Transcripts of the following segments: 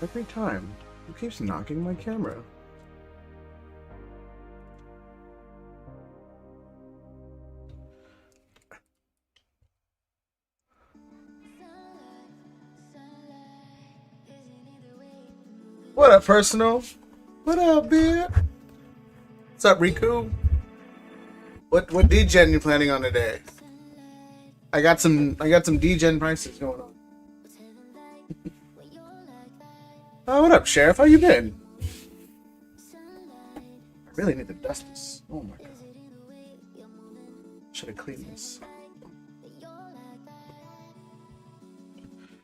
Every time. Who keeps knocking my camera? What up, personal? What up, bitch? What's up, Riku? What D-Gen you planning on today? I got some D-Gen prices going on. Oh, what up, Sheriff? How you been? I really need to dust this. Oh my god. Should have cleaned this.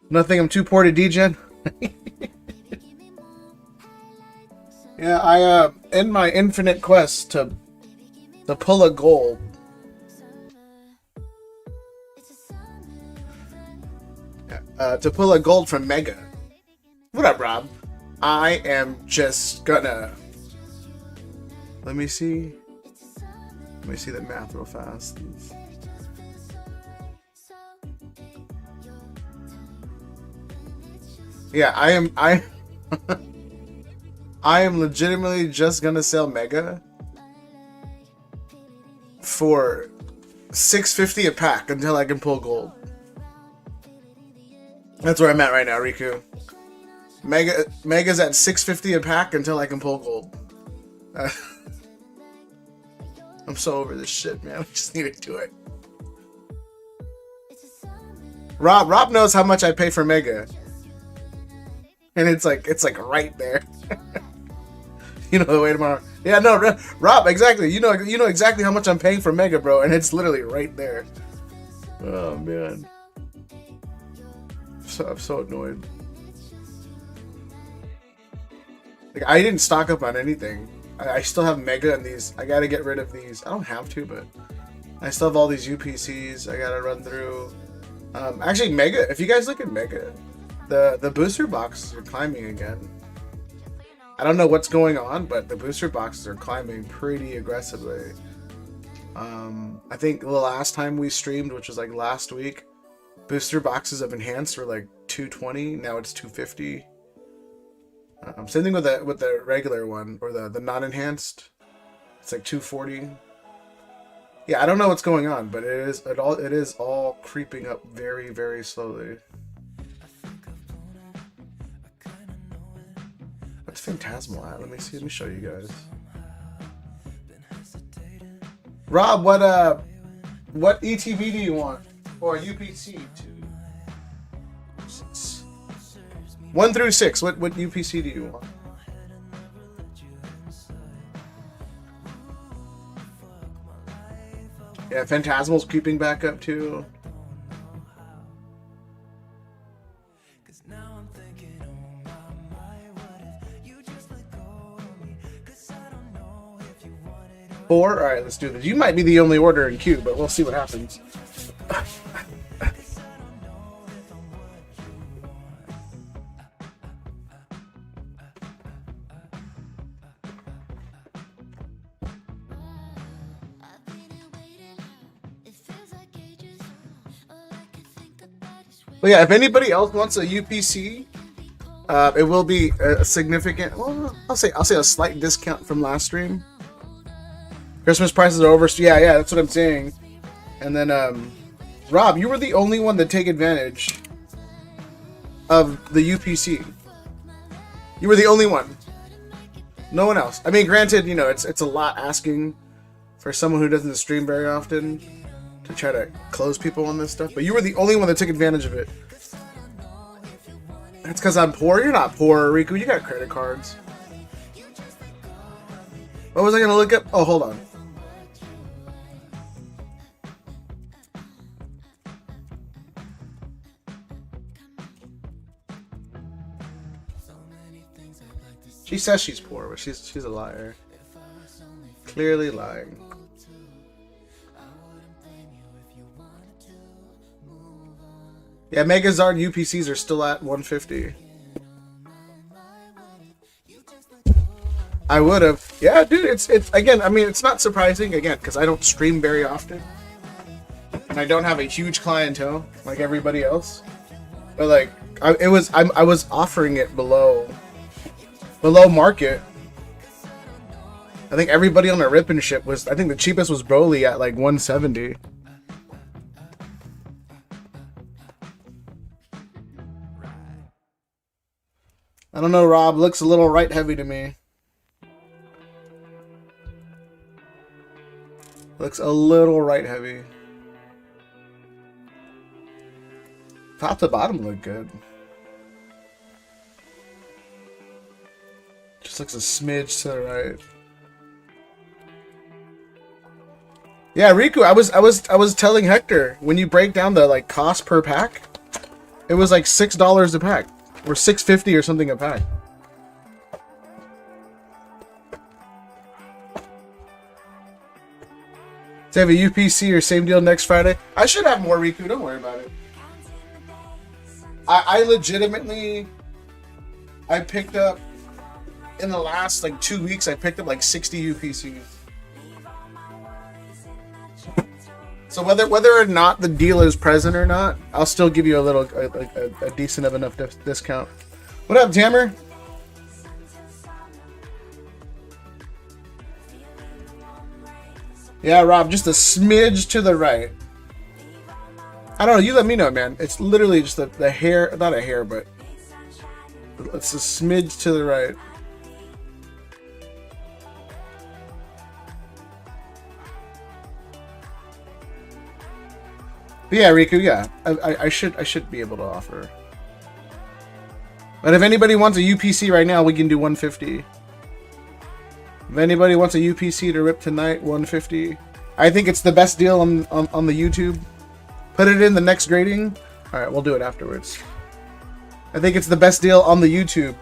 Nothing. I'm too poor to D-Gen. Yeah, I in my infinite quest to pull a gold. To pull a gold from Mega. What up, Rob? I am just gonna. Let me see the math real fast. Yeah, I am legitimately just gonna sell Mega for $6.50 a pack until I can pull gold. That's where I'm at right now, Riku. Mega's at $6.50 a pack until I can pull gold. I'm so over this shit, man. I just need to do it. Rob knows how much I pay for Mega, and it's like right there. You know the way tomorrow. Yeah, no, Rob, exactly. You know exactly how much I'm paying for Mega, bro, and it's literally right there. Oh man, I'm so annoyed. Like, I didn't stock up on anything. I still have Mega and these. I gotta get rid of these. I don't have to, but I still have all these UPCs I gotta run through. Actually, Mega. If you guys look at Mega, the booster boxes are climbing again. I don't know what's going on, but the booster boxes are climbing pretty aggressively. I think the last time we streamed, which was like last week, booster boxes of enhanced were like 220. Now it's 250. Same thing with the regular one or the non-enhanced. It's like 240. Yeah, I don't know what's going on, but it is all creeping up very, very slowly. What's Phantasmal at? Let me see. Let me show you guys. Rob, what ETB do you want? Or UPC? 1 through 6. What UPC do you want? Yeah, Phantasmal's creeping back up too. Four? Alright, let's do this. You might be the only order in queue, but we'll see what happens. But yeah, if anybody else wants a UPC, it will be a significant. Well, I'll say a slight discount from last stream. Christmas prices are over. So yeah, that's what I'm saying. And then, Rob, you were the only one to take advantage of the UPC. You were the only one. No one else. I mean, granted, you know, it's a lot asking for someone who doesn't stream very often to try to close people on this stuff, but you were the only one that took advantage of it. That's because I'm poor. You're not poor, Riku. You got credit cards. What was I gonna look up? Oh, hold on. She says she's poor, but she's a liar. Clearly lying. Yeah, Megazard UPCs are still at 150. I would have. Yeah, dude, it's again, I mean, it's not surprising, again, because I don't stream very often. And I don't have a huge clientele like everybody else. But like, I was offering it below market. I think everybody on the rip and ship was. I think the cheapest was Broly at like 170. I don't know, Rob. Looks a little right heavy to me. Looks a little right heavy. Top to bottom look good. Just looks a smidge to the right. Yeah, Riku, I was telling Hector, when you break down the like cost per pack, it was like $6 a pack. Or $6.50 or something a pack. To have a UPC or same deal next Friday. I should have more, Riku. Don't worry about it. I legitimately, I picked up, in the last like 2 weeks, I picked up like 60 UPCs. So whether or not the deal is present or not, I'll still give you a decent of enough discount. What up, Tammer? Yeah, Rob, just a smidge to the right. I don't know, you let me know, man. It's literally just the hair, not a hair, but it's a smidge to the right. But yeah, Riku, yeah, I should be able to offer. But if anybody wants a UPC right now, we can do 150. If anybody wants a UPC to rip tonight, 150. I think it's the best deal on the YouTube. Put it in the next grading. All right, we'll do it afterwards. I think it's the best deal on the YouTube.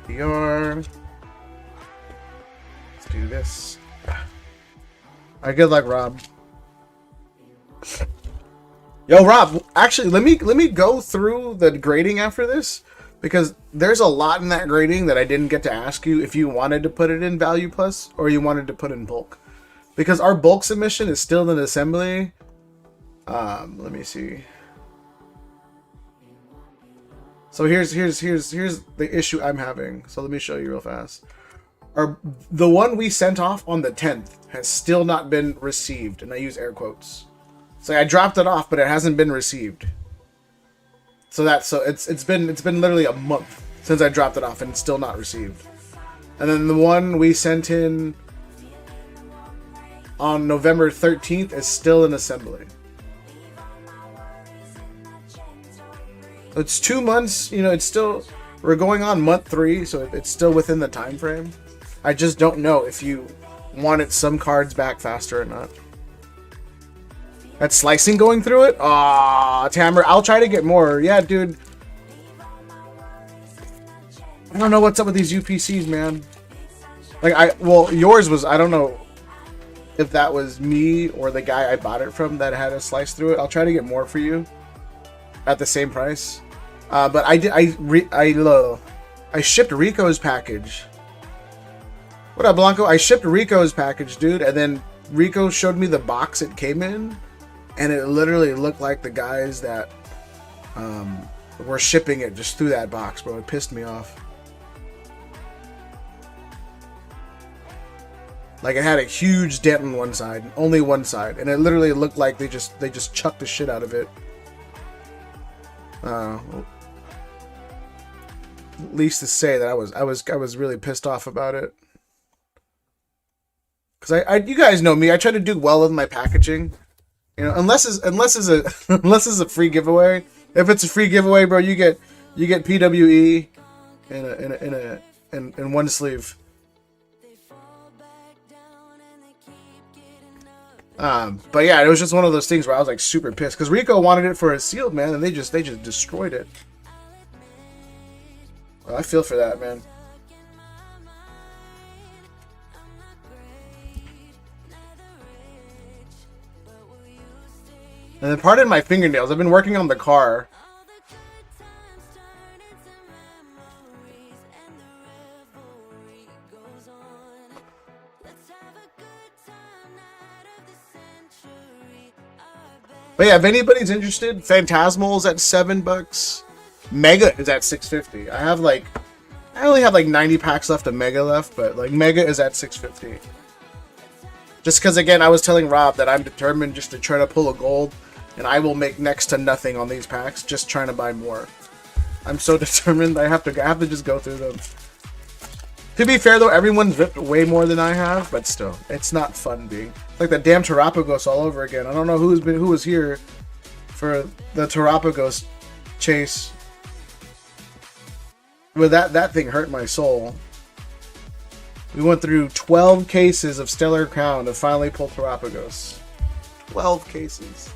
PR. Do this. All right, good luck, Rob. Yo, Rob, actually, let me go through the grading after this, because there's a lot in that grading that I didn't get to ask you if you wanted to put it in Value Plus or you wanted to put in bulk, because our bulk submission is still in assembly. Let me see. So here's the issue I'm having. So let me show you real fast. The one we sent off on the 10th has still not been received, and I use air quotes. So I dropped it off, but it hasn't been received. So it's been literally a month since I dropped it off, and it's still not received. And then the one we sent in on November 13th is still in assembly. So it's 2 months. You know, it's still, we're going on month 3, so it's still within the time frame. I just don't know if you wanted some cards back faster or not. That slicing going through it? Aw, Tammer, I'll try to get more. Yeah, dude. I don't know what's up with these UPCs, man. Like, well, yours was, I don't know if that was me or the guy I bought it from that had a slice through it. I'll try to get more for you at the same price. But I shipped Rico's package. What up, Blanco? I shipped Rico's package, dude, and then Rico showed me the box it came in, and it literally looked like the guys that were shipping it just through that box, bro. It pissed me off. Like, it had a huge dent on one side, only one side, and it literally looked like they just chucked the shit out of it. At least to say that I was really pissed off about it. Cause you guys know me. I try to do well with my packaging, you know. Unless it's a free giveaway. If it's a free giveaway, bro, you get PWE in one sleeve. But yeah, it was just one of those things where I was like super pissed because Rico wanted it for a sealed, man, and they just destroyed it. Well, I feel for that, man. And then pardon my fingernails. I've been working on the car. But yeah, if anybody's interested, Phantasmal's at $7. Mega is at $6.50. I only have like 90 packs left of Mega left, but like Mega is at $6.50. Just because, again, I was telling Rob that I'm determined just to try to pull a gold, and I will make next to nothing on these packs just trying to buy more. I'm so determined. I have to just go through them. To be fair though, everyone's ripped way more than I have, but still, it's not fun being like the damn Terapagos all over again. I don't know who was here for the Terapagos chase. But that thing hurt my soul. We went through 12 cases of Stellar Crown to finally pull Terapagos. 12 cases.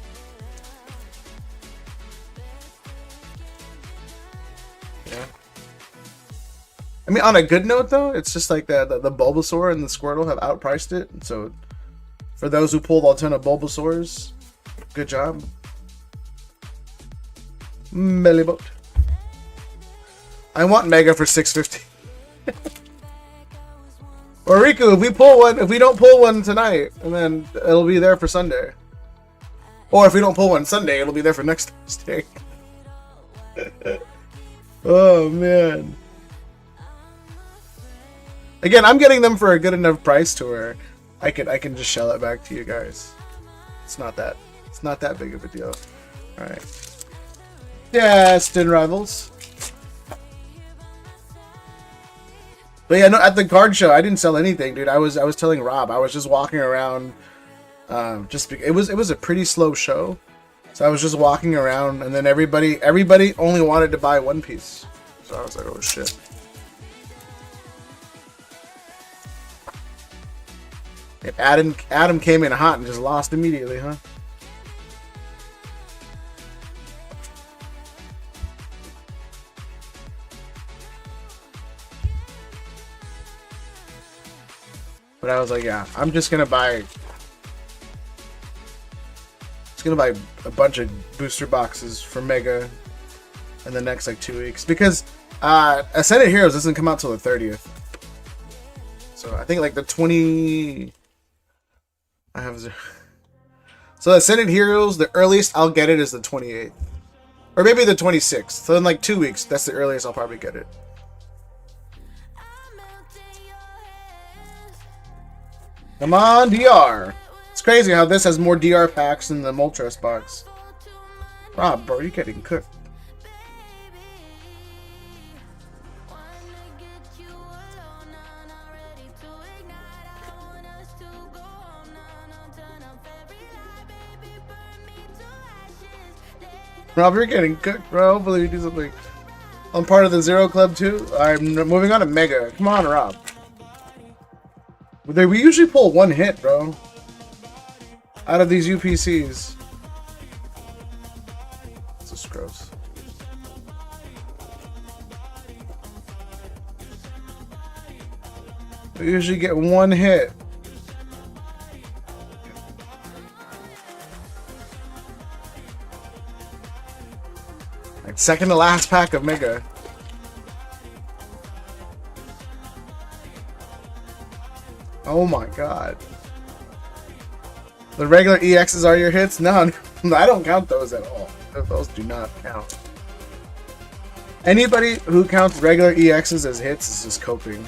Yeah. I mean, on a good note, though, it's just like the Bulbasaur and the Squirtle have outpriced it. So, for those who pulled a ton of Bulbasaurs, good job. Mellyboat. I want Mega for $6.50. Or Riku, if we don't pull one tonight, and then it'll be there for Sunday. Or if we don't pull one Sunday, it'll be there for next Thursday. Oh man. Again, I'm getting them for a good enough price to where I can just shell it back to you guys. It's not that big of a deal. Alright. Destin Rivals. But yeah, no, at the card show, I didn't sell anything, dude. I was telling Rob, I was just walking around. It was a pretty slow show, so I was just walking around, and then everybody only wanted to buy one piece. So I was like, oh shit. If Adam came in hot and just lost immediately, huh? But I was like, yeah, I'm just gonna buy a bunch of booster boxes for Mega in the next like 2 weeks because Ascended Heroes doesn't come out till the 30th. So I think like the 20. I have 0. So Ascended Heroes, the earliest I'll get it is the 28th, or maybe the 26th. So in like 2 weeks, that's the earliest I'll probably get it. Come on, DR. It's crazy how this has more DR packs than the Moltres box. Rob, bro, you're getting cooked. Rob, you're getting cooked, bro. Hopefully you do something. I'm part of the Zero Club too. I'm moving on to Mega. Come on, Rob. We usually pull one hit, bro. Out of these UPCs. This is gross. We usually get one hit. Like second to last pack of Mega. Oh my god. The regular EXs are your hits? No, I don't count those at all. Those do not count. Anybody who counts regular EXs as hits is just coping.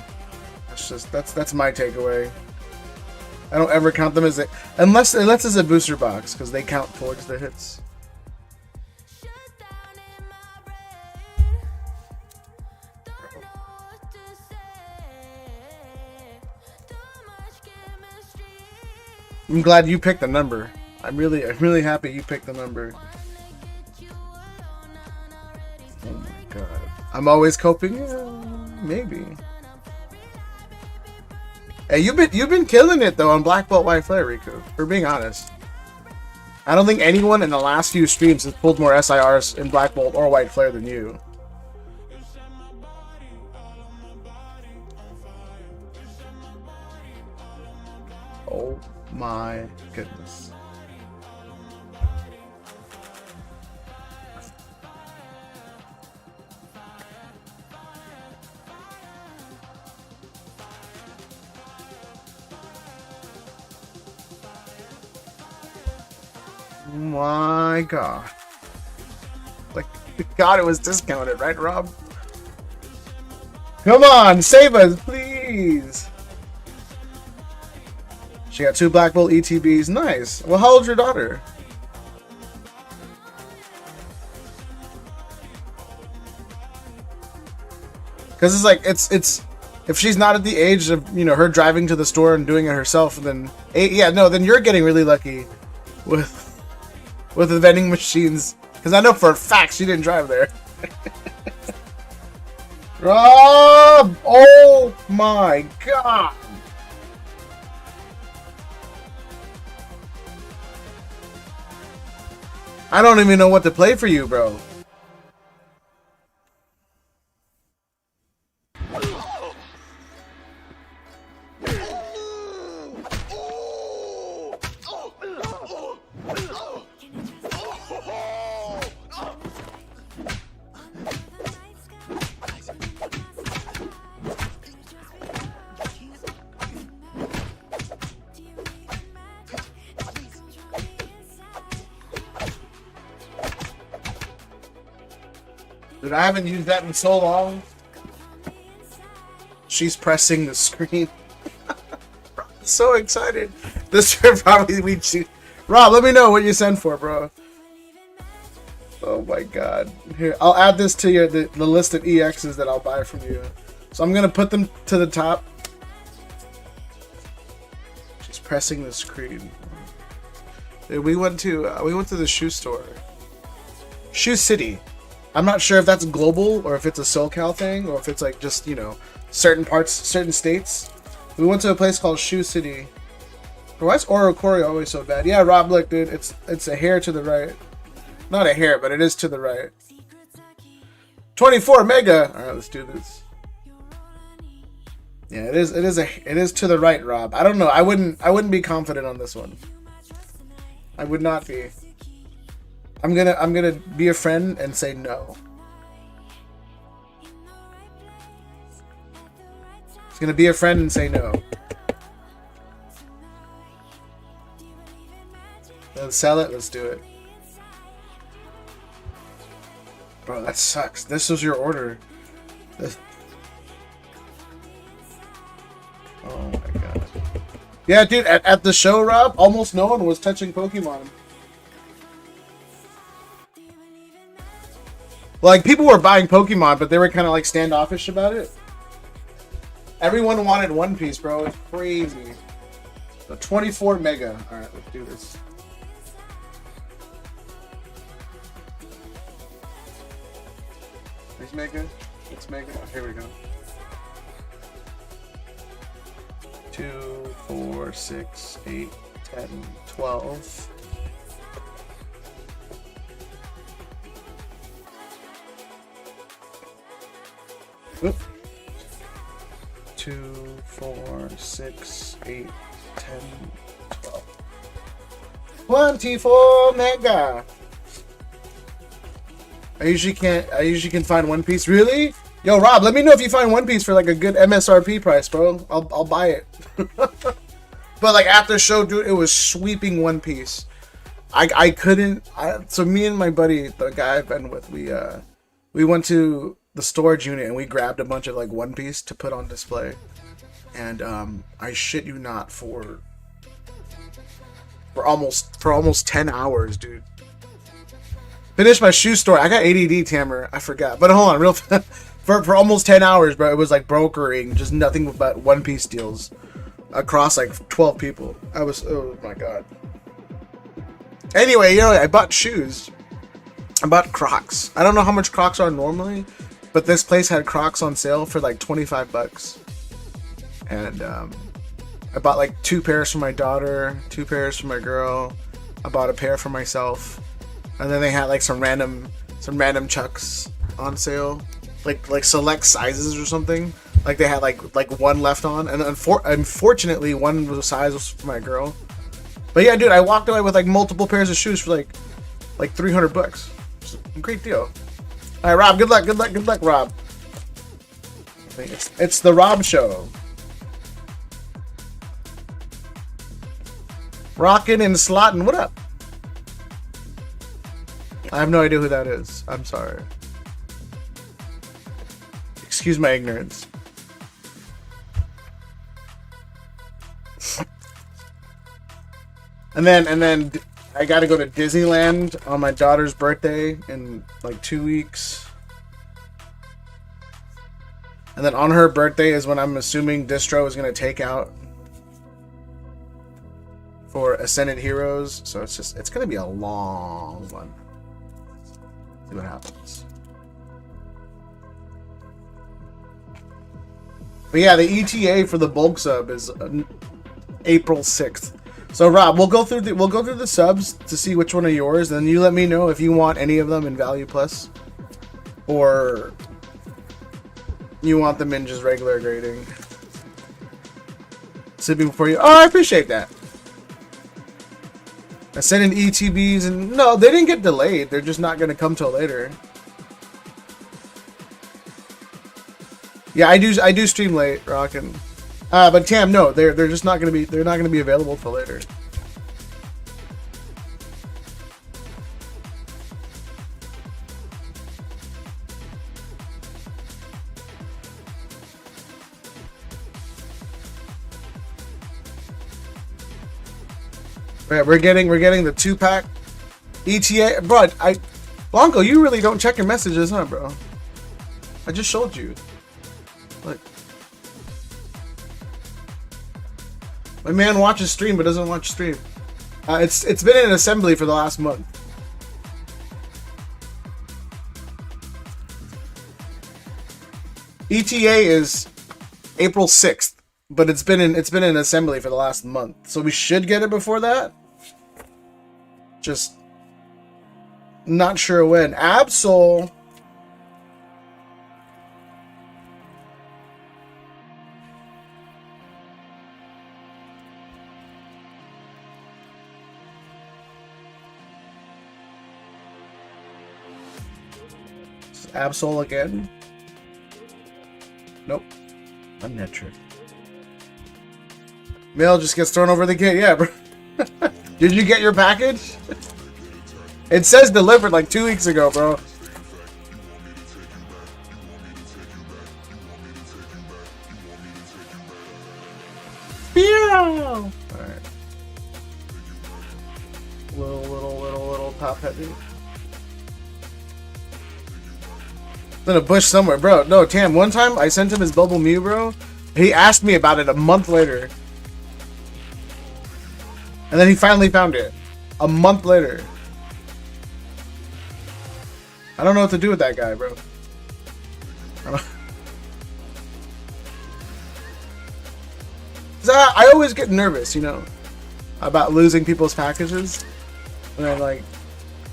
That's my takeaway. I don't ever count them as it unless it's a booster box, because they count towards the hits. I'm glad you picked the number. I'm really happy you picked the number. Oh my god. I'm always coping? Yeah, maybe. Hey, you've been killing it though on Black Belt White Flare, Riku. For being honest. I don't think anyone in the last few streams has pulled more SIRs in Black Bolt or White Flare than you. Oh my goodness. My God. Like, God, it was discounted, right, Rob? Come on, save us, please. She got 2 Black Bolt ETBs. Nice. Well, how old's your daughter? Because it's like, it's if she's not at the age of, you know, her driving to the store and doing it herself, then yeah, no, then you're getting really lucky with the vending machines. Because I know for a fact she didn't drive there. Rob! Oh my God! I don't even know what to play for you, bro. Dude, I haven't used that in so long. She's pressing the screen. So excited. This would probably be cheap. Rob, let me know what you send for, bro. Oh my God. Here, I'll add this to the list of EXs that I'll buy from you. So I'm gonna put them to the top. She's pressing the screen. Dude, we went to the shoe store. Shoe City. I'm not sure if that's global or if it's a SoCal thing or if it's like just, you know, certain parts, certain states. We went to a place called Shoe City. Why is Orokori always so bad? Yeah, Rob, look, dude, it's a hair to the right. Not a hair, but it is to the right. 24 mega. All right, let's do this. Yeah, it is to the right, Rob. I don't know. I wouldn't be confident on this one. I would not be. I'm gonna be a friend and say no. It's gonna be a friend and say no. Let's sell it. Let's do it. Bro, that sucks. This was your order. Oh my God. Yeah, dude. At the show, Rob, almost no one was touching Pokemon. Like, people were buying Pokemon, but they were kind of like standoffish about it. Everyone wanted One Piece, bro. It's crazy. So 24 mega. All right, let's do this. Where's mega? It's mega. Oh, here we go. 2, 4, 6, 8, 10, 12. Oop. 2, 4, 6, 8, 10, 12. 24 mega. I usually can find One Piece. Really? Yo, Rob, let me know if you find One Piece for like a good MSRP price, bro. I'll buy it. But like after show, dude, it was sweeping One Piece. I couldn't. So me and my buddy, the guy I've been with, we went to the storage unit and we grabbed a bunch of like One Piece to put on display. And I shit you not, for almost 10 hours, dude. Finished my shoe store. I got ADD, Tamer. I forgot. But hold on, real fast. For almost 10 hours, bro. It was like brokering, just nothing but One Piece deals across like 12 people. Oh my God. Anyway, you know, I bought shoes. I bought Crocs. I don't know how much Crocs are normally, but this place had Crocs on sale for like 25 bucks. And I bought like 2 pairs for my daughter, 2 pairs for my girl. I bought a pair for myself. And then they had like some random Chucks on sale, like select sizes or something. Like they had like one left on, and unfortunately one size was for my girl. But yeah, dude, I walked away with like multiple pairs of shoes for like 300 bucks. It's a great deal. All right, Rob, good luck, Rob. It's the Rob Show. Rockin' and slotting, what up? I have no idea who that is. I'm sorry. Excuse my ignorance. And then I gotta go to Disneyland on my daughter's birthday in like 2 weeks. And then on her birthday is when I'm assuming Distro is gonna take out for Ascended Heroes. So it's gonna be a long one. See what happens. But yeah, the ETA for the bulk sub is April 6th. So Rob, we'll go through the subs to see which one are yours, and then you let me know if you want any of them in Value Plus, or you want them in just regular grading. Sipping before you. Oh, I appreciate that. I sent in ETBs, and no, they didn't get delayed. They're just not going to come till later. Yeah, I do stream late, Rockin'. But Tam, no, they're just not gonna be available till later. Right, we're getting the 2-pack ETA, bro. Blanco, you really don't check your messages, huh, bro? I just showed you. Look. My man watches stream but doesn't watch stream. It's been in assembly for the last month. ETA is April 6th, but it's been in assembly for the last month. So we should get it before that. Just not sure when. Absol. Absol again? Nope. Unmetric. Mail just gets thrown over the gate. Yeah, bro. Did you get your package? It says delivered like 2 weeks ago, bro. Alright. Little top heavy. In a bush somewhere, bro. No, Tam, one time I sent him his Bubble Mew, bro. He asked me about it a month later. And then he finally found it. A month later. I don't know what to do with that guy, bro. I always get nervous, you know, about losing people's packages. And then, like,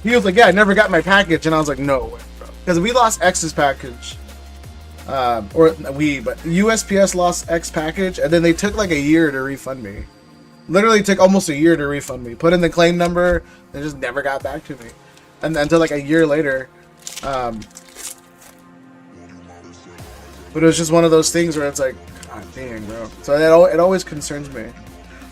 he was like, yeah, I never got my package. And I was like, no way. Because we lost X's package, but USPS lost X package, and then they took like a year to refund me. Literally took almost a year to refund me. Put in the claim number, they just never got back to me, and until like a year later. But it was just one of those things where it's like, God dang, bro. So it always concerns me.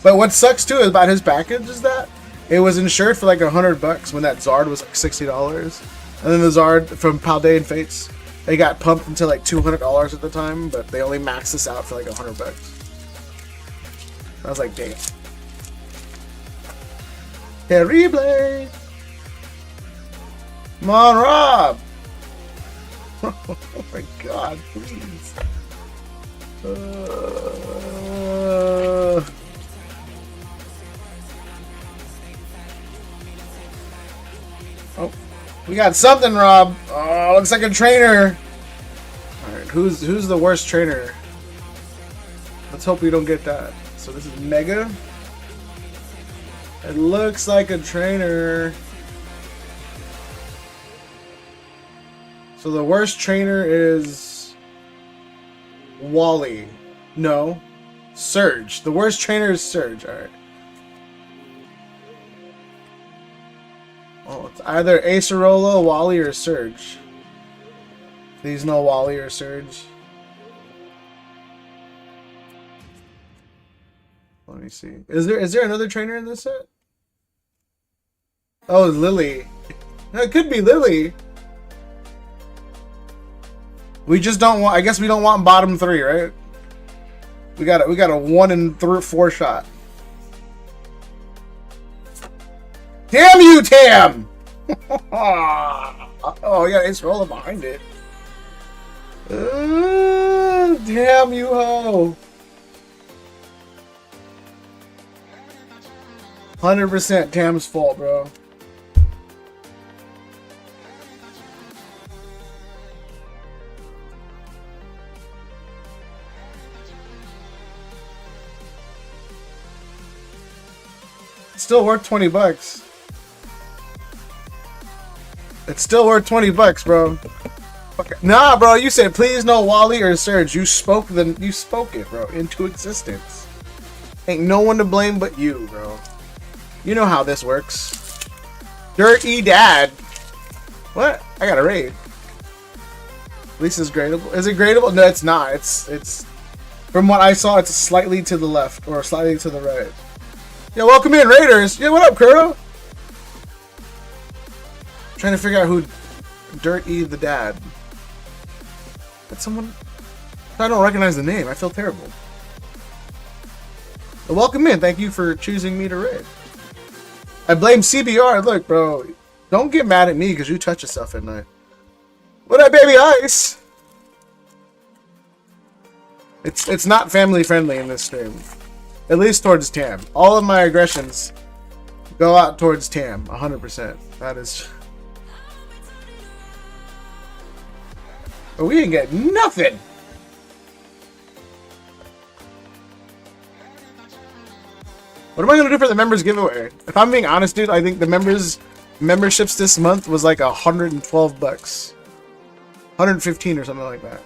But what sucks too about his package is that it was insured for like $100 when that Zard was like $60. And then the Zard from Paldean Fates, they got pumped into like $200 at the time, but they only maxed this out for like $100. I was like, damn. Terrible. Come on, Rob. Oh my God, please. Oh. We got something, Rob. Oh, looks like a trainer. All right, who's the worst trainer? Let's hope we don't get that. So this is Mega. It looks like a trainer. So the worst trainer is Wally. No, Surge. The worst trainer is Surge. All right. Oh, it's either Acerola, Wally, or Surge. Please no Wally or Surge. Let me see. Is there another trainer in this set? Oh, Lily. It could be Lily. We just don't want. I guess we don't want bottom 3, right? We got a 1 in 4 shot. Damn you, Tam! Oh yeah, it's rolling behind it. Damn you, ho! 100% Tam's fault, bro. Still worth 20 bucks. It's still worth 20 bucks, bro. Okay. Nah, bro, you said please no Wally or Serge. You spoke it, bro, into existence. Ain't no one to blame but you, bro. You know how this works. Dirty Dad. What? I got a raid. At least it's gradable. Is it gradable? No, it's not. It's from what I saw, it's slightly to the left or slightly to the right. Yeah, welcome in, Raiders. Yeah, what up, Kuro? Trying to figure out who Dirty the Dad. That's someone. I don't recognize the name. I feel terrible. Well, welcome in. Thank you for choosing me to raid. I blame CBR. Look, bro, don't get mad at me because you touch yourself at night. What up, baby ice? It's not family friendly in this stream. At least towards Tam. All of my aggressions go out towards Tam. 100%. That is. But we didn't get nothing. What am I gonna do for the members giveaway? If I'm being honest, dude, I think the memberships this month was like 112 bucks, 115 or something like that.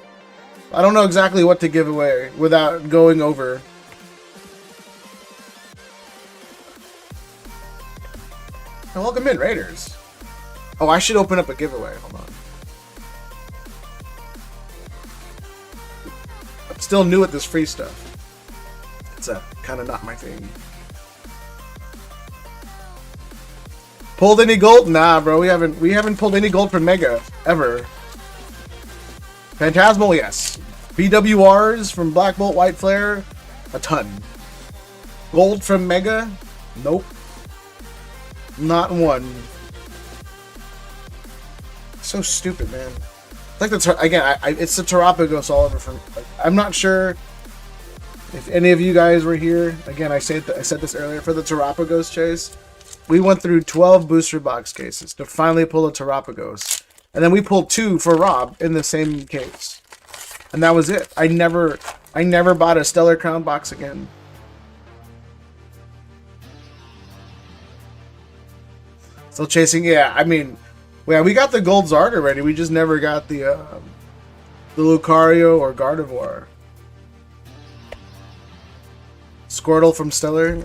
I don't know exactly what to give away without going over. And welcome in, Raiders. Oh, I should open up a giveaway. Hold on. I'm still new at this free stuff. It's kind of not my thing. Pulled any gold? Nah, bro. We haven't pulled any gold from Mega ever. Phantasmal, yes. BWRs from Black Bolt, White Flare, a ton. Gold from Mega? Nope. Not one. So stupid, man. It's like it's the Terapagos all over from. Like, I'm not sure if any of you guys were here. Again, I said this earlier for the Terapagos chase. We went through 12 booster box cases to finally pull a Terapagos. And then we pulled 2 for Rob in the same case. And that was it. I never bought a Stellar Crown box again. Still chasing, yeah, I mean, yeah, we got the Gold Zard already. We just never got the Lucario or Gardevoir. Squirtle from Stellar.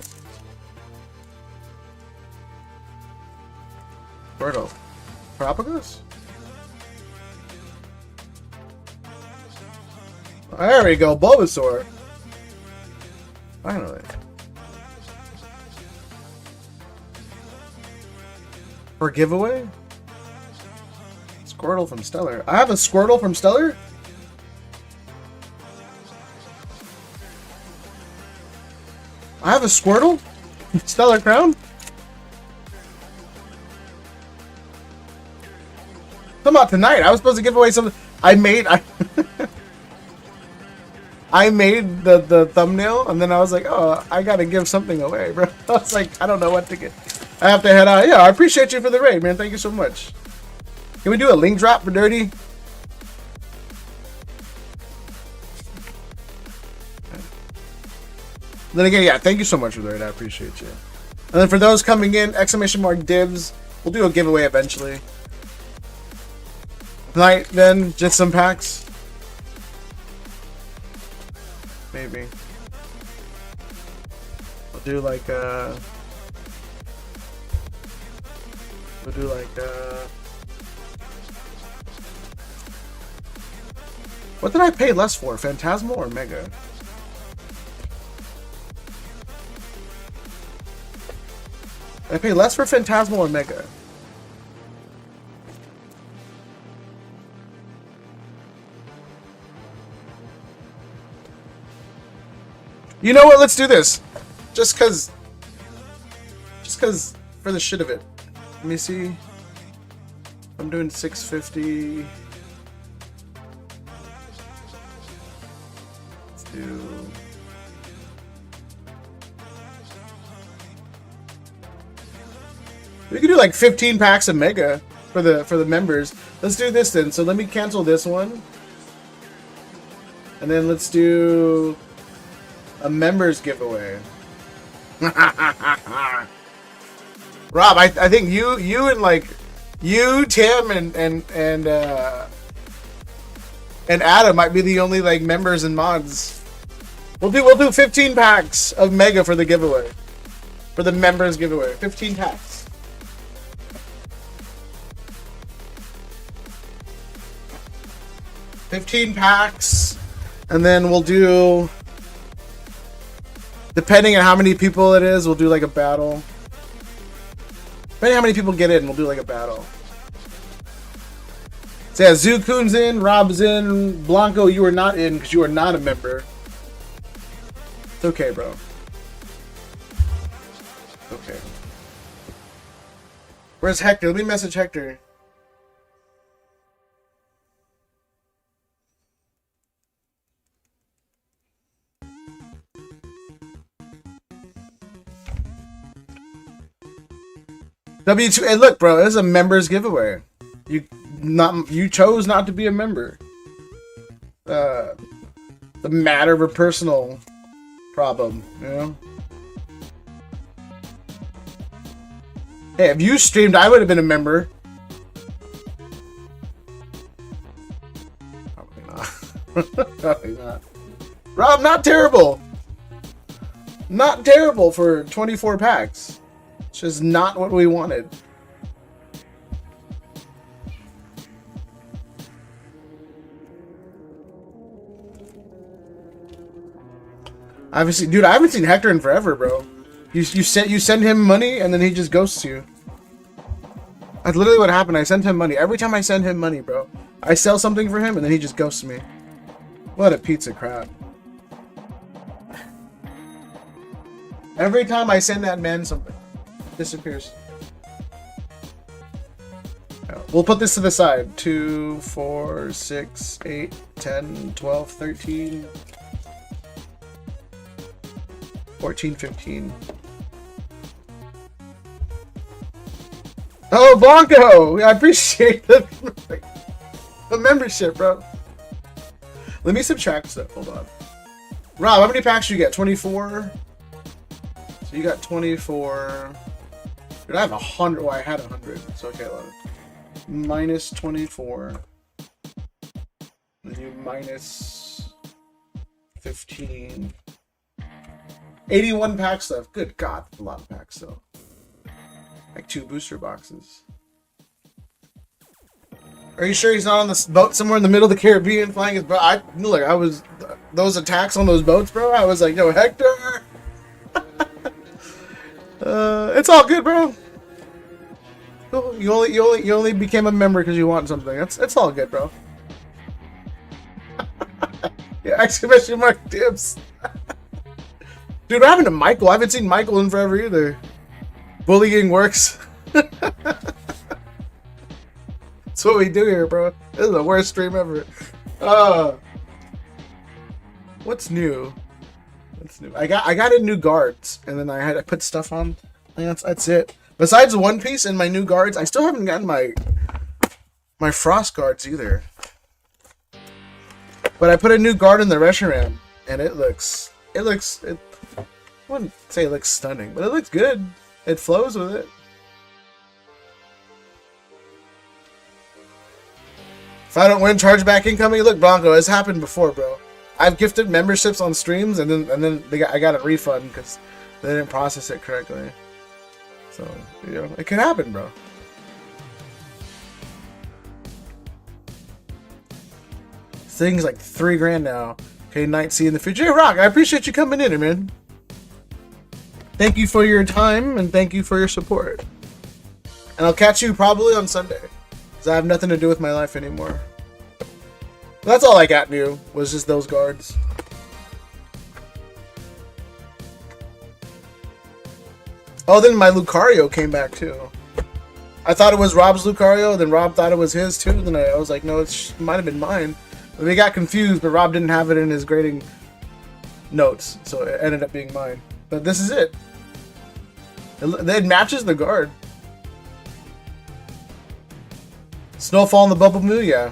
Squirtle. Terapagos? There we go, Bulbasaur. Finally. For giveaway? Squirtle from Stellar. I have a Squirtle from Stellar? I have a Squirtle? Stellar Crown? Come on, tonight. I was supposed to give away something. I made the thumbnail, and then I was like, oh, I gotta give something away, bro. I was like, I don't know what to get. I have to head out. Yeah, I appreciate you for the raid, man. Thank you so much. Can we do a link drop for Dirty? Then again, yeah, thank you so much for the raid. I appreciate you. And then for those coming in, !dibs. We'll do a giveaway eventually. Tonight, then, just some packs. Maybe. We'll do like what did I pay less for? Phantasmal or Mega? Did I pay less for Phantasmal or Mega? You know what? Let's do this. Just cause for the shit of it. Let me see. I'm doing 650. Let's do. We could do like 15 packs of Mega for the members. Let's do this then. So let me cancel this one. And then let's do a members giveaway. Rob, I think you and like you, Tim, and Adam might be the only like members and mods. We'll do 15 packs of Mega for the giveaway. For the members giveaway. 15 packs. And then we'll do, depending on how many people it is, we'll do like a battle. Depending on how many people get in, we'll do like a battle. So yeah, Zukun's in, Rob's in, Blanco, you are not in because you are not a member. It's okay, bro. Okay. Where's Hector? Let me message Hector. W2, hey, look, bro, this is a members giveaway. You chose not to be a member. The matter of a personal problem, you know. Hey, if you streamed, I would have been a member. Probably not. Probably not. Rob, not terrible. Not terrible for 24 packs. It's just not what we wanted. Obviously, dude, I haven't seen Hector in forever, bro. You send him money and then he just ghosts you. That's literally what happened. I sent him money. Every time I send him money, bro, I sell something for him and then he just ghosts me. What a piece of crap. Every time I send that man something, disappears. We'll put this to the side. 2, 4, 6, 8, 10, 12, 13, 14, 15. Oh, Blanco! I appreciate the membership, bro. Let me subtract stuff. Hold on. Rob, how many packs do you get? 24? So you got 24. Dude, I have 100. Well, I had 100. So okay, minus 24. And you minus 15. 81 packs left. Good God, a lot of packs though. Like 2 booster boxes. Are you sure he's not on this boat somewhere in the middle of the Caribbean flying his boat? Look, I was those attacks on those boats, bro. I was like, yo, Hector. It's all good, bro. You only became a member because you want something. It's all good, bro. Yeah, exclamation mark dibs. Dude, what happened to Michael? I haven't seen Michael in forever either. Bullying works. That's what we do here, bro. This is the worst stream ever. What's new? What's new? I got in new guards, and then I put stuff on. And that's it. Besides One Piece and my new guards, I still haven't gotten my frost guards either. But I put a new guard in the Reshiram, and it looks. I wouldn't say it looks stunning, but it looks good. It flows with it. If I don't win, chargeback incoming. Look, Blanco, it's happened before, bro. I've gifted memberships on streams, and then I got a refund because they didn't process it correctly. So, you know, it can happen, bro. This thing's like $3,000 now. Okay, night, see you in the future. Hey, Rock, I appreciate you coming in, man. Thank you for your time, and thank you for your support. And I'll catch you probably on Sunday, because I have nothing to do with my life anymore. That's all I got new, was just those guards. Oh, then my Lucario came back too. I thought it was Rob's Lucario, then Rob thought it was his too. Then I was like, no, it might have been mine. We got confused, but Rob didn't have it in his grading notes, so it ended up being mine. But this is it. It matches the guard. Snowfall in the Bubble Moo, yeah.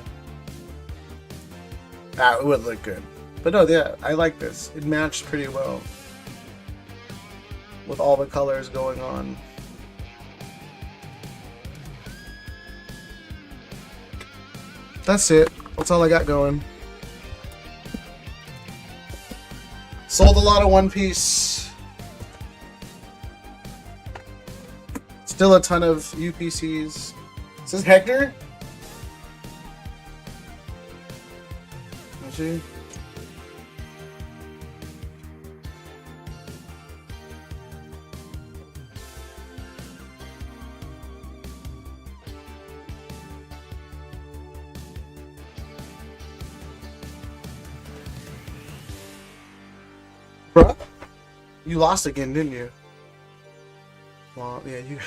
Ah, it would look good. But no, yeah, I like this. It matched pretty well with all the colors going on. That's it. That's all I got going. Sold a lot of One Piece. Still a ton of UPCs. Is this Hector? Let's see. Bruh? You lost again, didn't you? Well, yeah, you...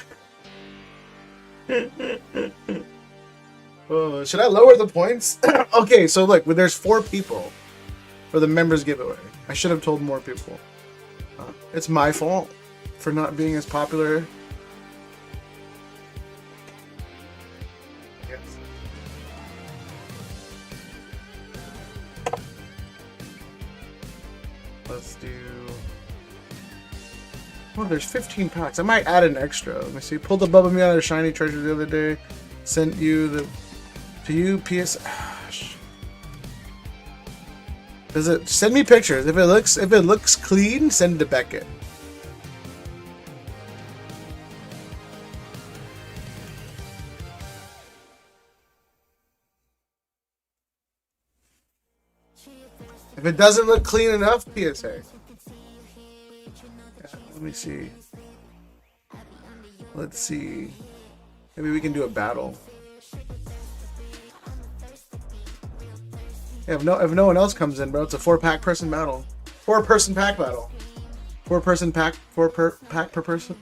should I lower the points? Okay, so look, there's 4 people for the members giveaway. I should have told more people. It's my fault for not being as popular. Yes. Let's do... Oh, there's 15 packs. I might add an extra. Let me see. Pulled a Bubba Me out of Shiny Treasure the other day. Sent you the... To you, PS... Does it... Send me pictures. If it looks clean, send it to Beckett. If it doesn't look clean enough, PSA. Let me see. Let's see. Maybe we can do a battle. Yeah, if no one else comes in, bro, it's a 4-pack person battle. 4-person pack battle. 4-person pack, 4-pack per person.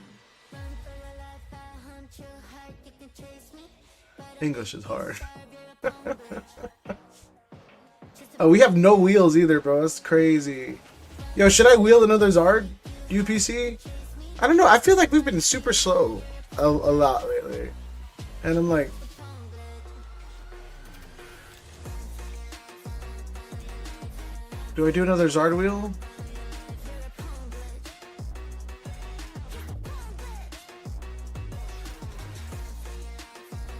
English is hard. Oh, we have no wheels either, bro. That's crazy. Yo, should I wheel another Zard UPC? I don't know. I feel like we've been super slow a lot lately. And I'm like... Do I do another Zard wheel?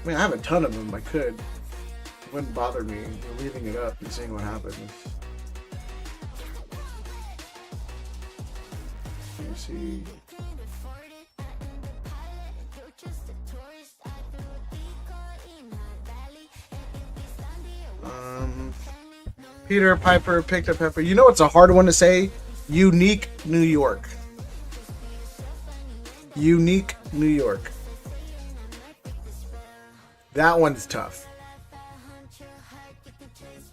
I mean, I have a ton of them. I could. It wouldn't bother me leaving it up and seeing what happens. Let me see. Peter Piper picked up Pepper. You know what's a hard one to say? Unique New York. Unique New York. That one's tough.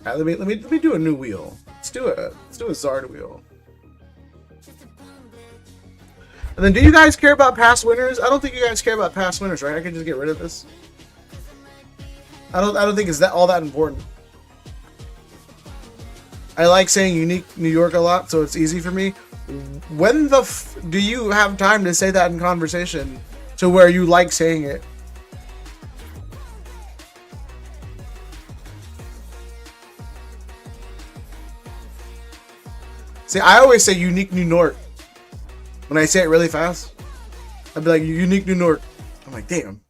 Right, let me do a new wheel. Let's do a Zard wheel. And then, do you guys care about past winners? I don't think you guys care about past winners, right? I can just get rid of this. I don't think it's all that important. I like saying unique New York a lot, so it's easy for me. When the do you have time to say that in conversation to where you like saying it? See, I always say unique New York. When I say it really fast, I'd be like, unique New York. I'm like, damn.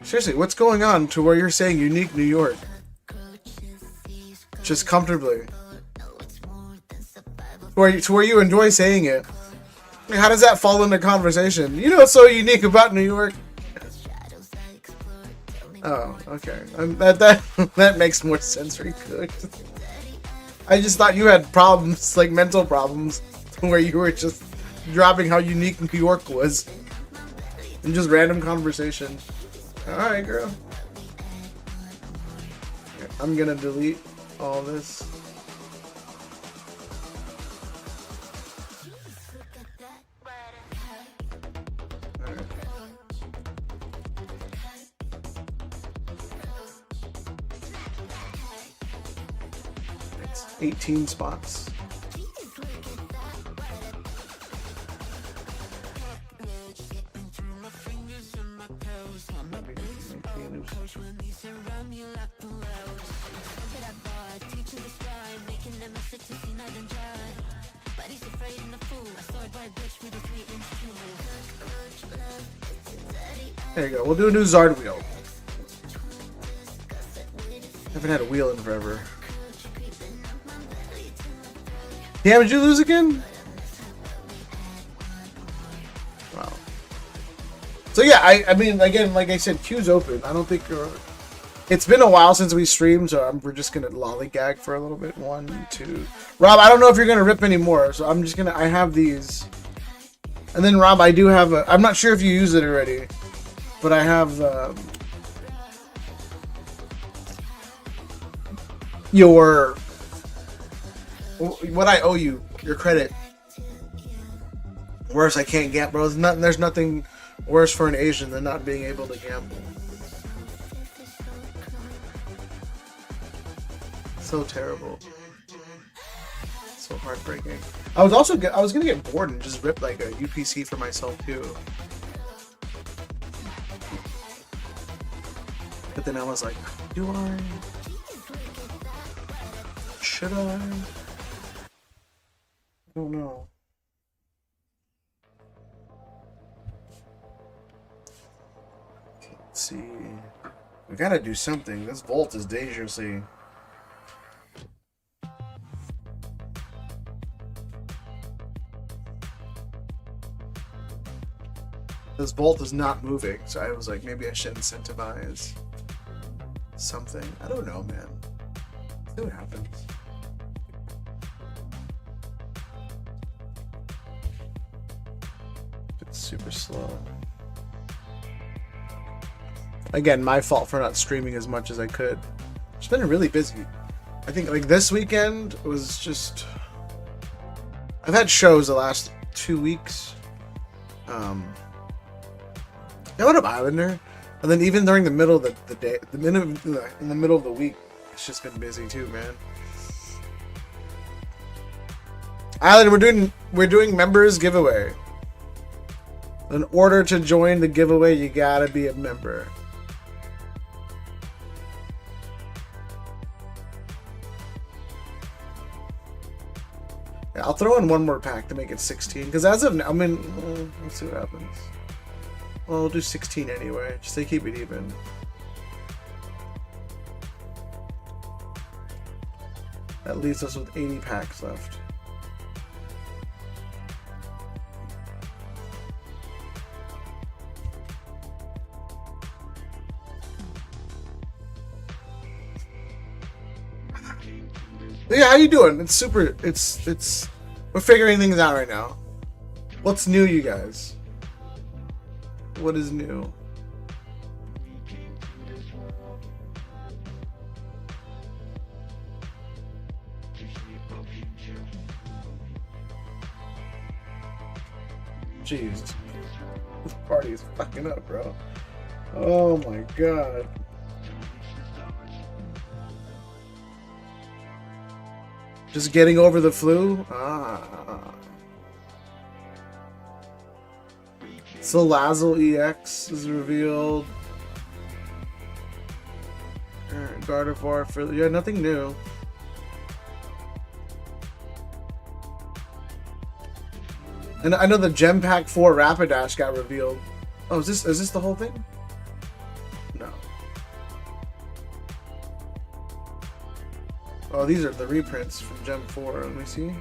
Seriously, what's going on to where you're saying unique New York? Just comfortably. To where you enjoy saying it. I mean, how does that fall into conversation? You know what's so unique about New York? Oh, okay. That makes more sense. Very good. I just thought you had problems, like mental problems, where you were just dropping how unique New York was. In just random conversation. Alright, girl. I'm gonna delete all this. spots, 18 spots. There you go. We'll do a new Zard wheel. Haven't had a wheel in forever. Damn, did you lose again? Wow. So yeah, I mean, again, like I said, queue's open. I don't think it's been a while since we streamed, so we're just gonna lollygag for a little bit. 1, 2. Rob, I don't know if you're gonna rip anymore, so I'm just gonna. I have these, and then Rob, I do have a. I'm not sure if you used it already, but I have your what I owe you, your credit. Worse, I can't gamble, bro. There's nothing worse for an Asian than not being able to gamble. So terrible. So heartbreaking. I was gonna get bored and just rip like a UPC for myself too. But then I was like, do I? Should I? I don't know. Let's see. We gotta do something. This vault is dangerously. This vault is not moving, so I was like, maybe I should incentivize something. I don't know, man. See what happens. It's super slow. Again, my fault for not streaming as much as I could. It's been really busy. I think like this weekend was just. I've had shows the last 2 weeks. I went up Islander, and then even during the middle of the day, in the middle of the week, it's just been busy too, man. Islander, we're doing members giveaway. In order to join the giveaway, you gotta be a member. Yeah, I'll throw in one more pack to make it 16, because as of now, I mean, let's see what happens. Well, we'll do 16 anyway, just to keep it even. That leaves us with 80 packs left. But yeah, how you doing? It's super. It's. We're figuring things out right now. What's new, you guys? What is new? Jeez. This party is fucking up, bro. Oh my god. Just getting over the flu? Ah. So Lazzle EX is revealed. Gardevoir for yeah, nothing new. And I know the Gem Pack 4 Rapidash got revealed. Oh, is this the whole thing? No. Oh, these are the reprints from Gem 4. Let me see.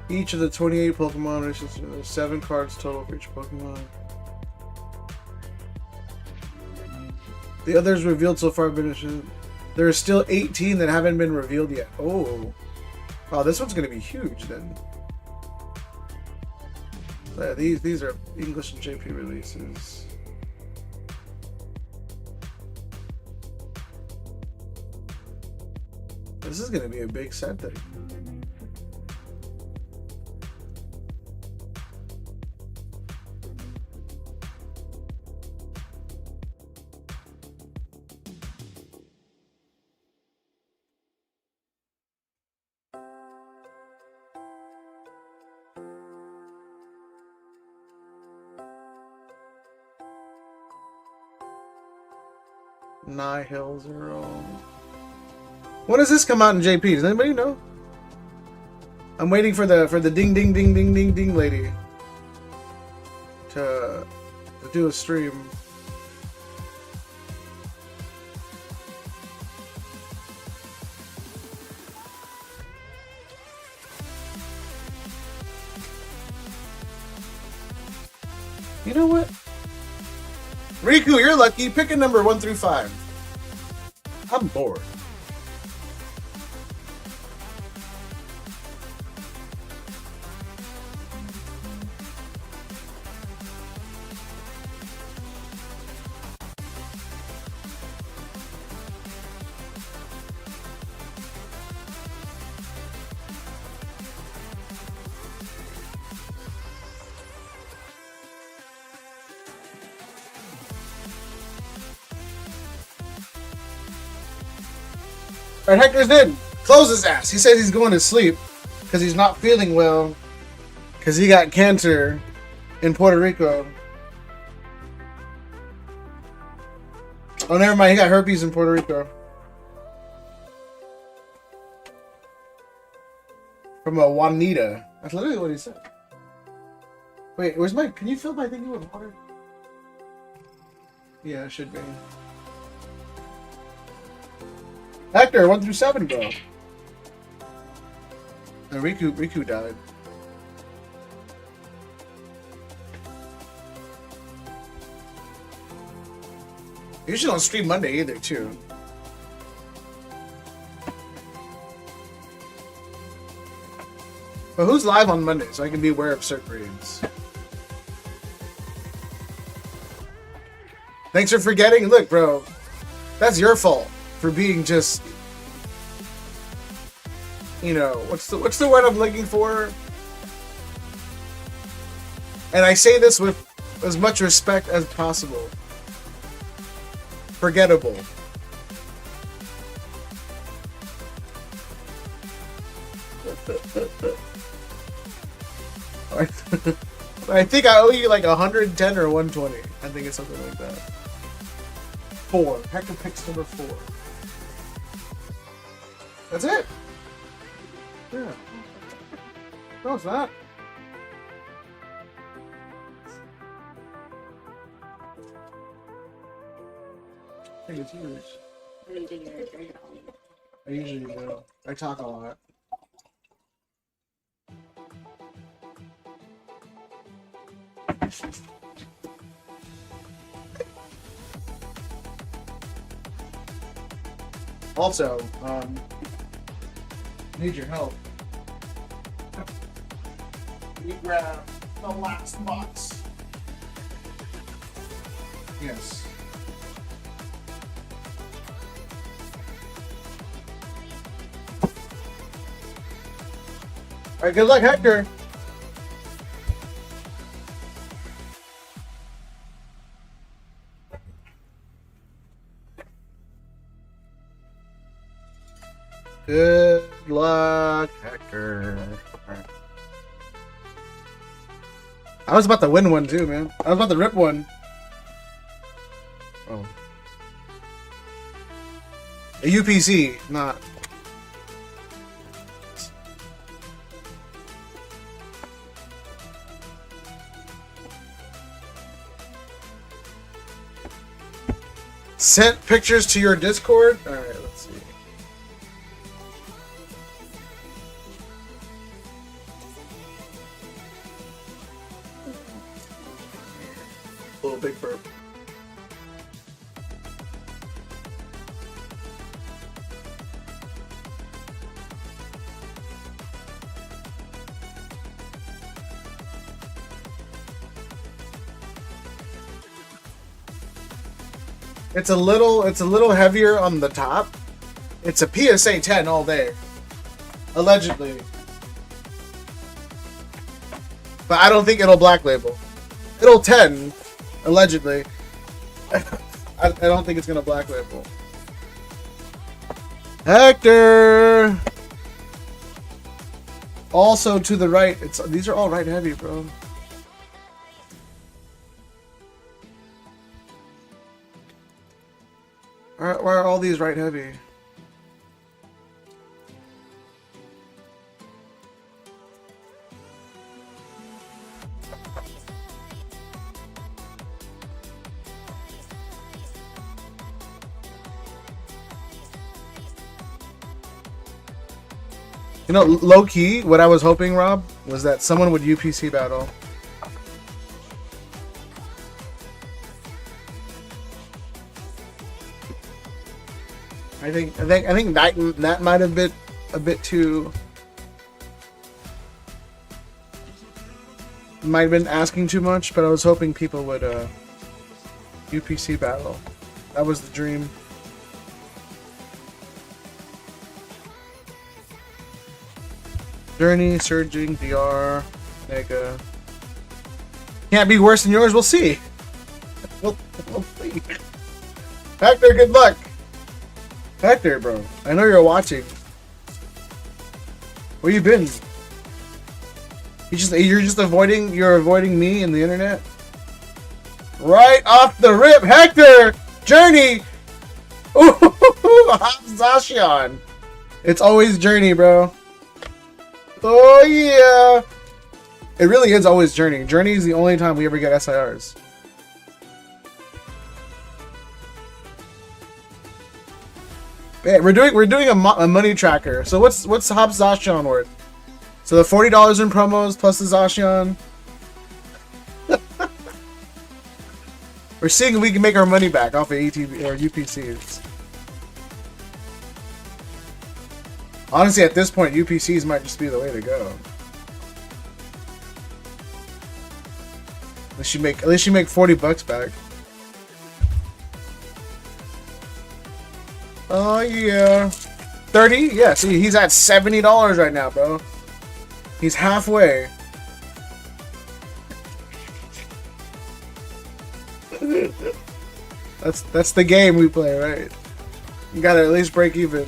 Each of the 28 Pokemon, there's 7 cards total for each Pokemon. The others revealed so far have been. There are still 18 that haven't been revealed yet. Oh. Oh, this one's going to be huge then. Yeah, these are English and JP releases. This is going to be a big set then. Nihil 0. When does this come out in JP? Does anybody know? I'm waiting for the ding ding ding ding ding ding lady to do a stream. You know what? Riku, you're lucky. Pick a number 1 through 5. I'm bored. Alright, Hector's in. Close his ass. He says he's going to sleep because he's not feeling well because he got cancer in Puerto Rico. Oh, never mind. He got herpes in Puerto Rico. From a Juanita. That's literally what he said. Wait, where's my... Can you fill my thing with water? Yeah, it should be. Hector, 1 through 7, bro. And Riku died. You usually don't stream Monday either, too. But who's live on Monday so I can be aware of certain reads? Thanks for forgetting. Look, bro, that's your fault for being just, you know, what's the word I'm looking for? And I say this with as much respect as possible. Forgettable. I think I owe you like 110 or 120. I think it's something like that. 4. Hector picks number 4. That's it. Yeah. No, it's not. I think it's huge. I usually do. I talk a lot. Also, need your help. You grab the last box. Yes. Alright, good luck, Hector. Good luck, Hector. Right. I was about to win one too, man. I was about to rip one. Oh. A UPC, not. Sent pictures to your Discord? Alright, let's see. Little big burp. It's a little heavier on the top. It's a PSA 10 all day. Allegedly. But I don't think it'll black label. It'll 10, allegedly. I don't think it's gonna black label. Hector! Also to the right. These are all right heavy, bro. Why are all these right heavy? You know, low key, what I was hoping, Rob, was that someone would UPC battle. I think that might have been a bit too. Might have been asking too much, but I was hoping people would UPC battle. That was the dream. Journey, Surging, DR, Mega. Can't be worse than yours. We'll see. We'll see. Hector, good luck. Hector, bro. I know you're watching. Where you been? You're just avoiding me and the internet? Right off the rip, Hector! Journey! Ooh, Zacian. It's always Journey, bro. Oh yeah! It really is always Journey. Journey is the only time we ever get SIRs. Yeah, we're doing a money tracker. So what's Hobbs Zacian worth? So the $40 in promos plus the Zacian. We're seeing if we can make our money back off of ATV or UPCs. Honestly, at this point, UPCs might just be the way to go. At least you make $40 back. Oh yeah, 30? Yeah. See, he's at $70 right now, bro. He's halfway. That's the game we play, right? You gotta at least break even.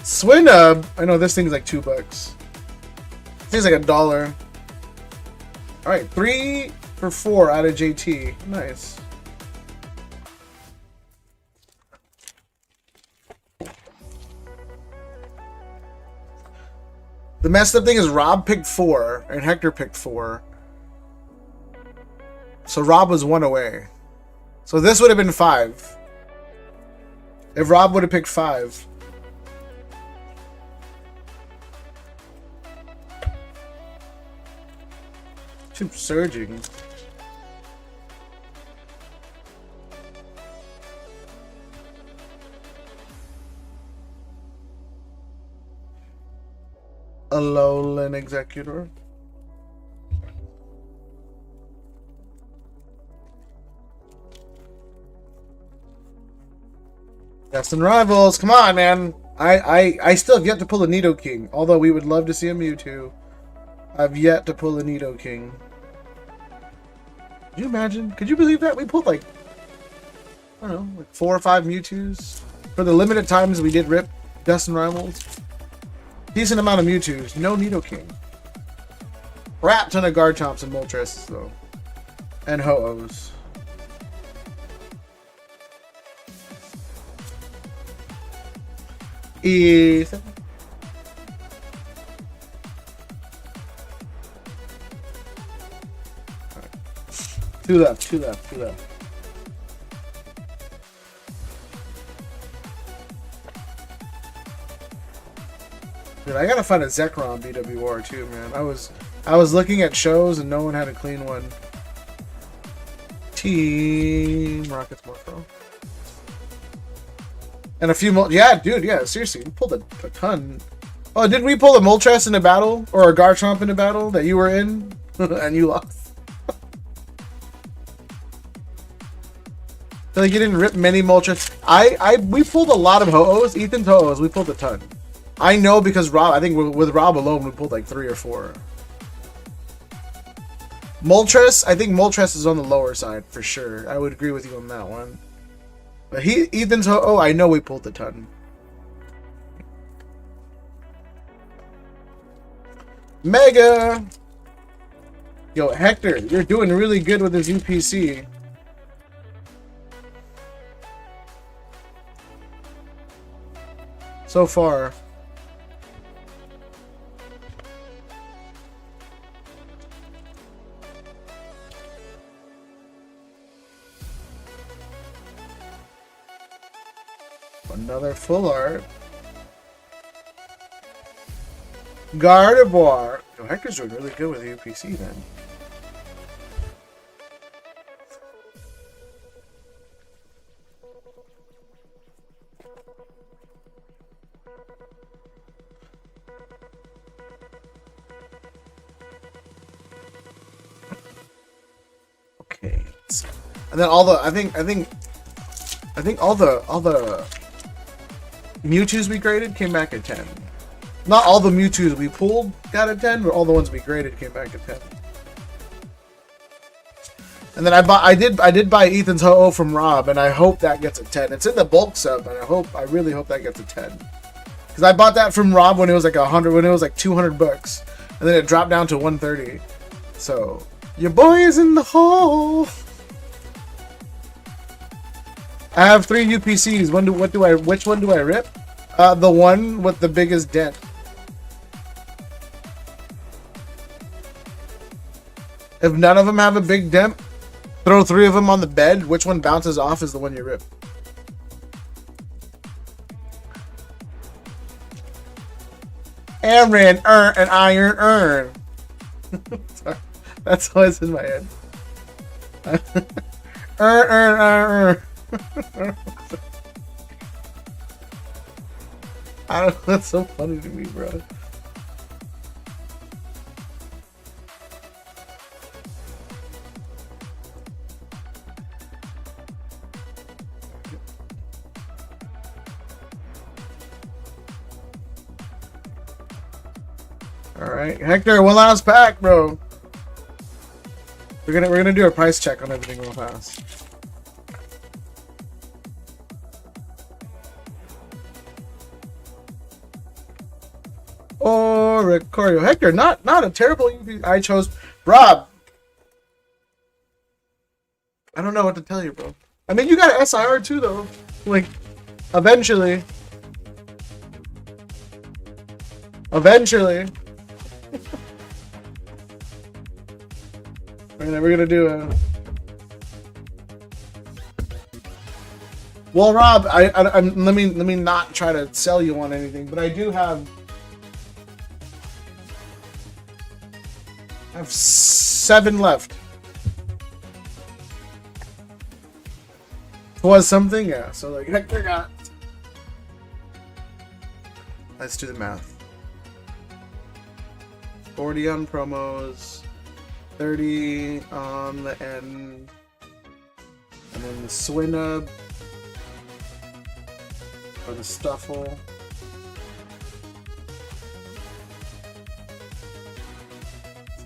Swinub. I know this thing's like $2. This thing's like $1. All right, 3 for 4 out of JT. Nice. The messed up thing is Rob picked 4 and Hector picked 4. So Rob was 1 away. So this would have been 5. If Rob would have picked 5. Too surging. Alolan Executor. Destin Rivals, come on, man. I still have yet to pull a Nidoking, although we would love to see a Mewtwo. I've yet to pull a Nidoking. Could you imagine? Could you believe that? We pulled like, I don't know, like 4 or 5 Mewtwo's. For the limited times we did rip Destin Rivals. Decent amount of Mewtwo's. No Nidoking. Crap ton of Garchomps and Moltres, though. And Ho-Ohs. E7. Two left. Dude, I gotta find a Zekrom BWR too, man. I was looking at shows and no one had a clean one. Team Rockets Morpho. And a few more. Yeah, dude, yeah, seriously. We pulled a ton. Oh, didn't we pull a Moltres in a battle? Or a Garchomp in a battle that you were in? And you lost? I feel like you didn't rip many Moltres. We pulled a lot of Ho-Ohs. Ethan's Ho-Ohs, we pulled a ton. I know because Rob, I think with Rob alone, we pulled like 3 or 4. Moltres, I think Moltres is on the lower side for sure. I would agree with you on that one. But Ethan's Ho-Oh, I know we pulled a ton. Mega! Yo, Hector, you're doing really good with this UPC. So far. Another full art. Gardevoir. Yo, Hector's doing really good with the UPC then. Okay. And then all the I think all the Mewtwo's we graded came back at 10. Not all the Mewtwo's we pulled got a 10, but all the ones we graded came back at 10. And then I did buy Ethan's Ho-Oh from Rob, and I hope that gets a 10. It's in the bulk sub, and I really hope that gets a 10. Because I bought that from Rob when it was like 100, when it was like 200 bucks, and then it dropped down to 130. So your boy is in the hole. I have 3 UPCs. Which one do I rip? The one with the biggest dent. If none of them have a big dent, throw 3 of them on the bed. Which one bounces off is the one you rip. Aaron, an iron urn. Sorry. That's always in my head. I don't know, that's so funny to me, bro. All right, Hector, one last pack, bro. We're gonna do a price check on everything real fast. Oricorio. Hector, not a terrible UPC. I chose Rob. I don't know what to tell you, bro. I mean, you got an SIR too, though. Like, eventually. Eventually. We're gonna do a. Well, Rob, let me not try to sell you on anything, but I do have. I have 7 left. Was something, yeah. So like Hector got. Let's do the math. 40 on promos, 30 on the end, and then the Swinub or the Stuffle.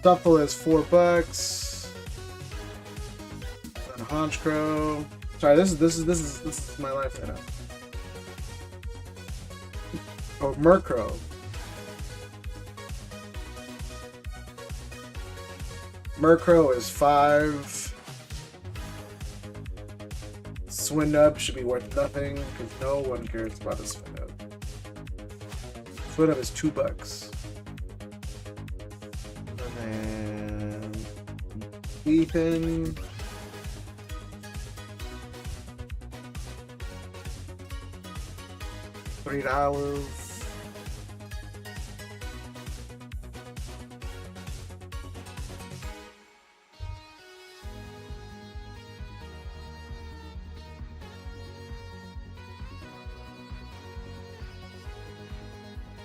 Stuffle is $4. And Honchkrow. Sorry, this is my life right now. Oh, Murkrow. Murkrow is 5. Swinub should be worth nothing because no one cares about a Swinub. Swinub is $2. And then Ethan. $3.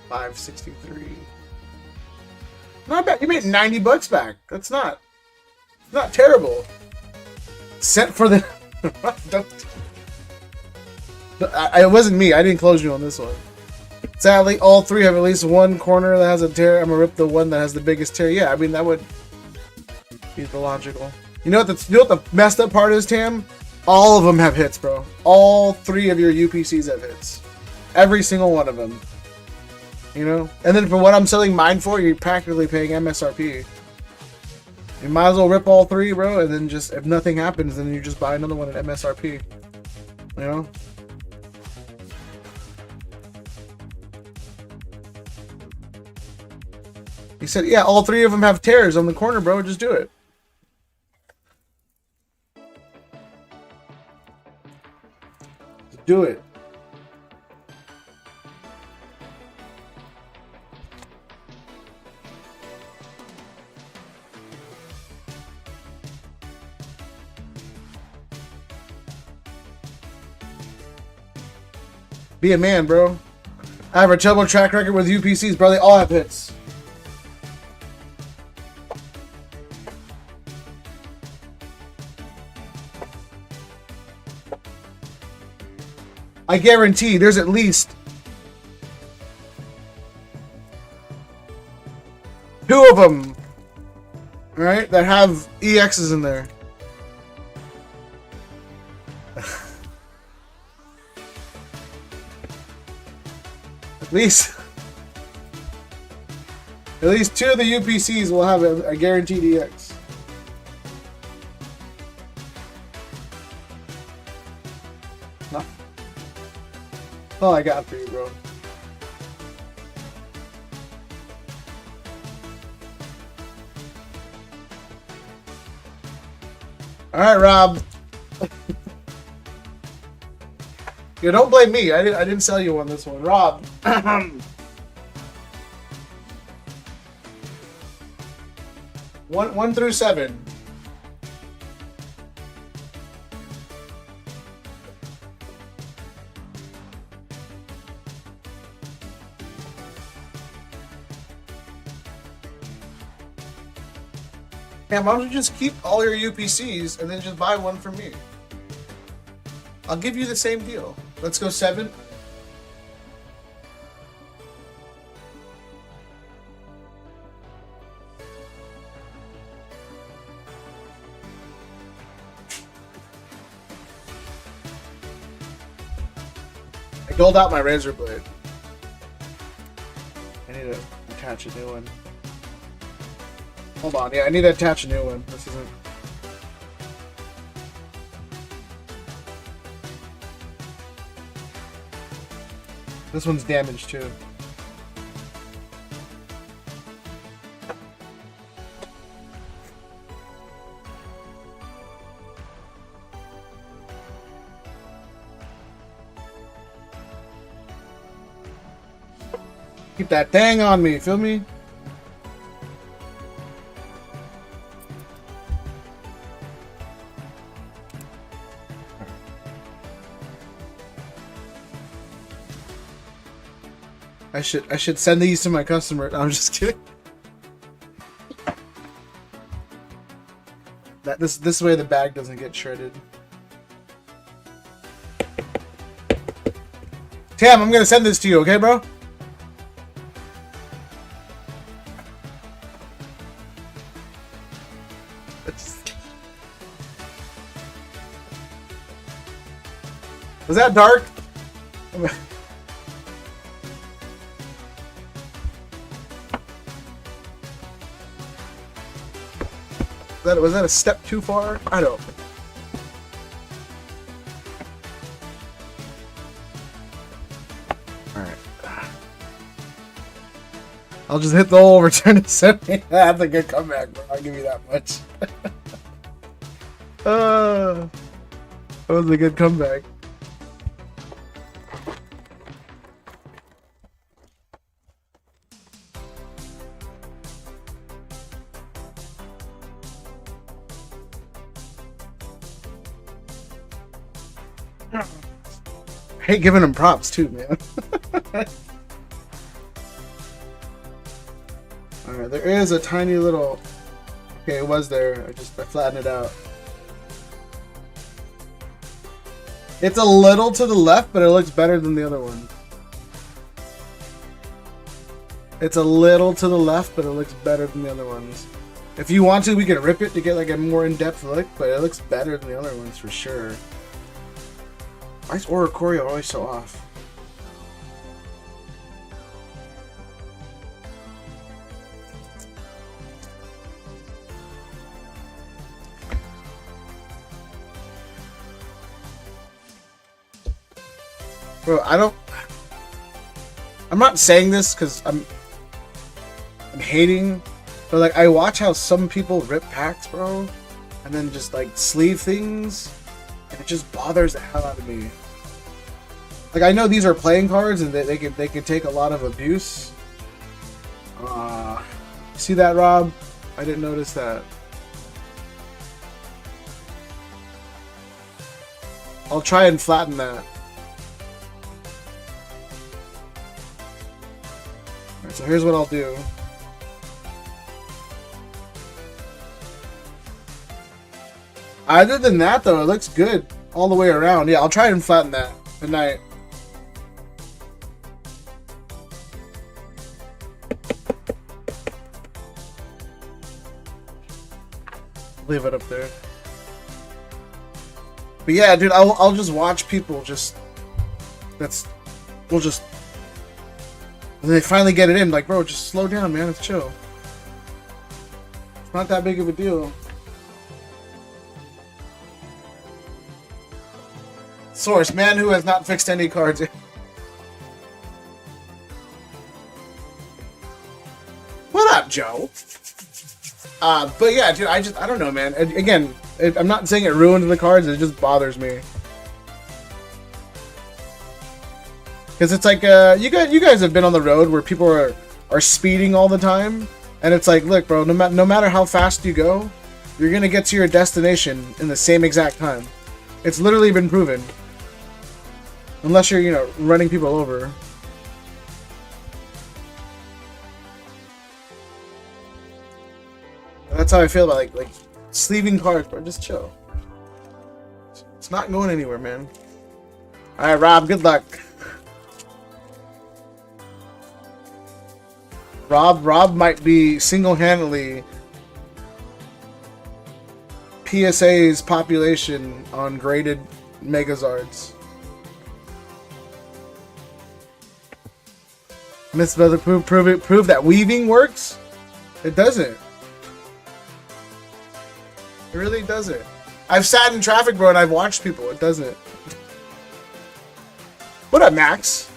$5.63. Not bad. You made $90 back. That's not terrible. Except for the. It wasn't me. I didn't close you on this one. Sadly, all 3 have at least one corner that has a tear. I'm gonna rip the one that has the biggest tear. Yeah, I mean that would be the logical. You know what the messed up part is, Tam? All of them have hits, bro. All 3 of your UPCs have hits. Every single one of them. You know? And then for what I'm selling mine for, you're practically paying MSRP. You might as well rip all three, bro, and then just, if nothing happens, then you just buy another one at MSRP. You know? He said, yeah, all three of them have tears on the corner, bro. Just do it. Just do it. Be a man, bro. I have a terrible track record with UPCs, bro. They all have hits. I guarantee there's at least 2 of them, right, that have EXs in there. At least 2 of the UPCs will have a guaranteed EX. No. All I got for you, bro. All right, Rob. Yeah, don't blame me. I didn't sell you on this one, Rob. 1 through 7. Yeah, why don't you just keep all your UPCs and then just buy one from me? I'll give you the same deal. Let's go 7. I gold out my razor blade. I need to attach a new one. Hold on, yeah, I need to attach a new one. This isn't... This one's damaged too. Keep that thing on me, feel me? I should send these to my customer. No, I'm just kidding. This way the bag doesn't get shredded. Tam, I'm gonna send this to you, okay, bro? Was that dark? Was that a step too far? I don't. Alright. I'll just hit the whole return to 70. That's a good comeback, bro. I'll give you that much. That was a good comeback. I hate giving him props too, man. Alright, there is a tiny little... Okay, it was there. I flattened it out. It's a little to the left, but it looks better than the other one. It's a little to the left, but it looks better than the other ones. If you want to, we can rip it to get like a more in-depth look, but it looks better than the other ones for sure. Why is Oricorial always so off? Bro, I'm not saying this because I'm hating, but like I watch how some people rip packs, bro, and then just like sleeve things, and it just bothers the hell out of me. Like I know these are playing cards and they can take a lot of abuse. See that, Rob? I didn't notice that. I'll try and flatten that. Alright, so here's what I'll do. Other than that, though, it looks good all the way around. Yeah, I'll try and flatten that tonight. Leave it up there. But yeah, dude, I'll just watch people we'll just when they finally get it in, like, bro, just slow down, man. It's chill. It's not that big of a deal. Source, man who has not fixed any cards. What up, Joe? But yeah, dude, I don't know, man. Again, I'm not saying it ruined the cards. It just bothers me. Because it's like, you guys have been on the road where people are speeding all the time, and it's like, look, bro, no matter how fast you go, you're gonna get to your destination in the same exact time. It's literally been proven. Unless you're, you know, running people over. That's how I feel about like sleeving cards, bro. Just chill. It's not going anywhere, man. All right, Rob. Good luck. Rob might be single-handedly PSA's population on graded Megazards. Miss Brother prove that weaving works? It doesn't. It really doesn't. I've sat in traffic, bro, and I've watched people. It doesn't. What up, Max?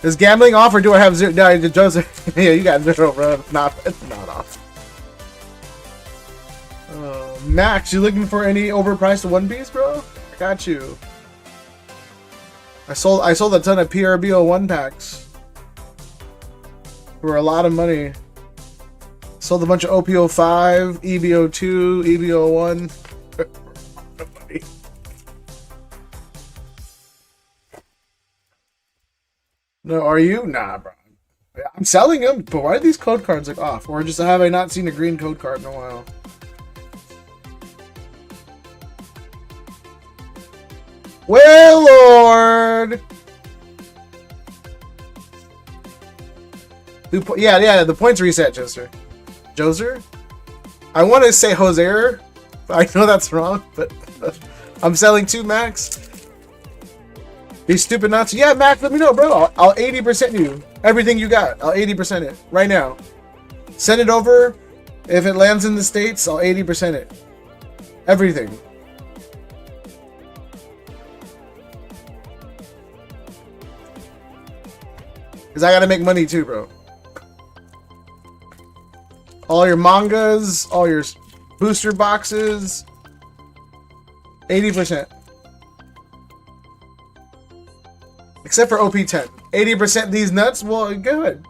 Is gambling off, or do I have zero? No, Joseph. Yeah, you got zero, bro. It's not off. Max, you looking for any overpriced One Piece, bro? I got you. I sold a ton of PRBO1 packs for a lot of money. Sold a bunch of OPO5, EBO2, EBO1. No, are you? Nah, bro. I'm selling them, but why are these code cards like off? Or just have I not seen a green code card in a while? Well, Lord! Yeah, the points reset, Joser? I want to say Joser. I know that's wrong, but I'm selling 2 Max. These stupid nuts. Yeah, Max, let me know, bro. I'll 80% you. Everything you got. I'll 80% it. Right now. Send it over. If it lands in the States, I'll 80% it. Everything. Because I got to make money too, bro. All your mangas, all your booster boxes. 80%. Except for OP10. 80% these nuts? Well, good.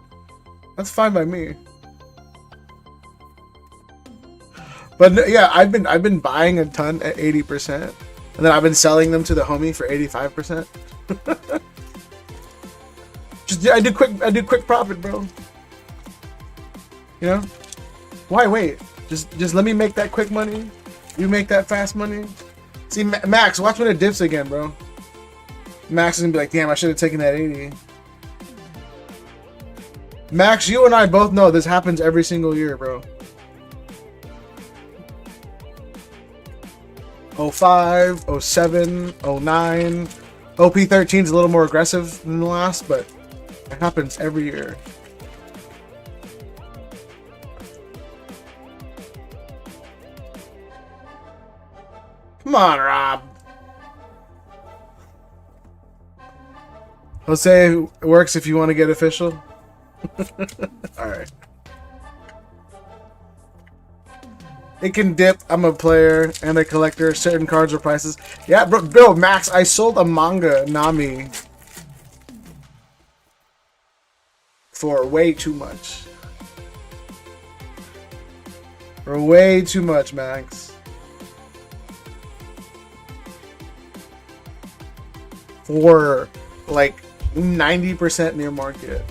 That's fine by me. But yeah, I've been buying a ton at 80%. And then I've been selling them to the homie for 85%. I do quick profit, bro. You know? Why wait? Just let me make that quick money. You make that fast money. See, Max, watch when it dips again, bro. Max is gonna be like, damn, I should have taken that 80. Max, you and I both know this happens every single year, bro. 05, 07, 09. OP13 is a little more aggressive than the last, but it happens every year. Come on, Rob. Jose, it works if you want to get official. Alright. It can dip. I'm a player and a collector. Certain cards are prices. Yeah, bro, Max, I sold a manga Nami for way too much. For way too much, Max. For like 90% near market.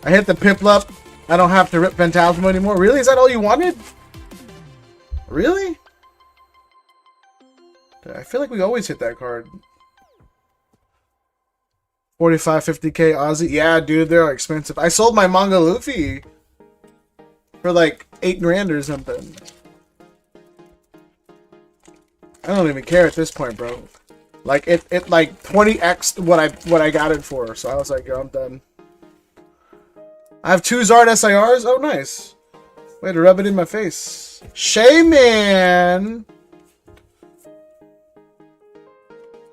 I hit the Piplup. I don't have to rip Phantasmo anymore. Really? Is that all you wanted? Really? I feel like we always hit that card. 45, 50k Aussie. Yeah, dude, they're expensive. I sold my manga Luffy for like 8 grand or something. I don't even care at this point, bro. Like it like 20x what I got it for. So I was like, yo, I'm done. I have 2 Zard SIRs. Oh, nice. Way to rub it in my face. Shaman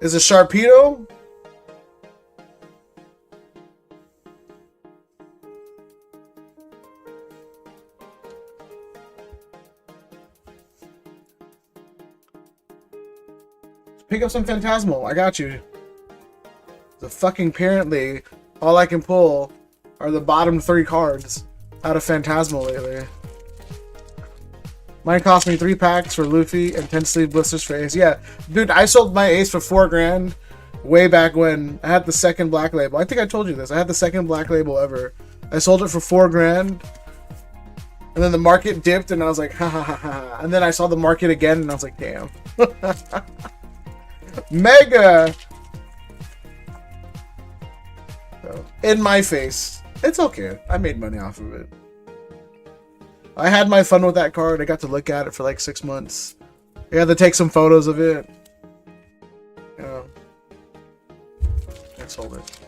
is a Sharpedo. Pick up some Phantasmal. I got you. The fucking apparently all I can pull are the bottom 3 cards out of Phantasmal lately. Mine cost me 3 packs for Luffy and 10 sleeve blisters for Ace. Yeah, dude, I sold my Ace for 4 grand way back when I had the second black label. I think I told you this. I had the second black label ever. I sold it for 4 grand. And then the market dipped and I was like, ha ha ha ha. And then I saw the market again and I was like, damn. Mega! So, in my face. It's okay. I made money off of it. I had my fun with that card. I got to look at it for like 6 months. I had to take some photos of it. You know. I sold it.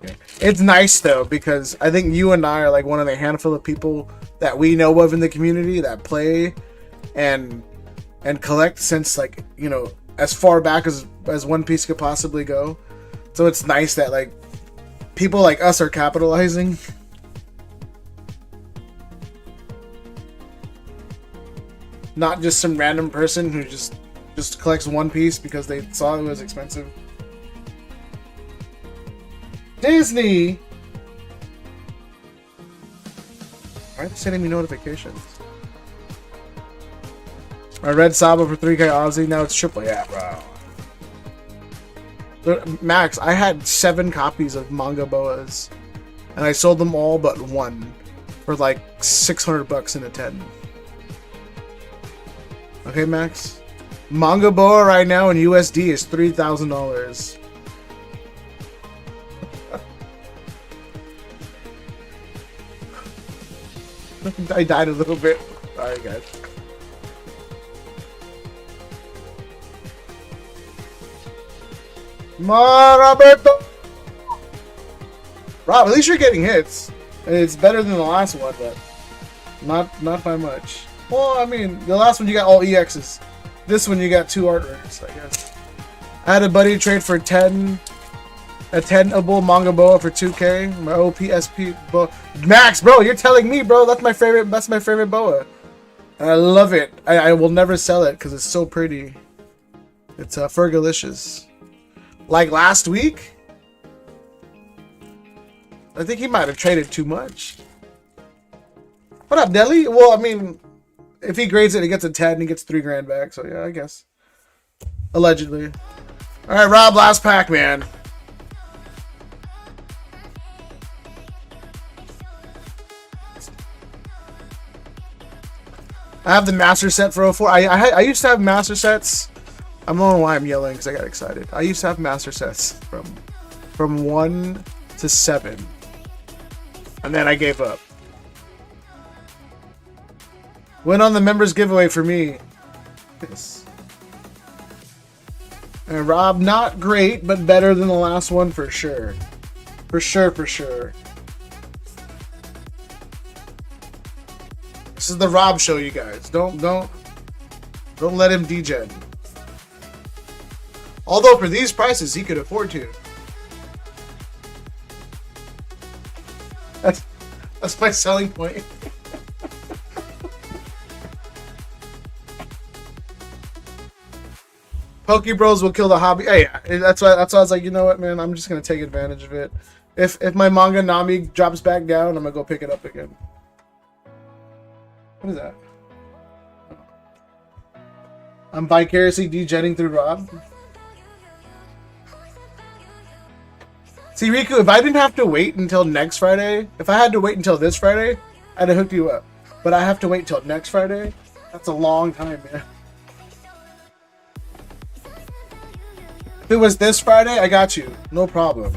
Okay. It's nice though, because I think you and I are like one of the handful of people that we know of in the community that play and collect since, like, you know, as far back as One Piece could possibly go. So it's nice that like people like us are capitalizing. Not just some random person who just collects One Piece because they saw it was expensive. Disney! Why are they sending me notifications? I read Sabo for 3k Aussie, now it's triple. Yeah, bro. Max, I had 7 copies of Manga Boas, and I sold them all but 1 for like 600 bucks in a 10. Okay, Max? Manga Boa right now in USD is $3,000. I died a little bit. Sorry, guys. Roberto! Rob, at least you're getting hits. It's better than the last one, but not by much. Well, I mean, the last one you got all EXs. This one you got 2 art rares, I guess. I had a buddy trade for a 10-able Manga Boa for 2k. My OPSP Boa. Max, bro, you're telling me, bro, that's my favorite Boa. And I love it. I will never sell it because it's so pretty. It's Fergalicious. Like last week, I think he might have traded too much. What up, Deli? Well, I mean, if he grades it, he gets a 10, he gets 3 grand back. So yeah, I guess. Allegedly. All right, Rob, last pack, man. I have the master set for 04. I used to have master sets. I don't know why I'm yelling because I got excited. I used to have master sets from 1 to 7. And then I gave up. Went on the members giveaway for me. Yes. And Rob, not great, but better than the last one for sure. For sure, for sure. This is the Rob show, you guys. Don't let him degen. Although for these prices, he could afford to. That's my selling point. Poke Bros will kill the hobby. Hey, that's why I was like, you know what, man, I'm just gonna take advantage of it. If my manga Nami drops back down, I'm gonna go pick it up again. What is that? I'm vicariously degenning through Rob. See, Riku, if I didn't have to wait until next Friday, if I had to wait until this Friday, I'd have hooked you up. But I have to wait until next Friday. That's a long time, man. If it was this Friday, I got you. No problem.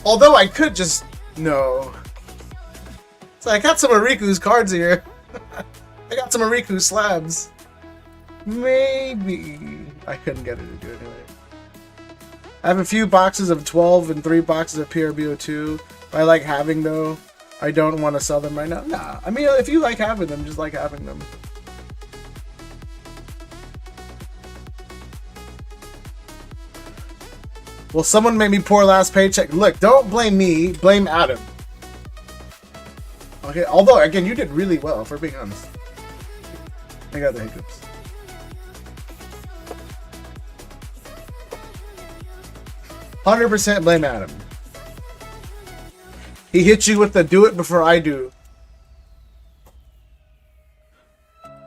Although I could just... No. So I got some of Riku's cards here. I got some of Riku's slabs. Maybe. I couldn't get it to do it anyway. I have a few boxes of 12 and 3 boxes of PRBO2. I like having, though. I don't want to sell them right now. Nah. I mean, if you like having them, just like having them. Well, someone made me poor last paycheck. Look, don't blame me. Blame Adam. Okay, although, again, you did really well, for being honest. I got the hiccups. "100% blame Adam. He hit you with the do it before I do."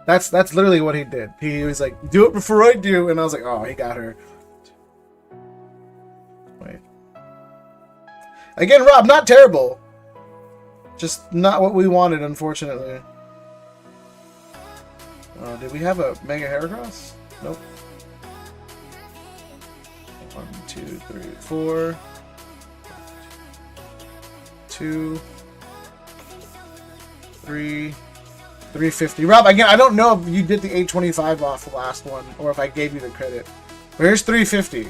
That's literally what he did. He was like, do it before I do, and I was like, oh, he got her. Wait. Again, Rob, not terrible. Just not what we wanted, unfortunately. Did we have a Mega Heracross? Nope. 1, 2, 3, 4. 2, 3, 350. Rob, again, I don't know if you did the 825 off the last one, or if I gave you the credit. But here's 350.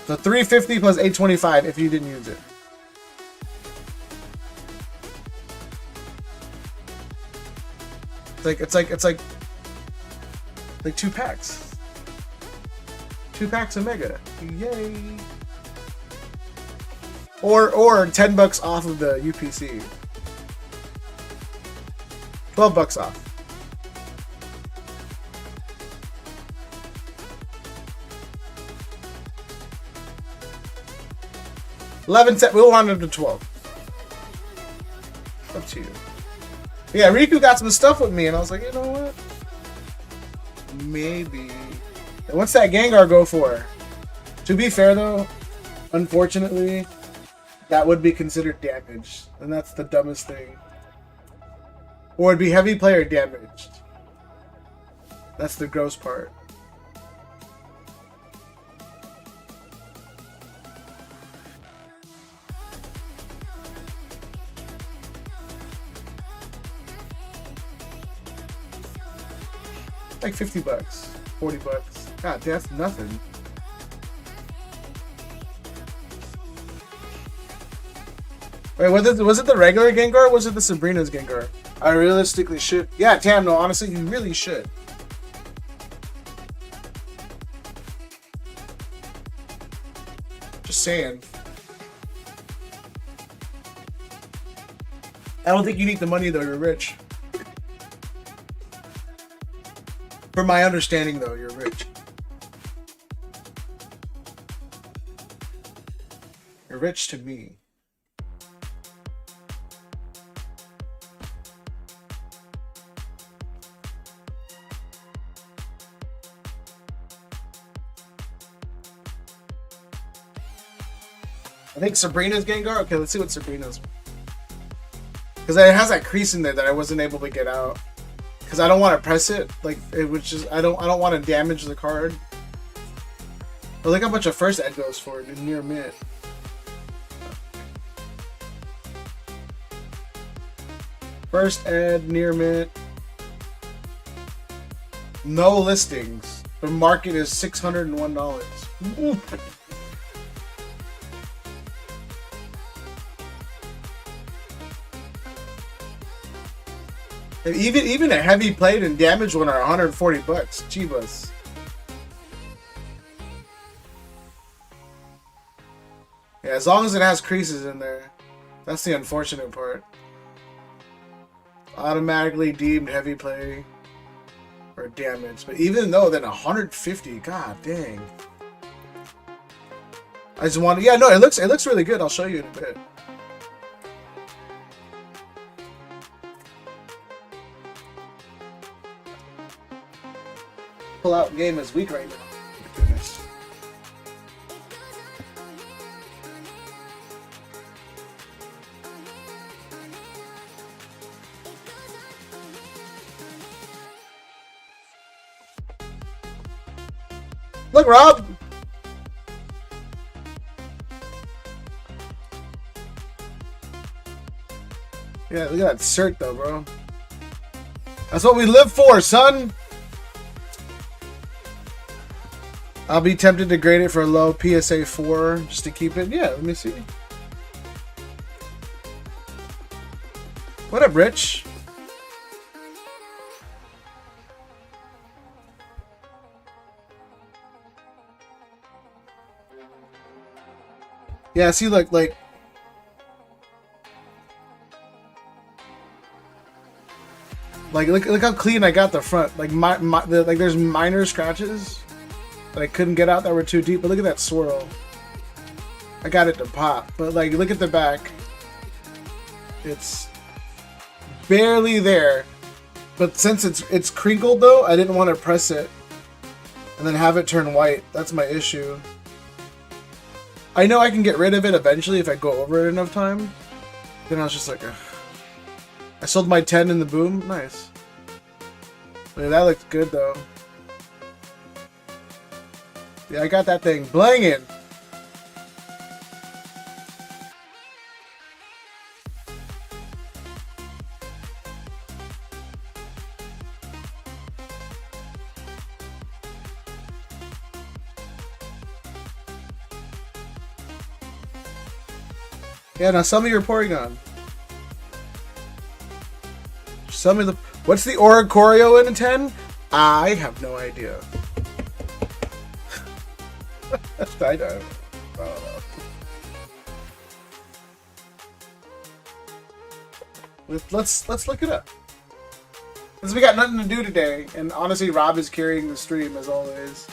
So 350 plus 825 if you didn't use it. It's like 2 packs. 2 packs of Mega. Yay. Or $10 off of the UPC. $12 off. $11. We'll round up to 12. Up to you. Yeah, Riku got some stuff with me, and I was like, you know what? Maybe. And what's that Gengar go for? To be fair, though, unfortunately, that would be considered damage, and that's the dumbest thing. Or it'd be heavy player damaged. That's the gross part. Like $50, $40. God, that's nothing. Wait, was it the regular Gengar or was it the Sabrina's Gengar? I realistically should. Yeah, Tam, no, honestly, you really should. Just saying. I don't think you need the money, though. You're rich. From my understanding, though, you're rich. You're rich to me. I think Sabrina's Gengar? Okay, let's see what Sabrina's. Because it has that crease in there that I wasn't able to get out. Because I don't want to press it. Like, it was just... I don't want to damage the card. But look how much a first ed goes for it in near mid. First ed, near mid. No listings. The market is $601. Even a heavy plate and damage one are 140 bucks. Chivas. Yeah, as long as it has creases in there. That's the unfortunate part. Automatically deemed heavy play or damage. But even though, then 150, god dang. I just want to, yeah, no, it looks really good. I'll show you in a bit. Pull out game is weak right now. Oh, goodness. Look, Rob. Yeah, look at that cert though, bro. That's what we live for, son. I'll be tempted to grade it for a low PSA 4 just to keep it. Yeah, let me see. What up, Rich? Yeah, see, look, like look how clean I got the front. Like like there's minor scratches that I couldn't get out that were too deep, but look at that swirl. I got it to pop, but like look at the back. It's barely there, but since it's crinkled though, I didn't want to press it and then have it turn white. That's my issue. I know I can get rid of it eventually if I go over it enough time. Then I was just like, ugh. I sold my 10 in the boom. Nice. Yeah, that looked good though. Yeah, I got that thing blanging. Yeah, now sell me your Porygon. Sell me the... What's the Oricorio in a 10? I have no idea. I don't know. Let's look it up. Because we got nothing to do today, and honestly, Rob is carrying the stream as always.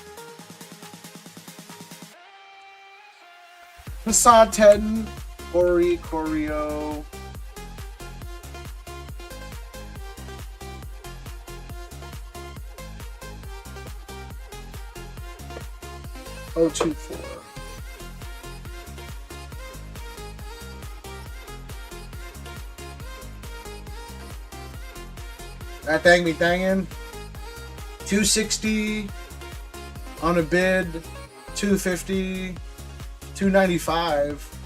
Facade 10, Oricorio. Oh, 2-4. That dang me dangin'. 260 on a bid. 250. 295.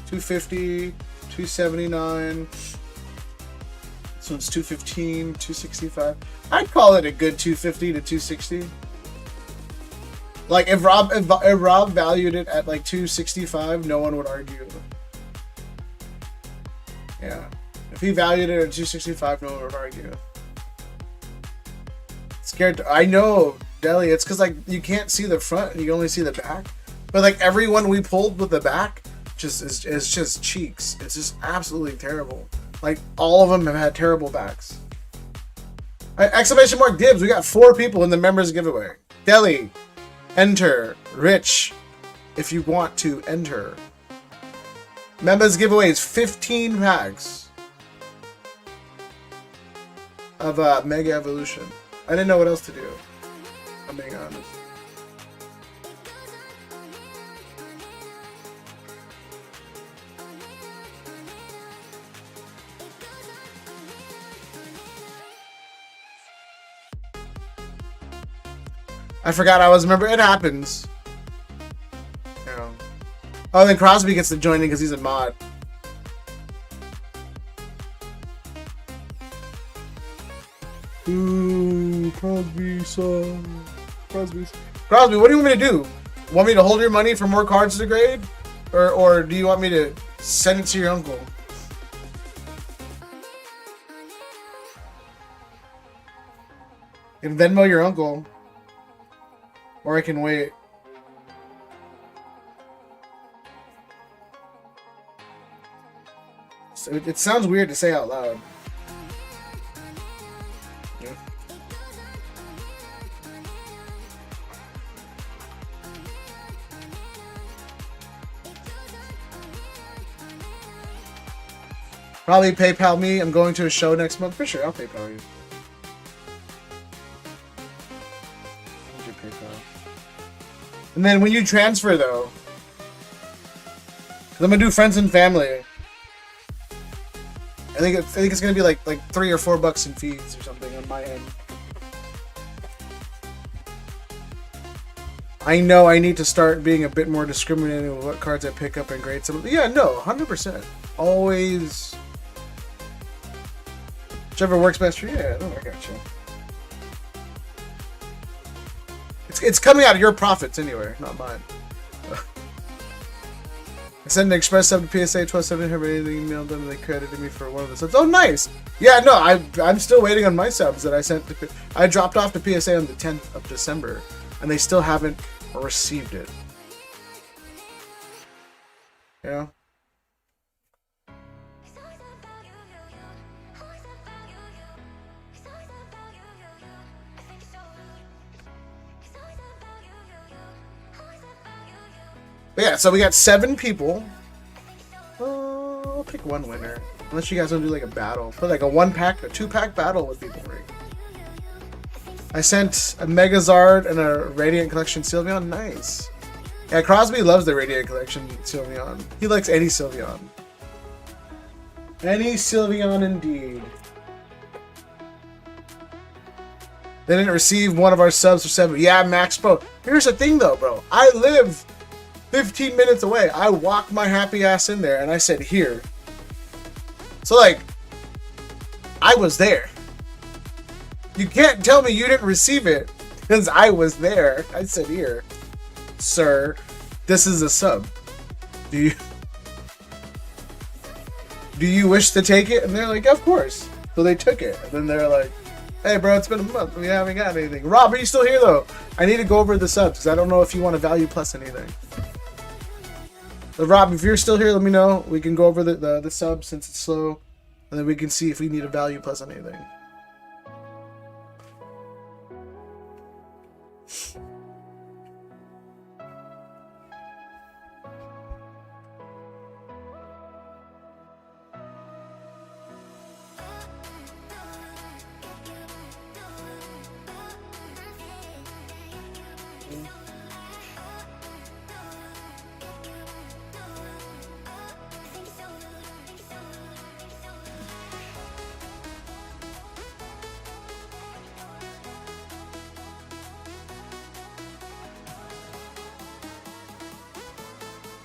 250. 279. This one's 215. 265. I'd call it a good 250 to 260. Like if Rob valued it at like 265, no one would argue. Yeah, if he valued it at 265, no one would argue. Scared. I know, Deli. It's because like you can't see the front, you can only see the back. But like everyone we pulled with the back, just is just cheeks. It's just absolutely terrible. Like all of them have had terrible backs. Exclamation mark dibs. We got 4 people in the members giveaway. Deli. Enter. Rich, if you want to enter. Members giveaway is 15 packs of Mega Evolution. I didn't know what else to do, I'm being honest. I forgot I was a member. It happens. Yeah. Oh, then Crosby gets to join in because he's a mod. Ooh, Crosby, son. Crosby, what do you want me to do? Want me to hold your money for more cards to grade? Or do you want me to send it to your uncle? You can Venmo your uncle. Or I can wait. So it sounds weird to say out loud. Yeah. Probably PayPal me. I'm going to a show next month. For sure, I'll PayPal you. And then when you transfer, though, I'm gonna do friends and family. I think it's gonna be like $3 or $4 in fees or something on my end. I know I need to start being a bit more discriminating with what cards I pick up and grade some. Yeah, no, 100%. Always, whichever works best for you. Yeah, no, I got you. It's coming out of your profits anyway, not mine. I sent an express sub to PSA 1270. Have anything emailed them and they credited me for one of the subs. Oh, nice. Yeah, no, I'm still waiting on my subs that I sent. I dropped off to PSA on the 10th of December, and they still haven't received it. Yeah. But yeah, so we got 7 people. I'll pick one winner. Unless you guys want to do like a battle. But like a 1-pack, a 2-pack battle would be great. I sent a Megazard and a Radiant Collection Sylveon. Nice. Yeah, Crosby loves the Radiant Collection Sylveon. He likes any Sylveon. Any Sylveon indeed. They didn't receive one of our subs for 7. Yeah, Max Pro. Here's the thing though, bro. I live 15 minutes away. I walked my happy ass in there and I said, here. So, like, I was there. You can't tell me you didn't receive it because I was there. I said, here, sir, this is a sub. Do you wish to take it? And they're like, of course. So they took it. And then they're like, hey, bro, it's been a month. We haven't got anything. Rob, are you still here, though? I need to go over the subs because I don't know if you want to value plus anything. Rob, if you're still here, let me know. We can go over the subs since it's slow. And then we can see if we need a value plus on anything.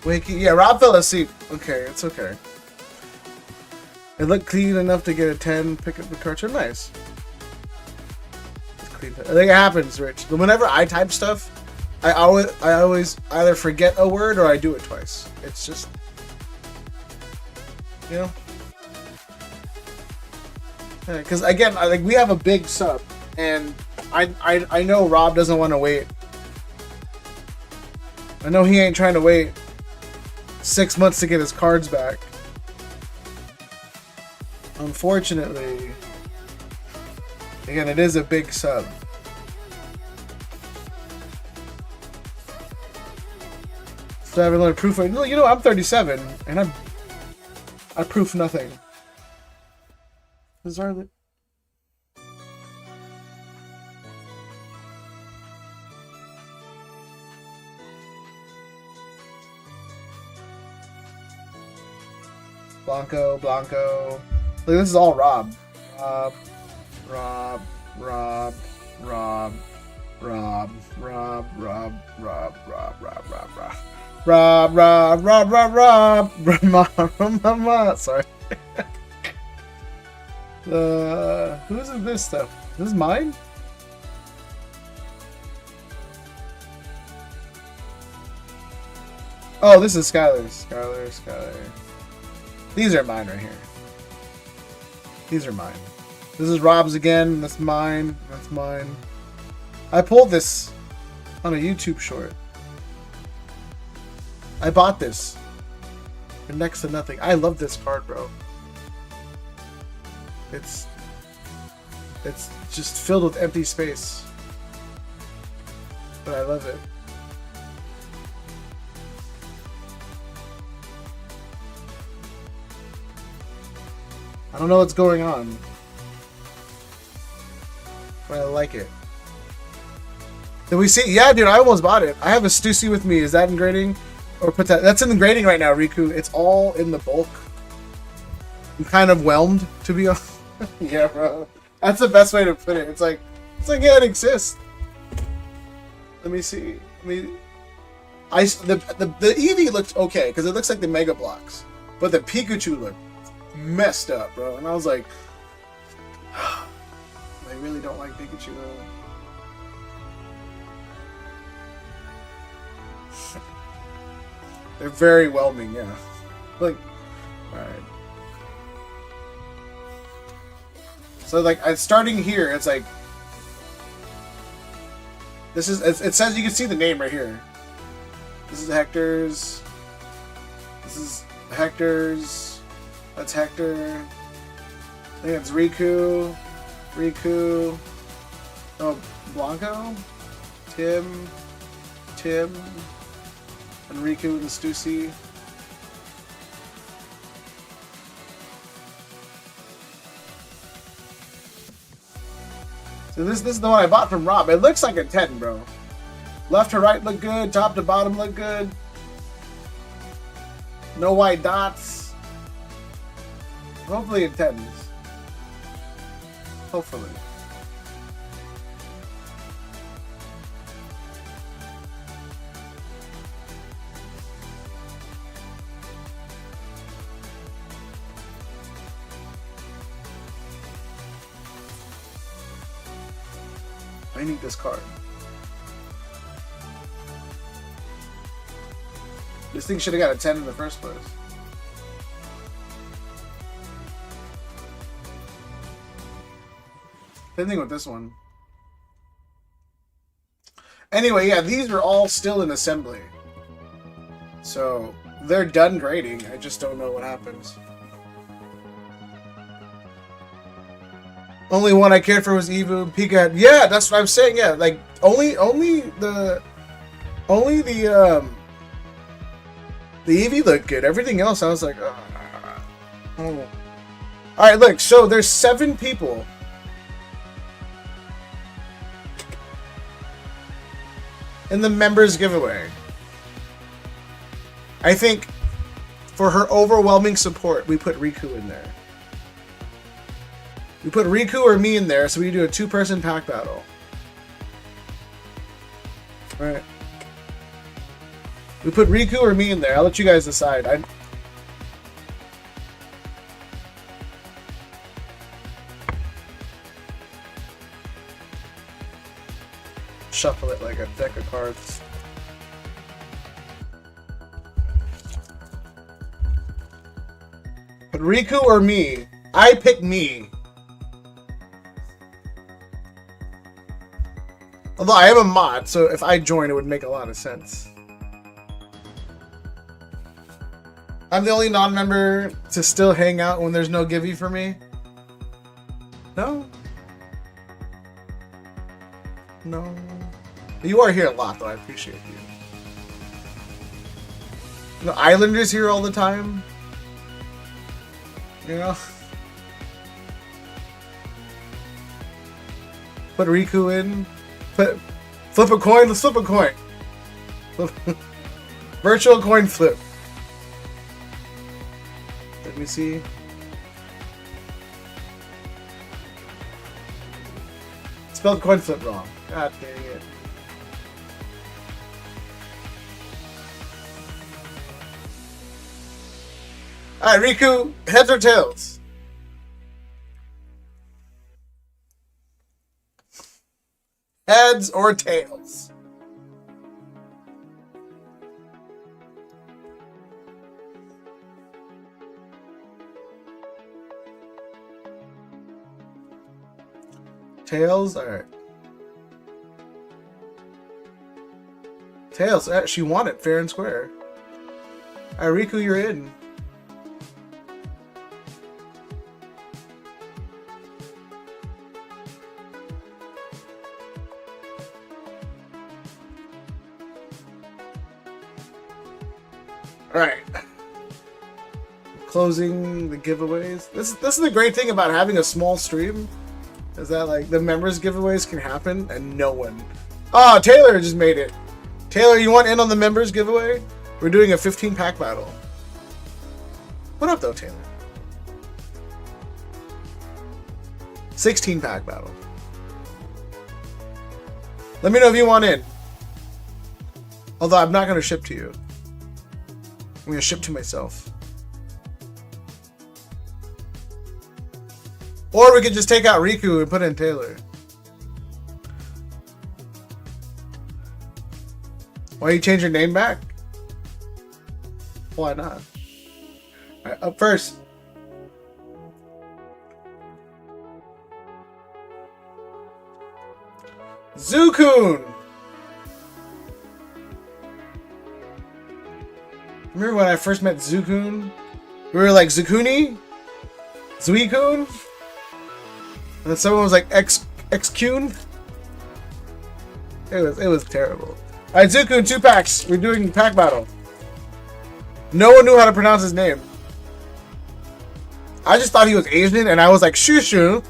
Wakey, yeah, Rob fell asleep. Okay, it's okay. It looked clean enough to get a 10. Pick up the cartridge. Nice. It's clean. I think it happens, Rich. But whenever I type stuff, I always either forget a word or I do it twice. It's just, you know. Because again, we have a big sub, and I know Rob doesn't want to wait. I know he ain't trying to wait 6 months to get his cards back. Unfortunately, again, it is a big sub. So I haven't learned proof. You know, I'm 37, and I proof nothing. Bizarrely. Blanco. Look, this is all Rob. Rob. Sorry. Whose is this stuff? This is mine? Oh, this is Skylar's. Skylar. These are mine right here. These are mine. This is Rob's again. That's mine. That's mine. I pulled this on a YouTube short. I bought this for next to nothing. I love this card, bro. It's just filled with empty space. But I love it. I don't know what's going on, but I like it. Did we see? Yeah, dude, I almost bought it. I have a Stussy with me. Is that in grading? Or put that? That's in grading right now, Riku. It's all in the bulk. I'm kind of whelmed, to be honest. Yeah, bro. That's the best way to put it. It's like, yeah, it exists. Let me see. The Eevee looked okay because it looks like the Mega Blocks, but the Pikachu looked messed up, bro. And I was like, I really don't like Pikachu though. They're very whelming, yeah. Like, alright. So like, starting here, it's like, this is, it says you can see the name right here. This is Hector's. This is Hector's. That's Hector. I think it's Riku. Oh, Blanco? Tim. And Riku and Stussy. So this is the one I bought from Rob. It looks like a 10, bro. Left to right look good. Top to bottom look good. No white dots. Hopefully it 10s. Hopefully. I need this card. This thing should have got a 10 in the first place. Same thing with this one. Anyway, yeah, these are all still in assembly. So, they're done grading. I just don't know what happens. Only one I cared for was Evo Pika. Yeah, that's what I'm saying. Yeah, like only the Eevee looked good. Everything else, I was like, oh. All right, look. So there's 7 people. In the members giveaway. I think for her overwhelming support, we put Riku in there. We put Riku or me in there, so we do a 2-person pack battle. Alright. We put Riku or me in there. I'll let you guys decide. Shuffle it like a deck of cards. But Riku or me? I pick me. Although I am a mod, so if I join, it would make a lot of sense. I'm the only non-member to still hang out when there's no givey for me? No? No. You are here a lot, though. I appreciate you. The Islanders here all the time? You know? Put Riku in. Flip a coin. Let's flip a coin. Virtual coin flip. Let me see. Spelled coin flip wrong. God dang it. Alright, Riku, heads or tails? Heads or tails? Tails? Alright. Tails, she won it fair and square. Alright, Riku, you're in. Alright. Closing the giveaways. This is the great thing about having a small stream. Is that like the members giveaways can happen and no one. Oh, Taylor just made it. Taylor, you want in on the members giveaway? We're doing a 15-pack battle. What up though, Taylor? 16-pack battle. Let me know if you want in. Although I'm not going to ship to you. I'm going to ship to myself. Or we could just take out Riku and put in Taylor. Why you change your name back? Why not? Alright, up first. Zukun! Remember when I first met Zukun? We were like, Zukuni? Zuikun? And then someone was like, X-Kun? It was terrible. Alright, Zukun, 2 packs. We're doing pack battle. No one knew how to pronounce his name. I just thought he was Asian, and I was like, Shushu.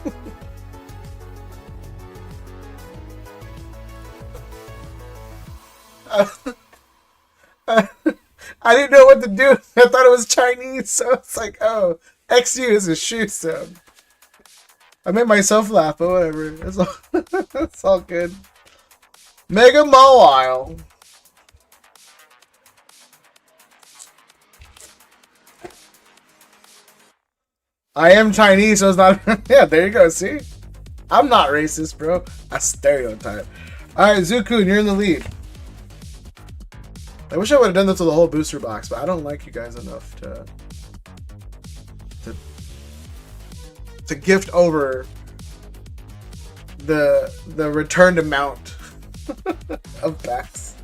I didn't know what to do. I thought it was Chinese, so it's like, oh, XU is a shoe sound. I made myself laugh, but whatever. It's all good. Mega Mawile. I am Chinese, so it's not. Yeah, there you go. See? I'm not racist, bro. I stereotype. Alright, Zukun, you're in the lead. I wish I would have done this with the whole booster box, but I don't like you guys enough to gift over the returned amount of packs.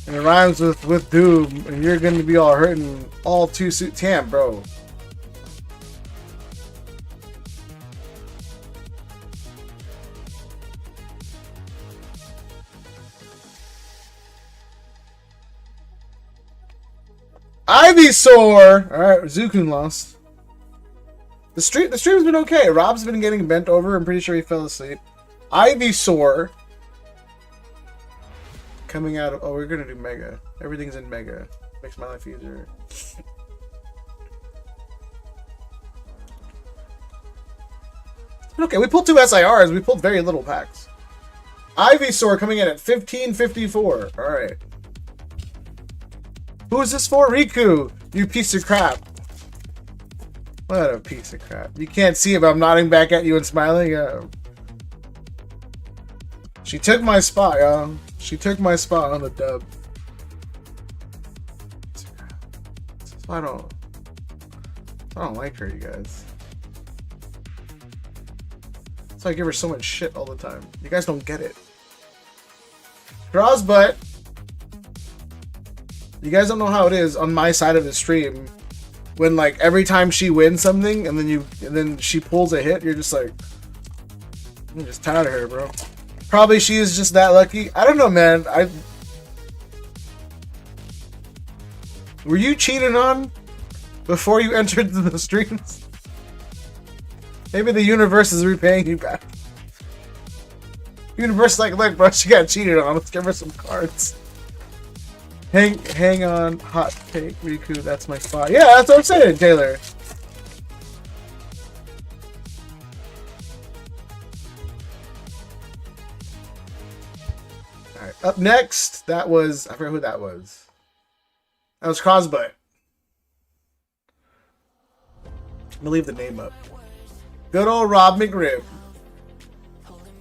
And it rhymes with Doom, and you're gonna be all hurting all 2 suit. Damn, bro. Ivysaur! Alright, Zukun lost. The stream's been okay. Rob's been getting bent over. I'm pretty sure he fell asleep. Ivysaur. Coming out of... Oh, we're gonna do Mega. Everything's in Mega. Makes my life easier. Okay, we pulled 2 SIRs. We pulled very little packs. Ivysaur coming in at 1554. Alright. Who is this for? Riku! You piece of crap. What a piece of crap. You can't see it, but I'm nodding back at you and smiling. She took my spot, y'all. She took my spot on the dub. I don't like her, you guys. So I give her so much shit all the time. You guys don't get it. Draws butt. You guys don't know how it is on my side of the stream when like every time she wins something and then she pulls a hit, you're just like, I'm just tired of her, bro. Probably she is just that lucky. I don't know, man. Were you cheated on before you entered the streams? Maybe the universe is repaying you back. Universe like, look, bro, she got cheated on. Let's give her some cards. Hang on, hot take, Riku, that's my spot. Yeah, that's what I'm saying, Taylor. Alright, up next, that was, I forgot who that was. That was Crosbutt. I'm gonna leave the name up. Good old Rob McRib.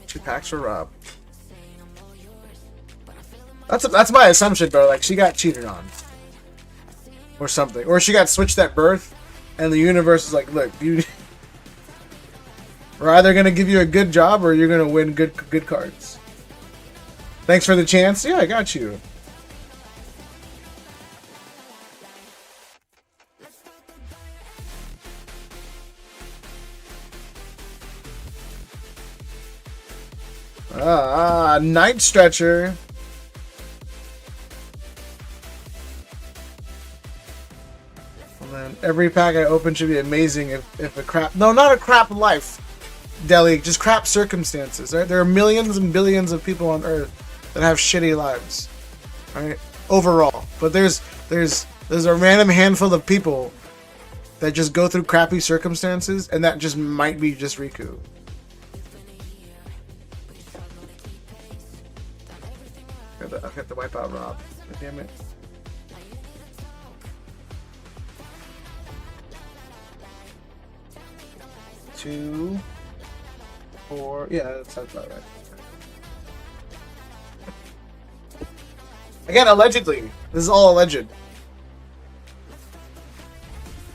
2 packs for Rob. That's my assumption, bro. Like, she got cheated on. or something, or she got switched at birth, and the universe is like, look, we're either gonna give you a good job or you're gonna win good cards. Thanks for the chance. Yeah, I got you. Night Stretcher. And then every pack I open should be amazing if a crap... No, not a crap life, Deli. Just crap circumstances, right? There are millions and billions of people on Earth that have shitty lives, right? Overall. But there's a random handful of people that just go through crappy circumstances, and that just might be just Riku. I've got the wipeout Rob. God damn it. Two, 4. Yeah, that sounds about right. Again, allegedly. This is all alleged.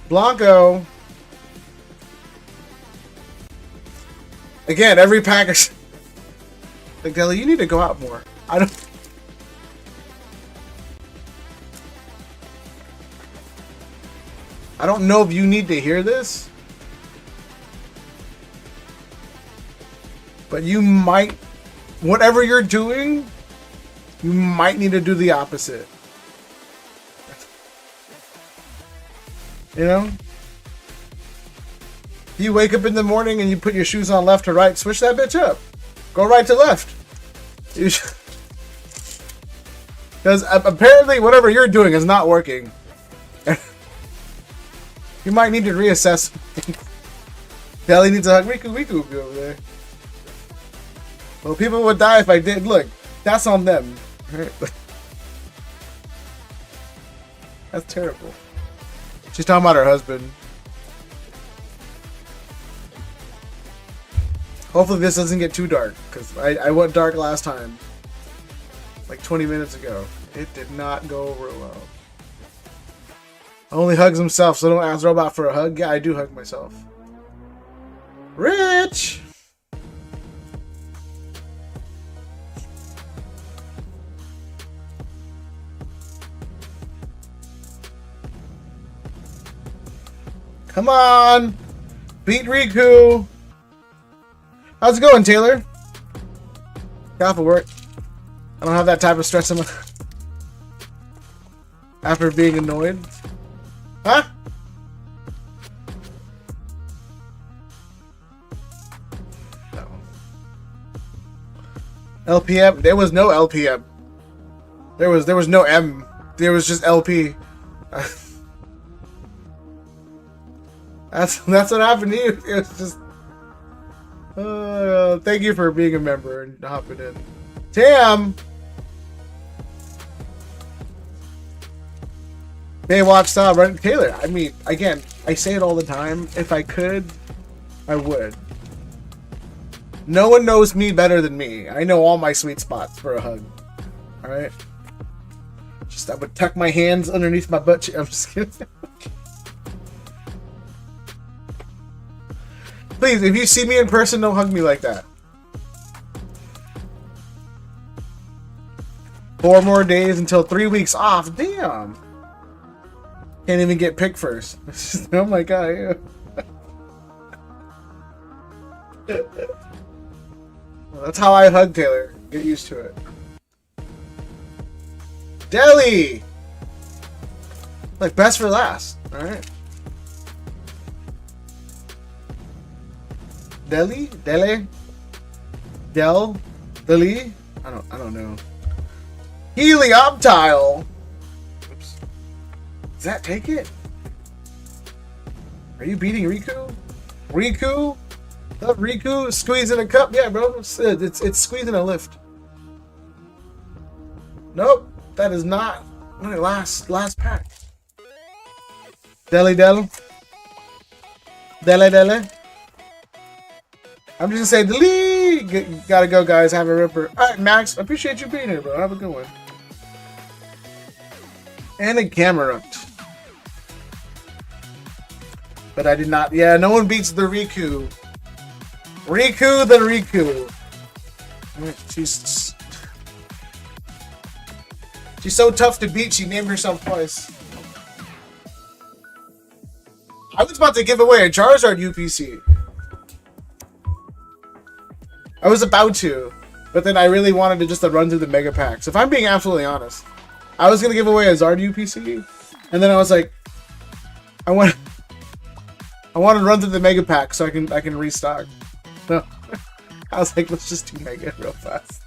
Blanco. Again, every pack is... Like, Deli, you need to go out more. I don't know if you need to hear this, but you might, whatever you're doing, you might need to do the opposite. You know? If you wake up in the morning and you put your shoes on left to right, switch that bitch up. Go right to left. Because apparently whatever you're doing is not working. You might need to reassess. Deli needs a hug. Riku be over there. Well, people would die if I did. Look, that's on them. Right? That's terrible. She's talking about her husband. Hopefully this doesn't get too dark, because I went dark last time. Like 20 minutes ago. It did not go over well. Only hugs himself, so don't ask Robot for a hug. Yeah, I do hug myself. Rich! Come on! Beat Riku! How's it going, Taylor? Got off of work. I don't have that type of stress in my... After being annoyed. Huh? No. LPM? There was no LPM. There was no M. There was just LP. That's what happened to you. It was just... thank you for being a member and hopping in. Tam! Baywatch style run Taylor. I mean, again, I say it all the time. If I could, I would. No one knows me better than me. I know all my sweet spots for a hug. Alright? Just I would tuck my hands underneath my butt. I'm just kidding. Please, if you see me in person, don't hug me like that. 4 more days until 3 weeks off. Damn. Can't even get picked first. Oh my god. Yeah. Well, that's how I hug Taylor. Get used to it. Deli! Like, best for last. Alright. Deli? Dele? Deli? I don't know. Helioptile! Oops. Does that take it? Are you beating Riku? Riku? Up Riku? Squeezing a cup? Yeah, bro. It's squeezing a lift. Nope. That is not my last pack. Deli. Dele. I'm just gonna say delete. Gotta go, guys. Have a ripper. Alright, Max. I appreciate you being here, bro. Have a good one. And a camera. But I did not. Yeah, no one beats the Riku. Riku the Riku. She's so tough to beat, she named herself twice. I was about to give away a Charizard UPC. I was about to, but then I really wanted to just run through the Mega Packs. If I'm being absolutely honest, I was going to give away a Zard UPC, and then I was like, I want to run through the Mega Pack so I can restock. No. I was like, let's just do Mega real fast.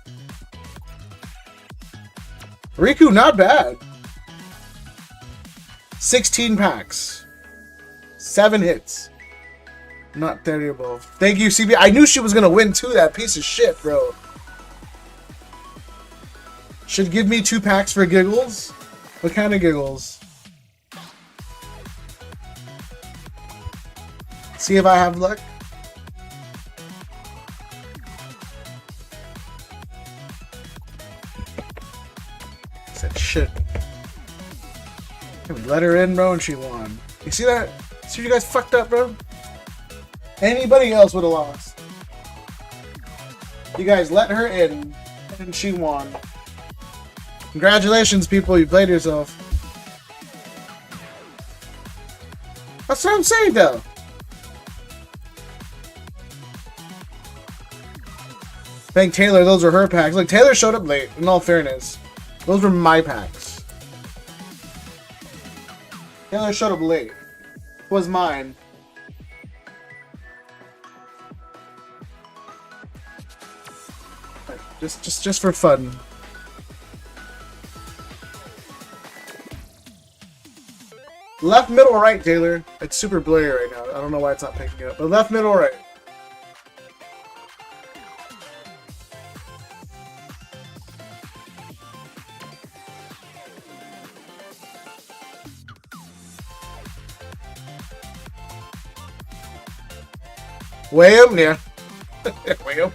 Riku, not bad. 16 packs. 7 hits. Not terrible. Thank you, CB. I knew she was going to win, too, that piece of shit, bro. Should give me 2 packs for giggles? What kind of giggles? See if I have luck. Said shit. We let her in, bro, and she won. You see that? See what you guys fucked up, bro? Anybody else would have lost. You guys let her in, and she won. Congratulations, people. You played yourself. That's what I'm saying, though. Thank Taylor. Those are her packs. Like, Taylor showed up late, in all fairness. Those were my packs. Taylor showed up late. It was mine. Just for fun. Left, middle, right, Taylor. It's super blurry right now. I don't know why it's not picking up. But left, middle, right. Way up, yeah. Way up.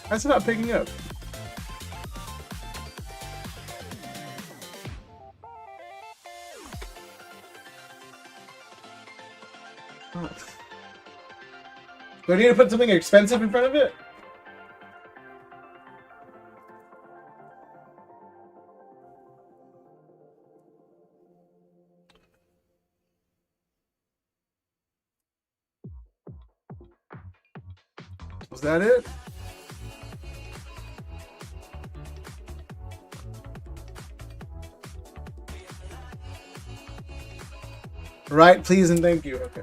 That's not picking up. Oh. Do I need to put something expensive in front of it? Was that it? Right, please and thank you. Okay.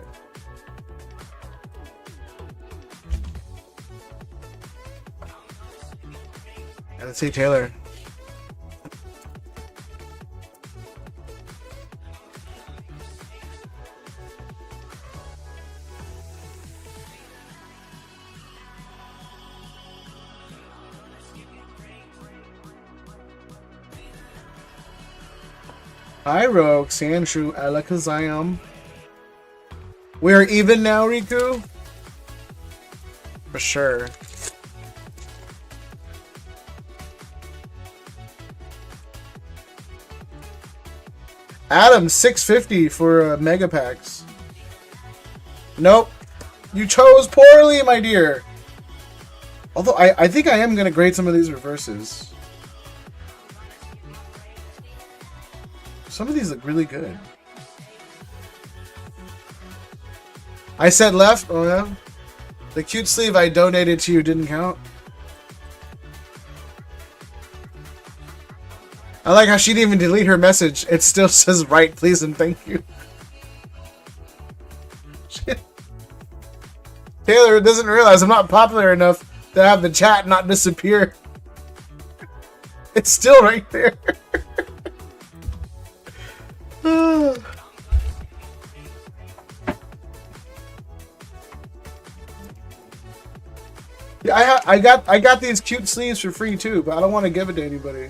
And let's see Taylor. Hi, Rogue, Sandshrew, Alakazam. We are even now, Riku? For sure. Adam, 650 for Mega Packs. Nope. You chose poorly, my dear. Although, I think I am going to grade some of these reverses. Some of these look really good. I said left. Oh, yeah. The cute sleeve I donated to you didn't count. I like how she didn't even delete her message. It still says right, please, and thank you. Taylor doesn't realize I'm not popular enough to have the chat not disappear. It's still right there. Yeah, I got these cute sleeves for free too, but I don't want to give it to anybody.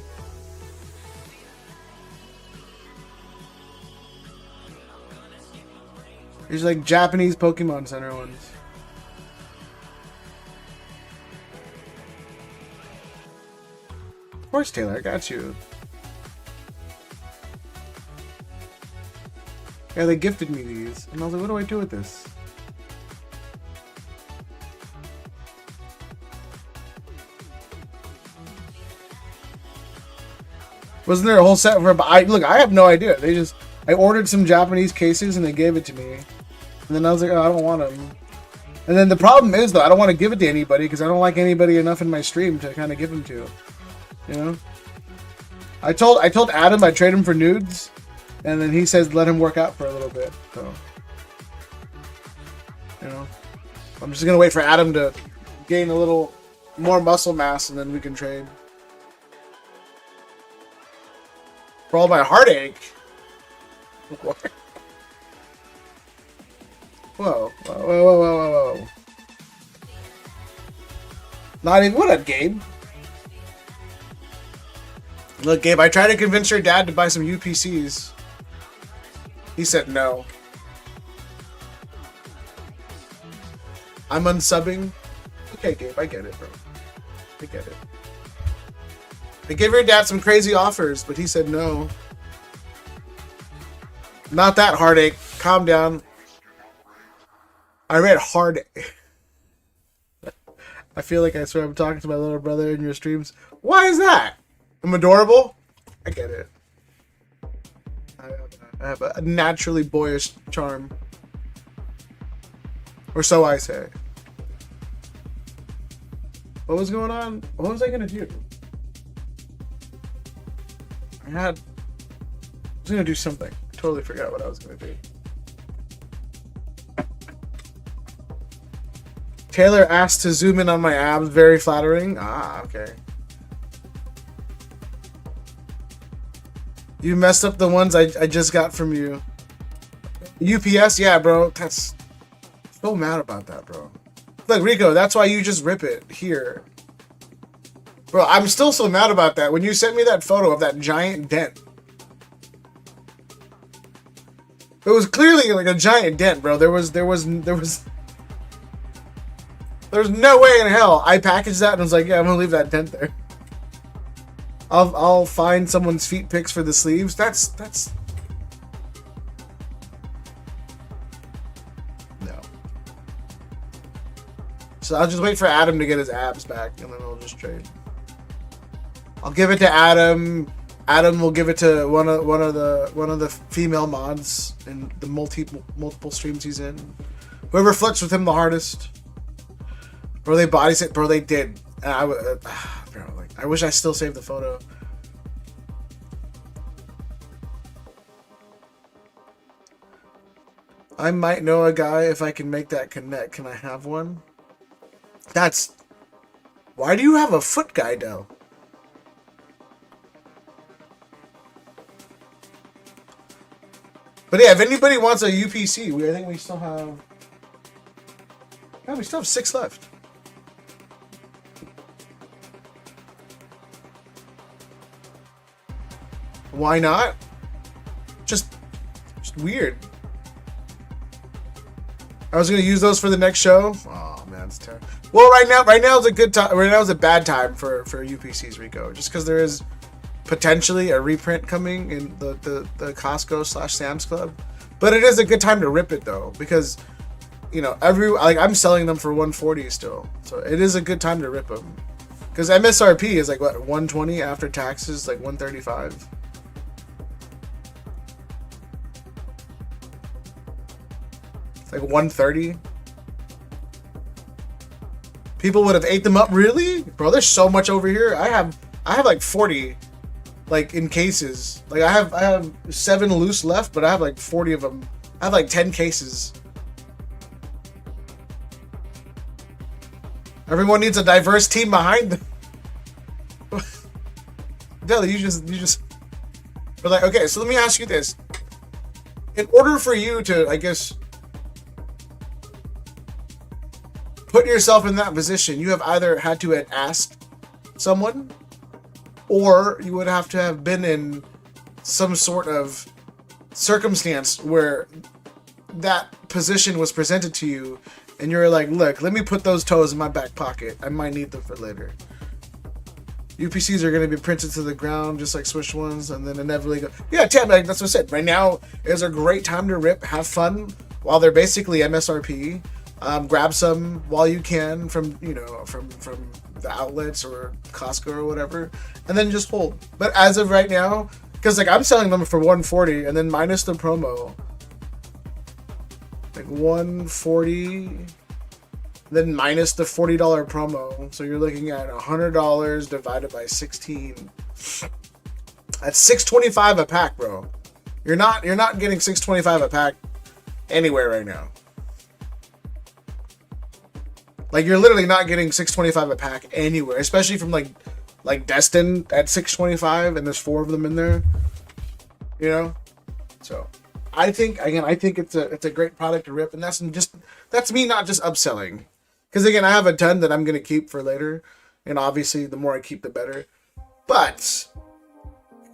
These are like Japanese Pokemon Center ones. Of course, Taylor, I got you. Yeah, they gifted me these. And I was like, what do I do with this? Wasn't there a whole set for... Look, I have no idea. I ordered some Japanese cases and they gave it to me. And then I was like, oh, I don't want them. And then the problem is, though, I don't want to give it to anybody because I don't like anybody enough in my stream to kind of give them to. You know? I told Adam I'd trade him for nudes. And then he says let him work out for a little bit. So, you know, I'm just going to wait for Adam to gain a little more muscle mass and then we can trade. For all my heartache. Whoa. Whoa, whoa, whoa, whoa, whoa, whoa. Not even... What up, Gabe? Look, Gabe, I tried to convince your dad to buy some UPCs. He said no. I'm unsubbing. Okay, Gabe, I get it, bro. I get it. I gave your dad some crazy offers, but he said no. Not that heartache. Calm down. I read heartache. I feel like I swear I'm talking to my little brother in your streams. Why is that? I'm adorable? I get it. I have a naturally boyish charm. Or so I say. What was going on? What was I going to do? I was going to do something. I totally forgot what I was going to do. Taylor asked to zoom in on my abs. Very flattering. Ah, okay. You messed up the ones I just got from you. UPS? Yeah, bro. That's... So mad about that, bro. Look, Rico, that's why you just rip it here. Bro, I'm still so mad about that. When you sent me that photo of that giant dent. It was clearly like a giant dent, bro. There was no way in hell I packaged that and was like, yeah, I'm gonna leave that dent there. I'll find someone's feet pics for the sleeves. That's no. So I'll just wait for Adam to get his abs back and then I'll just trade. I'll give it to Adam. Adam will give it to one of the female mods in the multiple streams he's in. Whoever flirts with him the hardest. Bro, they body set. Bro, they did. And bro, like, I wish I still saved the photo. I might know a guy if I can make that connect. Can I have one? That's... Why do you have a foot guy, though? But yeah, if anybody wants a UPC, I think we still have... Yeah, we still have 6 left. Why not? Just weird. I was gonna use those for the next show. Oh man, it's terrible. Well, right now is a good time. Right now is a bad time for UPCs, Rico. Just because there is potentially a reprint coming in the Costco / Sam's Club, but it is a good time to rip it though, because you know I'm selling them for $140 still, so it is a good time to rip them. Because MSRP is like what, $120 after taxes, like $135. Like $130. People would have ate them up, really? Bro, there's so much over here. I have like 40 like in cases. Like I have 7 loose left, but I have like 40 of them. I have like 10 cases. Everyone needs a diverse team behind them. Deli, you just we're like, okay, so let me ask you this. In order for you to, I guess, put yourself in that position, you have either had to have asked someone, or you would have to have been in some sort of circumstance where that position was presented to you, and you're like, look, let me put those toes in my back pocket. I might need them for later. UPCs are going to be printed to the ground just like Swish ones, and then inevitably go. Yeah, Tam, like, that's what I said. Right now is a great time to rip, have fun while they're basically MSRP. Grab some while you can from the outlets or Costco or whatever, and then just hold. But as of right now, because like I'm selling them for 140, and then minus the promo, like 140. Then minus the $40 promo, so you're looking at $100 divided by 16. That's $6.25 a pack, bro. You're not getting $6.25 a pack anywhere right now. Like, you're literally not getting $6.25 a pack anywhere, especially from like Destin at $6.25, and there's 4 of them in there. You know, so I think it's a great product to rip, and that's me not just upselling. Because again, I have a ton that I'm going to keep for later. And obviously, the more I keep, the better. But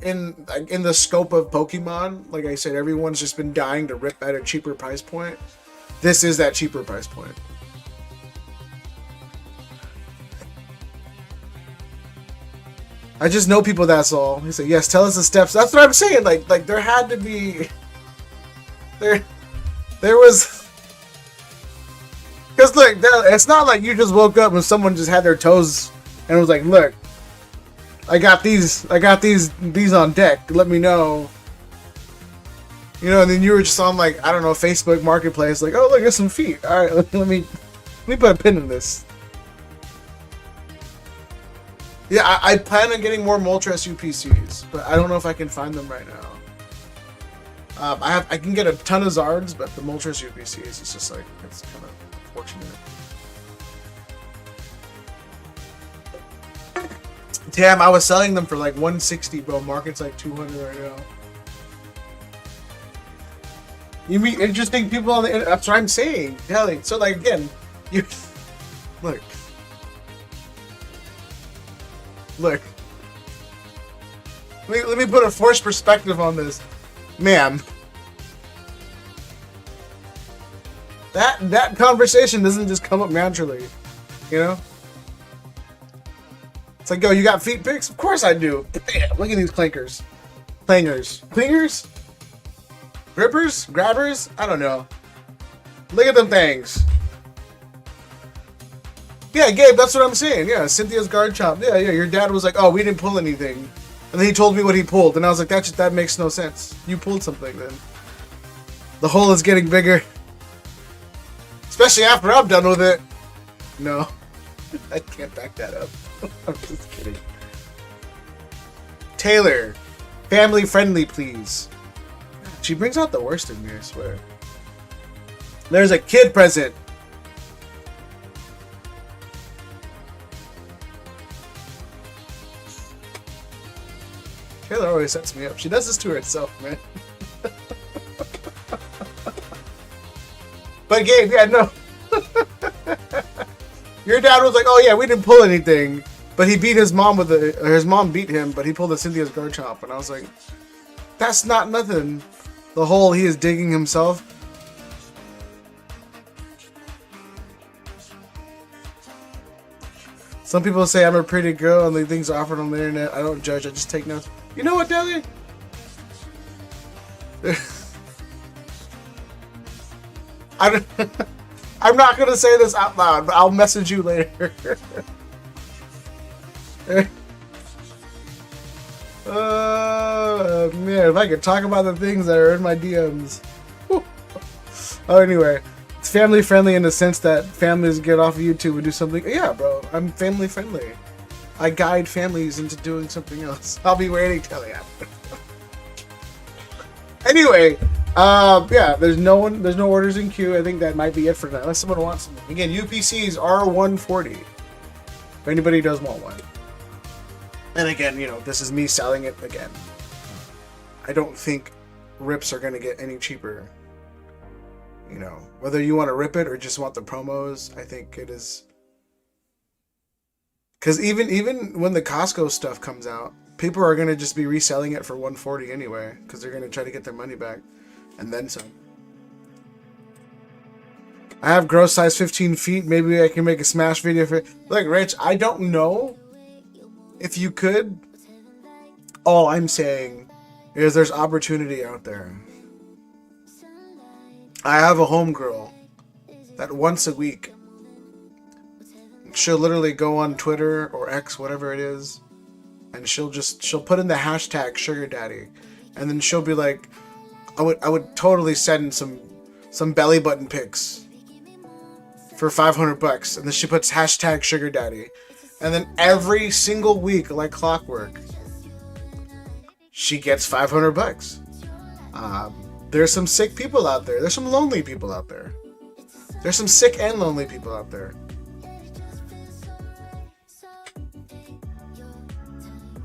in the scope of Pokemon, like I said, everyone's just been dying to rip at a cheaper price point. This is that cheaper price point. I just know people, that's all. He said, yes, tell us the steps. That's what I'm saying. Like there had to be... There was... Because look, it's not like you just woke up and someone just had their toes and was like, look, I got these on deck. Let me know. You know, and then you were just on like, I don't know, Facebook Marketplace, like, oh look, there's some feet. Alright, let me put a pin in this. Yeah, I plan on getting more Moltres UPCs, but I don't know if I can find them right now. I can get a ton of Zards, but the Moltres UPCs is just like, it's kind of unfortunate. Damn, I was selling them for like 160, bro. Market's like 200 right now. You meet interesting people on the internet. That's what I'm saying. Telling. So like again, you look. Look. Let me put a forced perspective on this. Ma'am. That conversation doesn't just come up naturally, you know? It's like, yo, you got feet pics? Of course I do. Damn, look at these clankers. Clangers. Clingers? Grippers? Grabbers? I don't know. Look at them things. Yeah, Gabe, that's what I'm saying. Yeah, Cynthia's guard chop. Yeah, your dad was like, oh, we didn't pull anything. And then he told me what he pulled. And I was like, that makes no sense. You pulled something then. The hole is getting bigger. Especially after I'm done with it. No. I can't back that up. I'm just kidding. Taylor. Family friendly, please. She brings out the worst in me, I swear. There's a kid present. Taylor always sets me up. She does this to herself, man. But Gabe, yeah, no. Your dad was like, oh yeah, we didn't pull anything. But he beat his mom with his mom beat him, but he pulled a Cynthia's guard chop. And I was like, that's not nothing. The hole he is digging himself. Some people say I'm a pretty girl and the things offered on the internet. I don't judge, I just take notes. You know what, Deli? I'm not gonna say this out loud, but I'll message you later. Man, if I could talk about the things that are in my DMs. Oh, anyway, it's family friendly in the sense that families get off of YouTube and do something. Yeah, bro, I'm family friendly. I guide families into doing something else. I'll be waiting till you. Anyway, yeah, there's no orders in queue. I think that might be it for now. Unless someone wants something. Again, UPCs are 140. If anybody does want one. And again, you know, this is me selling it again. I don't think rips are going to get any cheaper. You know, whether you want to rip it or just want the promos, I think it is. Because even when the Costco stuff comes out, people are going to just be reselling it for 140 anyway. Because they're going to try to get their money back. And then some. I have gross size 15 feet. Maybe I can make a smash video for it. Look, Rich, I don't know if you could, all I'm saying is there's opportunity out there. I have a homegirl that once a week she'll literally go on Twitter or X, whatever it is, and she'll put in the hashtag sugar daddy, and then she'll be like, I would totally send some belly button pics for $500, and then she puts hashtag sugar daddy, and then every single week, like clockwork, she gets $500. There's some sick people out there. There's some lonely people out there. There's some sick and lonely people out there.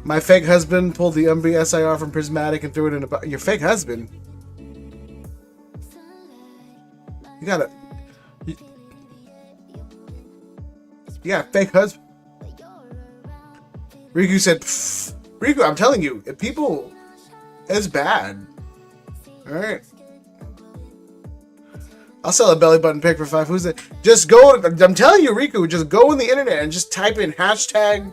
My fake husband pulled the MBSIR from Prismatic and threw it in a... Your fake husband? You gotta... Yeah, fake husband. Riku said, pfft. Riku, I'm telling you, if people... It's bad. Alright. I'll sell a belly button pic for $5. Who's it? Just go... I'm telling you, Riku, just go on the internet and just type in hashtag...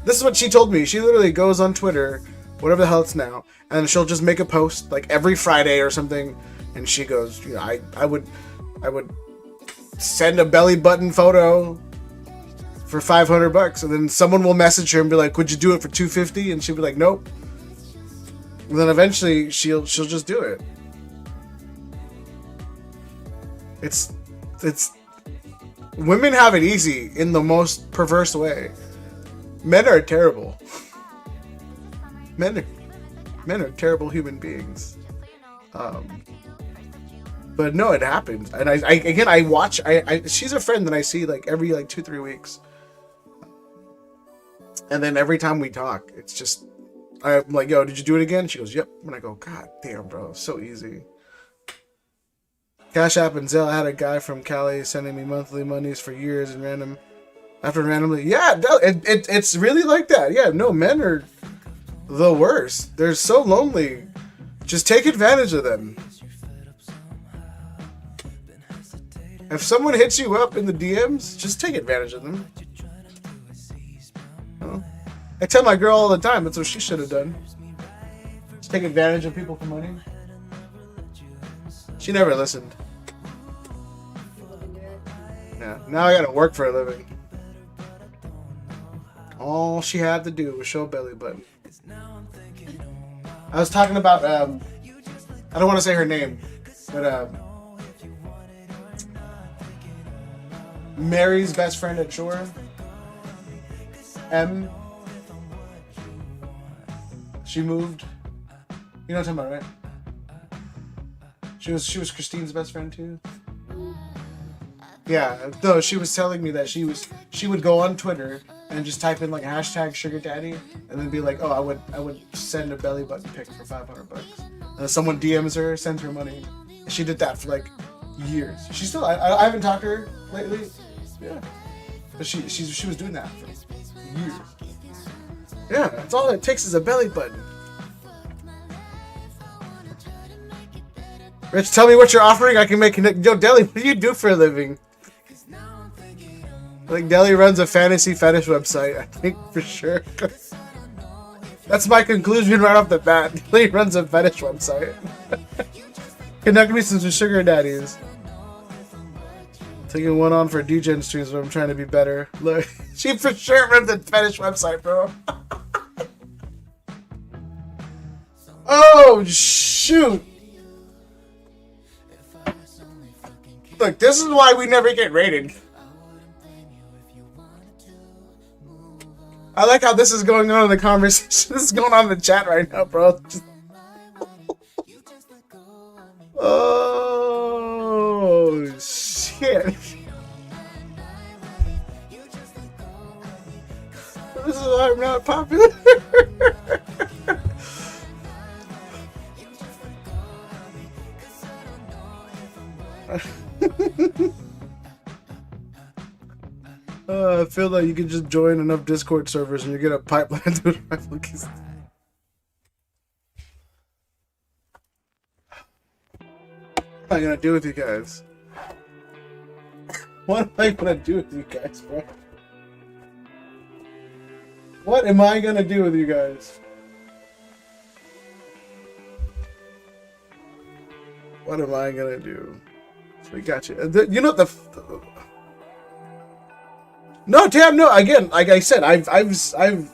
This is what she told me. She literally goes on Twitter, whatever the hell it's now, and she'll just make a post like every Friday or something, and she goes, you know, I would send a belly button photo for $500, and then someone will message her and be like, "Would you do it for $250?" And she'll be like, "Nope." And then eventually she'll just do it. It's women have it easy in the most perverse way. Men are terrible. Men are terrible human beings. But no, it happens. And I watch. She's a friend that I see like every 2-3 weeks. And then every time we talk, it's just I'm like, "Yo, did you do it again?" She goes, "Yep." And I go, "God damn, bro, so easy." Cash App and Zelle. I had a guy from Cali sending me monthly monies for years and randomly. Yeah, it's really like that. Yeah, no, men are the worst. They're so lonely. Just take advantage of them. If someone hits you up in the DMs, just take advantage of them. Oh. I tell my girl all the time, that's what she should have done. Just take advantage of people for money. She never listened. Yeah, now I gotta work for a living. All she had to do was show a belly button. I was talking about, I don't want to say her name, but Mary's best friend at Shore, M. She moved. You know what I'm talking about, right? She was Christine's best friend too. Yeah, though she was telling me that she would go on Twitter and just type in like hashtag sugar daddy and then be like, "Oh, I would send a belly button pic for $500." And then someone DMs her, sends her money. And she did that for like years. She still I haven't talked to her lately. Yeah, but she was doing that for years. Yeah, that's all it takes is a belly button. Rich, tell me what you're offering. I can make it. Yo, Deli, what do you do for a living? I think Deli runs a fantasy fetish website. I think for sure. That's my conclusion right off the bat. Deli runs a fetish website. Connect me some sugar daddies. Taking one on for DJ streams, but I'm trying to be better. Look, she for sure runs a fetish website, bro. Oh shoot! Look, this is why we never get rated. I like how this is going on in the conversation. This is going on in the chat right now, bro. Oh, shit. This is why I'm not popular. I feel like you can just join enough Discord servers and you get a pipeline to rival keys. What am I gonna do with you guys? What am I gonna do with you guys, bro? What am I gonna do with you guys? What am I gonna do? So we got you. You know the. No, damn, no. Again, like I said, I don't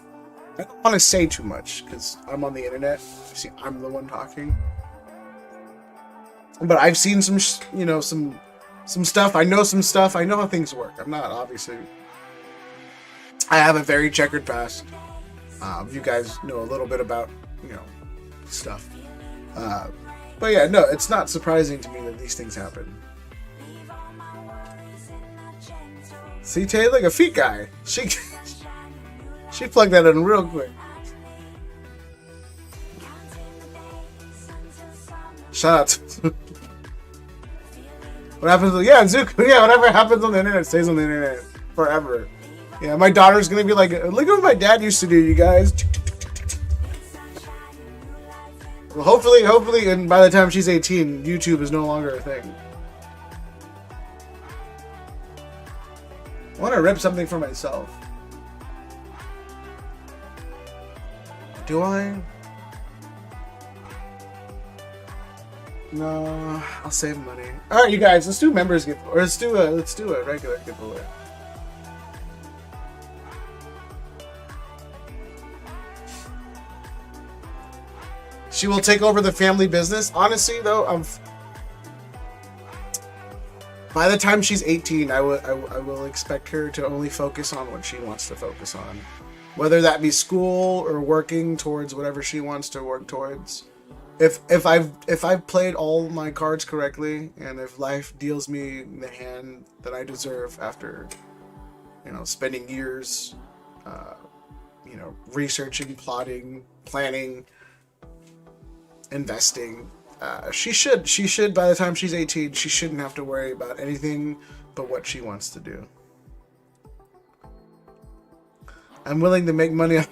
want to say too much because I'm on the internet. See, I'm the one talking. But I've seen some, some stuff. I know some stuff. I know how things work. I'm not obviously. I have a very checkered past. You guys know a little bit about, stuff. But yeah, no, it's not surprising to me that these things happen. See, Tay, like a feet guy. She plugged that in real quick. Shout out to what happens? Yeah, Zuko. Yeah, whatever happens on the internet stays on the internet forever. Yeah, my daughter's gonna be like, look at what my dad used to do, you guys. Well, hopefully, and by the time she's 18, YouTube is no longer a thing. I want to rip something for myself. Do I? No, I'll save money. All right, you guys, let's do members giveaway, or let's do a regular giveaway. She will take over the family business. Honestly, though, by the time she's 18, I will expect her to only focus on what she wants to focus on, whether that be school or working towards whatever she wants to work towards. If I've played all my cards correctly, and if life deals me the hand that I deserve after, spending years, researching, plotting, planning, investing, she should by the time she's 18, she shouldn't have to worry about anything but what she wants to do. I'm willing to make money on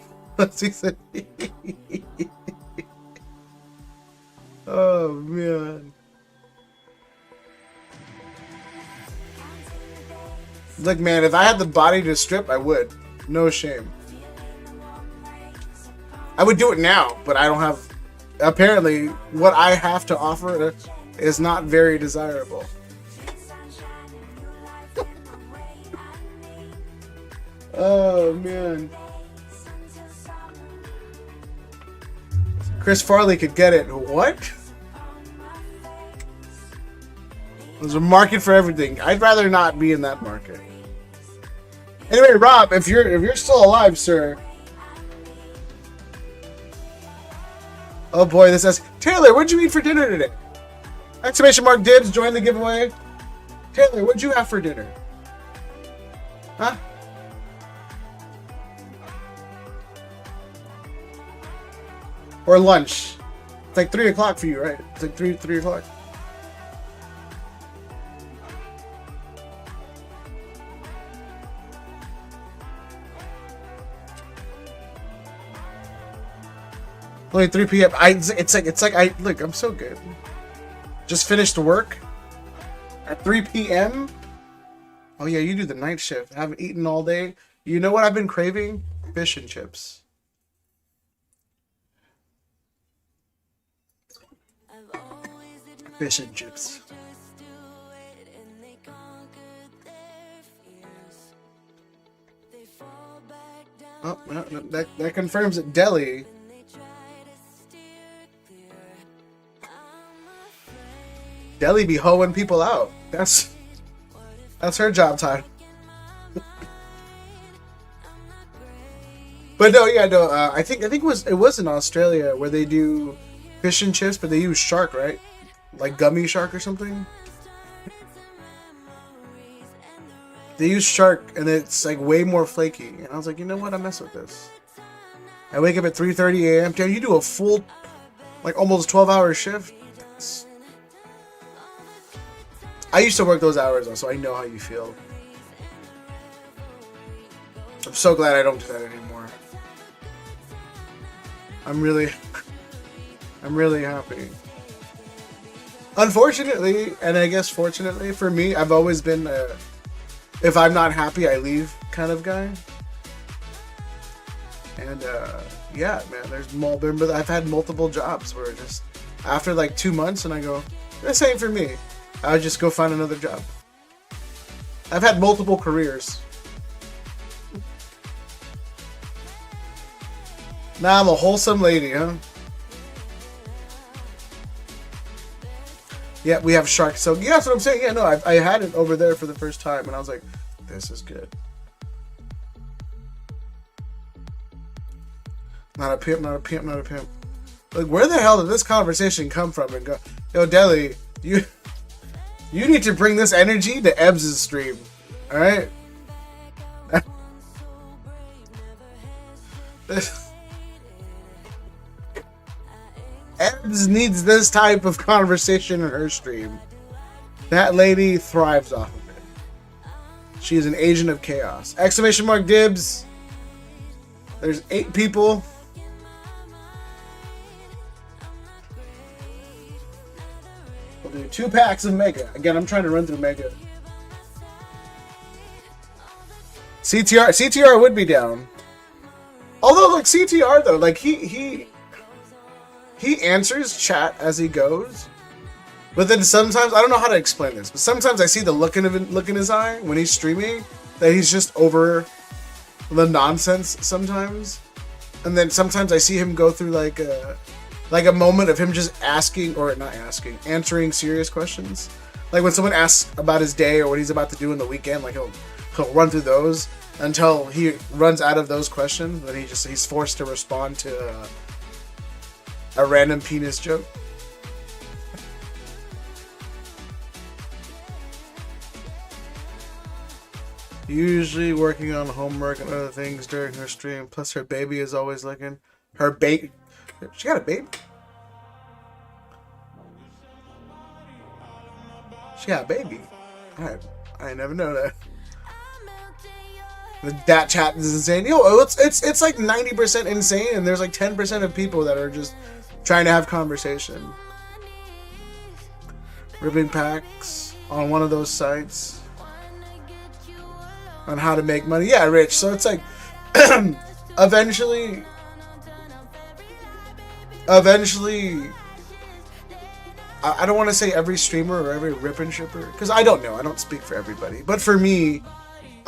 oh man. Look, man, if I had the body to strip, I would. No shame. I would do it now, but I don't have. Apparently, what I have to offer is not very desirable. Oh man. Chris Farley could get it. What? There's a market for everything. I'd rather not be in that market. Anyway, Rob, if you're still alive, sir. Oh boy, this says Taylor, what'd you eat for dinner today? Exclamation mark dibs, join the giveaway. Taylor, what'd you have for dinner? Huh? Or lunch. It's like 3 o'clock for you, right? It's like 3 o'clock. Only 3 p.m. It's like I look. I'm so good. Just finished work at 3 p.m. Oh yeah, you do the night shift. I haven't eaten all day. You know what I've been craving? Fish and chips. Fish and chips. Oh, no, that confirms it. Deli. Deli be hoeing people out. That's her job title. But no, yeah, no. I think it was in Australia where they do fish and chips, but they use shark, right? Like gummy shark or something. They use shark, and it's like way more flaky. And I was like, you know what? I mess with this. I wake up at 3:30 a.m. Damn, you do a full, like almost 12-hour shift. I used to work those hours though, so I know how you feel. I'm so glad I don't do that anymore. I'm really happy. Unfortunately, and I guess fortunately for me, I've always been if I'm not happy, I leave kind of guy. And yeah, man, remember I've had multiple jobs where just after like 2 months, and I go, this ain't for me. I would just go find another job. I've had multiple careers. Now I'm a wholesome lady, huh? Yeah, we have sharks. So yeah, that's what I'm saying. Yeah, no, I had it over there for the first time, and I was like, this is good. Not a pimp, not a pimp, not a pimp. Like, where the hell did this conversation come from? And go, yo, Deli, you need to bring this energy to Ebbs' stream, all right? Ebbs needs this type of conversation in her stream. That lady thrives off of it. She is an agent of chaos. Exclamation mark dibs. There's 8 people. We'll do 2 packs of Mega. Again, I'm trying to run through Mega. CTR would be down. Although, like, CTR, though, like, he answers chat as he goes. But then sometimes, I don't know how to explain this, but sometimes I see the look in his eye when he's streaming, that he's just over the nonsense sometimes. And then sometimes I see him go through like a moment of him just asking, or not asking, answering serious questions. Like when someone asks about his day or what he's about to do in the weekend, like he'll run through those until he runs out of those questions. Then he's forced to respond to a random penis joke. Usually working on homework and other things during her stream. Plus her baby is always looking. Her baby. She got a baby? She got a baby. I never know that. That chat is insane. Yo, it's like 90% insane, and there's like 10% of people that are just trying to have conversation. Ribbon packs on one of those sites on how to make money. Yeah, Rich. So it's like eventually I don't want to say every streamer or every rip and shipper, because I don't know. I don't speak for everybody. But for me,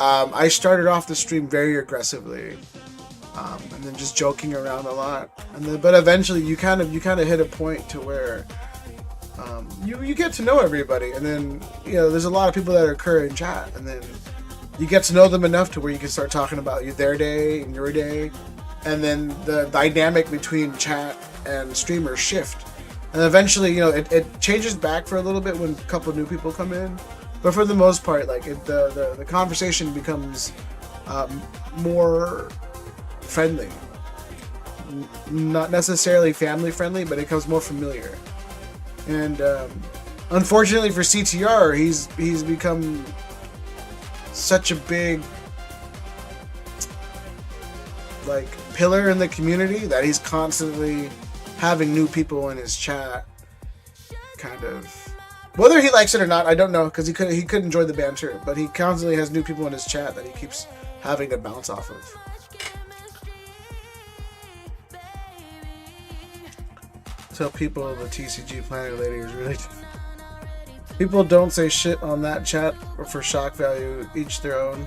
I started off the stream very aggressively, and then just joking around a lot. But eventually, you kind of hit a point to where you get to know everybody, and then there's a lot of people that occur in chat, and then you get to know them enough to where you can start talking about their day and your day, and then the dynamic between chat and streamers shift. And eventually, it changes back for a little bit when a couple new people come in. But for the most part, like the conversation becomes more friendly. Not necessarily family friendly, but it becomes more familiar. And unfortunately for CTR, he's become such a big pillar in the community that he's constantly having new people in his chat, kind of. Whether he likes it or not, I don't know, because he could enjoy the banter, but he constantly has new people in his chat that he keeps having to bounce off of. Tell people the TCG planner lady is really people don't say shit on that chat or for shock value, each their own.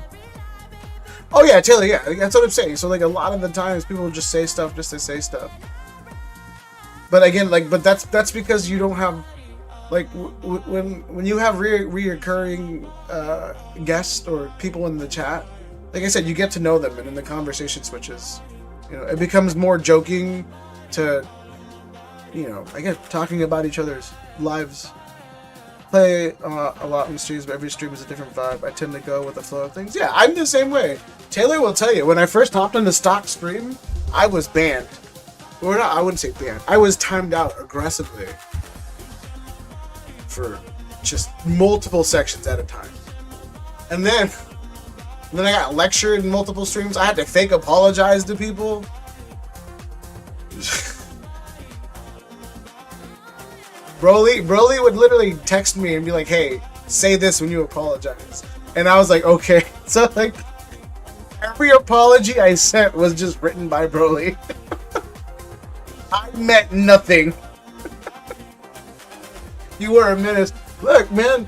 Oh yeah, Taylor, yeah, that's what I'm saying. So like a lot of the times people just say stuff just to say stuff. But again, but that's because you don't have when you have reoccurring guests or people in the chat. Like I said, you get to know them, and then the conversation switches. It becomes more joking to again talking about each other's lives. Play a lot in streams, but every stream is a different vibe. I tend to go with the flow of things. Yeah, I'm the same way. Taylor will tell you, when I first hopped on the stock stream, I was banned. Or not, I wouldn't say banned. I was timed out aggressively for just multiple sections at a time. And then I got lectured in multiple streams. I had to fake apologize to people. Broly would literally text me and be like, hey, say this when you apologize. And I was like, okay. So Every apology I sent was just written by Broly. I meant nothing. You were a menace. Look, man,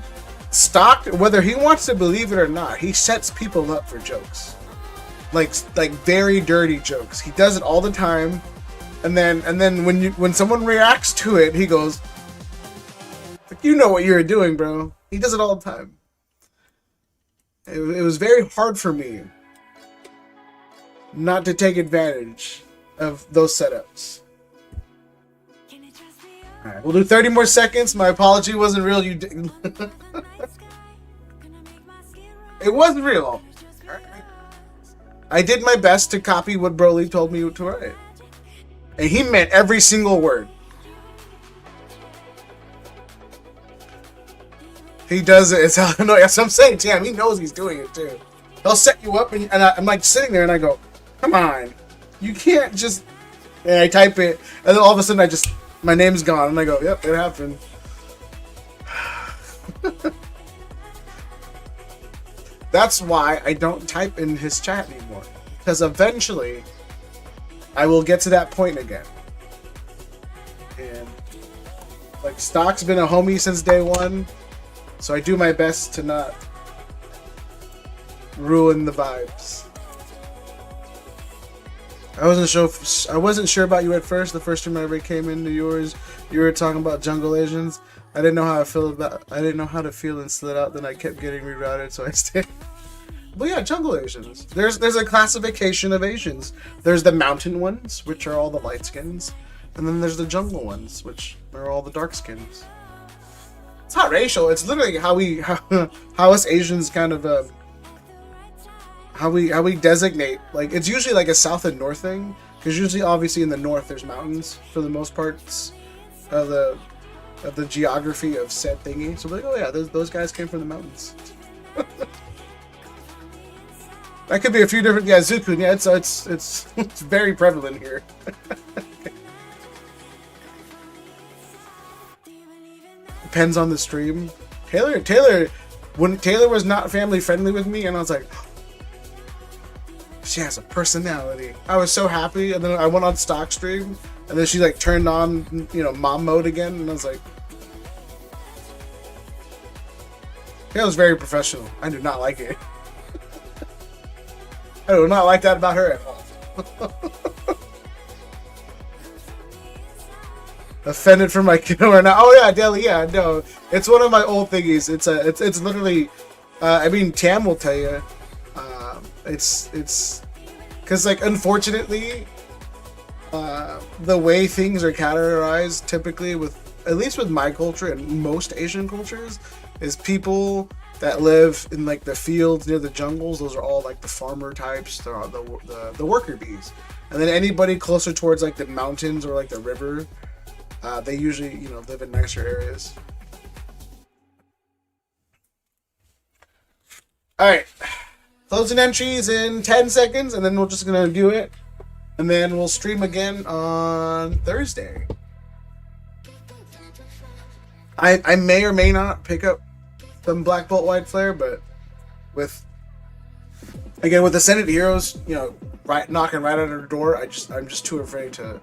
Stock, whether he wants to believe it or not, he sets people up for jokes. Like very dirty jokes. He does it all the time. And then when someone reacts to it, he goes, you know what you're doing, bro. He does it all the time. It was very hard for me not to take advantage of those setups. Alright, we'll do 30 more seconds. My apology wasn't real. You didn't. It wasn't real. I did my best to copy what Broly told me to write. And he meant every single word. He does it. It's how I know. That's what I'm saying, Tam. He knows he's doing it too. He'll set you up, and I'm like sitting there, and I go, "Come on, you can't just." And I type it, and then all of a sudden, my name's gone, and I go, "Yep, it happened." That's why I don't type in his chat anymore, because eventually, I will get to that point again. And like Stock's been a homie since day one. So I do my best to not ruin the vibes. I wasn't sure about you at first. The first time I ever came into yours, you were talking about jungle Asians. I didn't know how to feel and slid out. Then I kept getting rerouted, so I stayed. But yeah, jungle Asians. There's a classification of Asians. There's the mountain ones, which are all the light skins, and then there's the jungle ones, which are all the dark skins. It's not racial. It's literally how us Asians kind of how we designate. Like it's usually like a south and north thing, because usually obviously in the north there's mountains for the most parts of the geography of said thingy. So we're like, oh yeah, those guys came from the mountains. That could be a few different. Yeah, Zuku. Yeah, it's very prevalent here. Depends on the stream. When Taylor was not family friendly with me, and I was like, she has a personality. I was so happy, and then I went on Stock stream, and then she like turned on, mom mode again, and I was like, Taylor's very professional. I do not like it. I do not like that about her at all. Offended for my kiddo or not? Oh yeah, Deli. Yeah, no, it's one of my old thingies. It's literally. I mean, Tam will tell you. It's because like unfortunately, the way things are categorized typically at least with my culture and most Asian cultures, is people that live in like the fields near the jungles. Those are all like the farmer types. They're all the worker bees, and then anybody closer towards like the mountains or like the river. They usually, live in nicer areas. Alright. Closing entries in 10 seconds, and then we're just going to do it. And then we'll stream again on Thursday. I may or may not pick up some Black Bolt White Flare, but with the Senate Heroes, knocking right at our door, I'm just too afraid to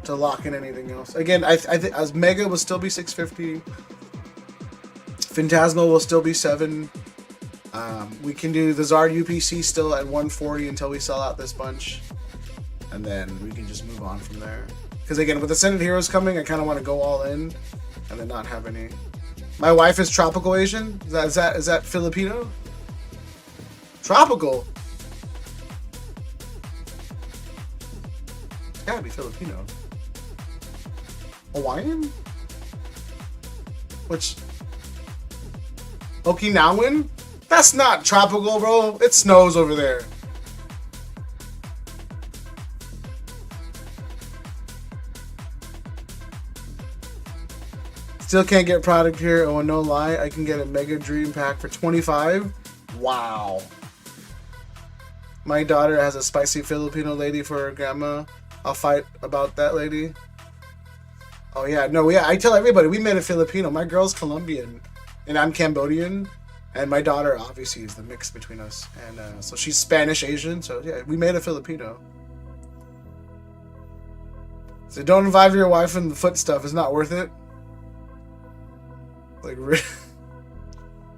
lock in anything else. Again, I think as Mega will still be 650. Phantasmal will still be 7. We can do the Zard UPC still at 140 until we sell out this bunch. And then we can just move on from there. Because again, with the Senate Heroes coming, I kind of want to go all in and then not have any. My wife is tropical Asian. Is that Filipino? Tropical? It's gotta be Filipino. Hawaiian? Which Okinawan? That's not tropical, bro. It snows over there. Still can't get product here. Oh, no lie. I can get a Mega Dream Pack for 25. Wow. My daughter has a spicy Filipino lady for her grandma. I'll fight about that lady. Oh yeah, no, yeah. I tell everybody we met a Filipino. My girl's Colombian, and I'm Cambodian, And my daughter obviously is the mix between us, and so she's Spanish Asian. So yeah, we made a Filipino. So don't involve your wife in the foot stuff. It's not worth it. Like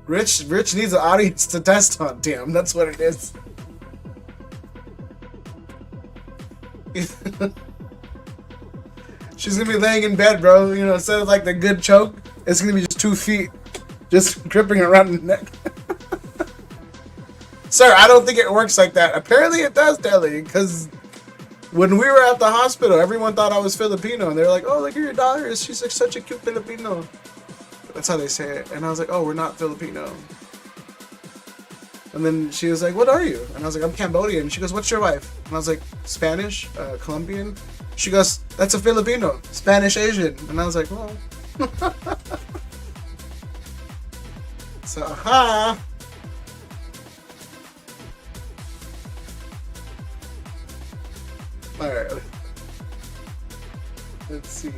Rich needs an audience to test on. Damn, that's what it is. She's gonna be laying in bed, bro. You know, instead of like the good choke, it's gonna be just 2 feet, just gripping around the neck. Sir, I don't think it works like that. Apparently it does, Deli, because when we were at the hospital, everyone thought I was Filipino, and they were like, "Oh, look at your daughter. She's like such a cute Filipino." That's how they say it. And I was like, "Oh, we're not Filipino." And then she was like, "What are you?" And I was like, "I'm Cambodian." She goes, "What's your wife?" And I was like, "Spanish, Colombian." She goes, "That's a Filipino, Spanish Asian." And I was like, "Well." So, aha. Alright. Let's see.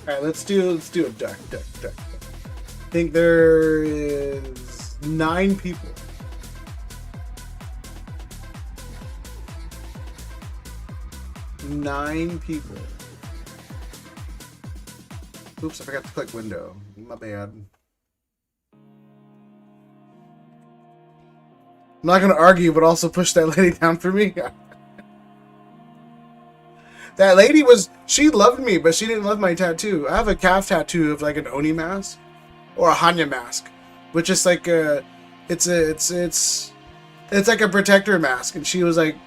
Alright, let's do a duck. I think there is 9 people. Nine people. Oops, I forgot to click window. My bad. I'm not gonna argue, but also push that lady down for me. That lady she loved me, but she didn't love my tattoo. I have a calf tattoo of like an Oni mask or a Hanya mask, which is like it's like a protector mask. And she's like,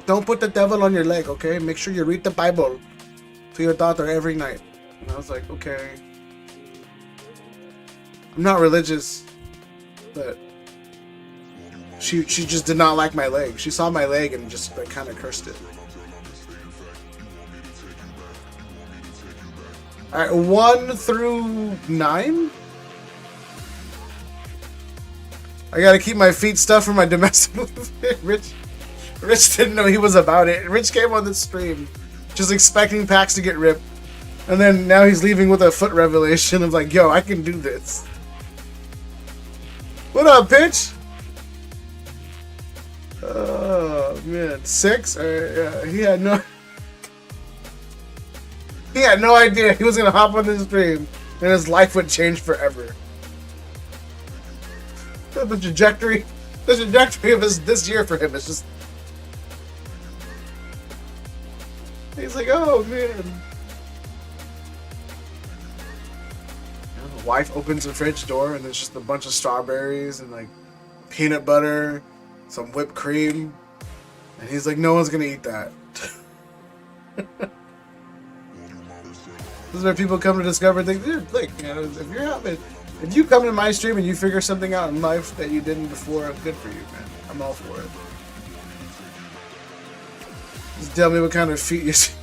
"Don't put the devil on your leg, okay? Make sure you read the Bible to your daughter every night." And I was like, "Okay." I'm not religious, but she just did not like my leg. She saw my leg and just like kind of cursed it. All right, 1 through 9. I gotta keep my feet stuffed for my domestic. Rich didn't know he was about it. Rich came on the stream just expecting packs to get ripped, and then now he's leaving with a foot revelation of like, "Yo, I can do this." What up, bitch? Oh man, 6. Yeah, he had no idea he was gonna hop on this stream and his life would change forever. The trajectory of this year for him is just. He's like, "Oh man." The wife opens the fridge door and there's just a bunch of strawberries and like peanut butter, some whipped cream, and he's like, "No one's gonna eat that." This is where people come to discover things. Dude, like, you know, if you come to my stream and you figure something out in life that you didn't before, good for you, man. I'm all for it. Just tell me what kind of feet you see.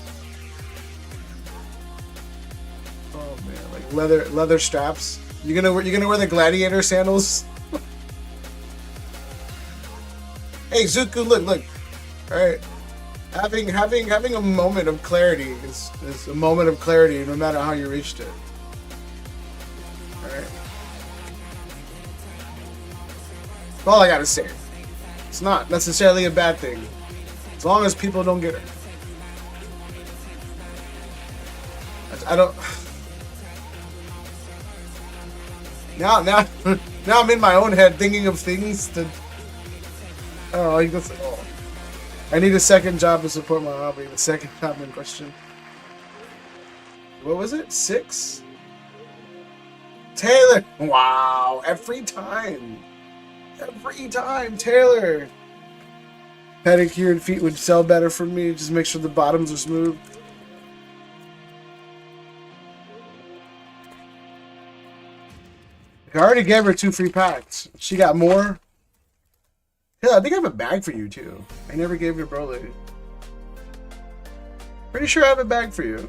Oh man, like leather straps. You gonna wear the gladiator sandals? Hey Zuku, look. All right, having a moment of clarity is a moment of clarity, no matter how you reached it. All right. That's all I gotta say. It's not necessarily a bad thing, as long as people don't get it. I don't. Now I'm in my own head thinking of things to. Oh, I need a second job to support my hobby. The second job in question. What was it? 6? Taylor! Wow, every time, Taylor! Pedicured feet would sell better for me. Just make sure the bottoms are smooth. I already gave her 2 free packs. She got more. Yeah, I think I have a bag for you too. I never gave your Broly. Pretty sure I have a bag for you.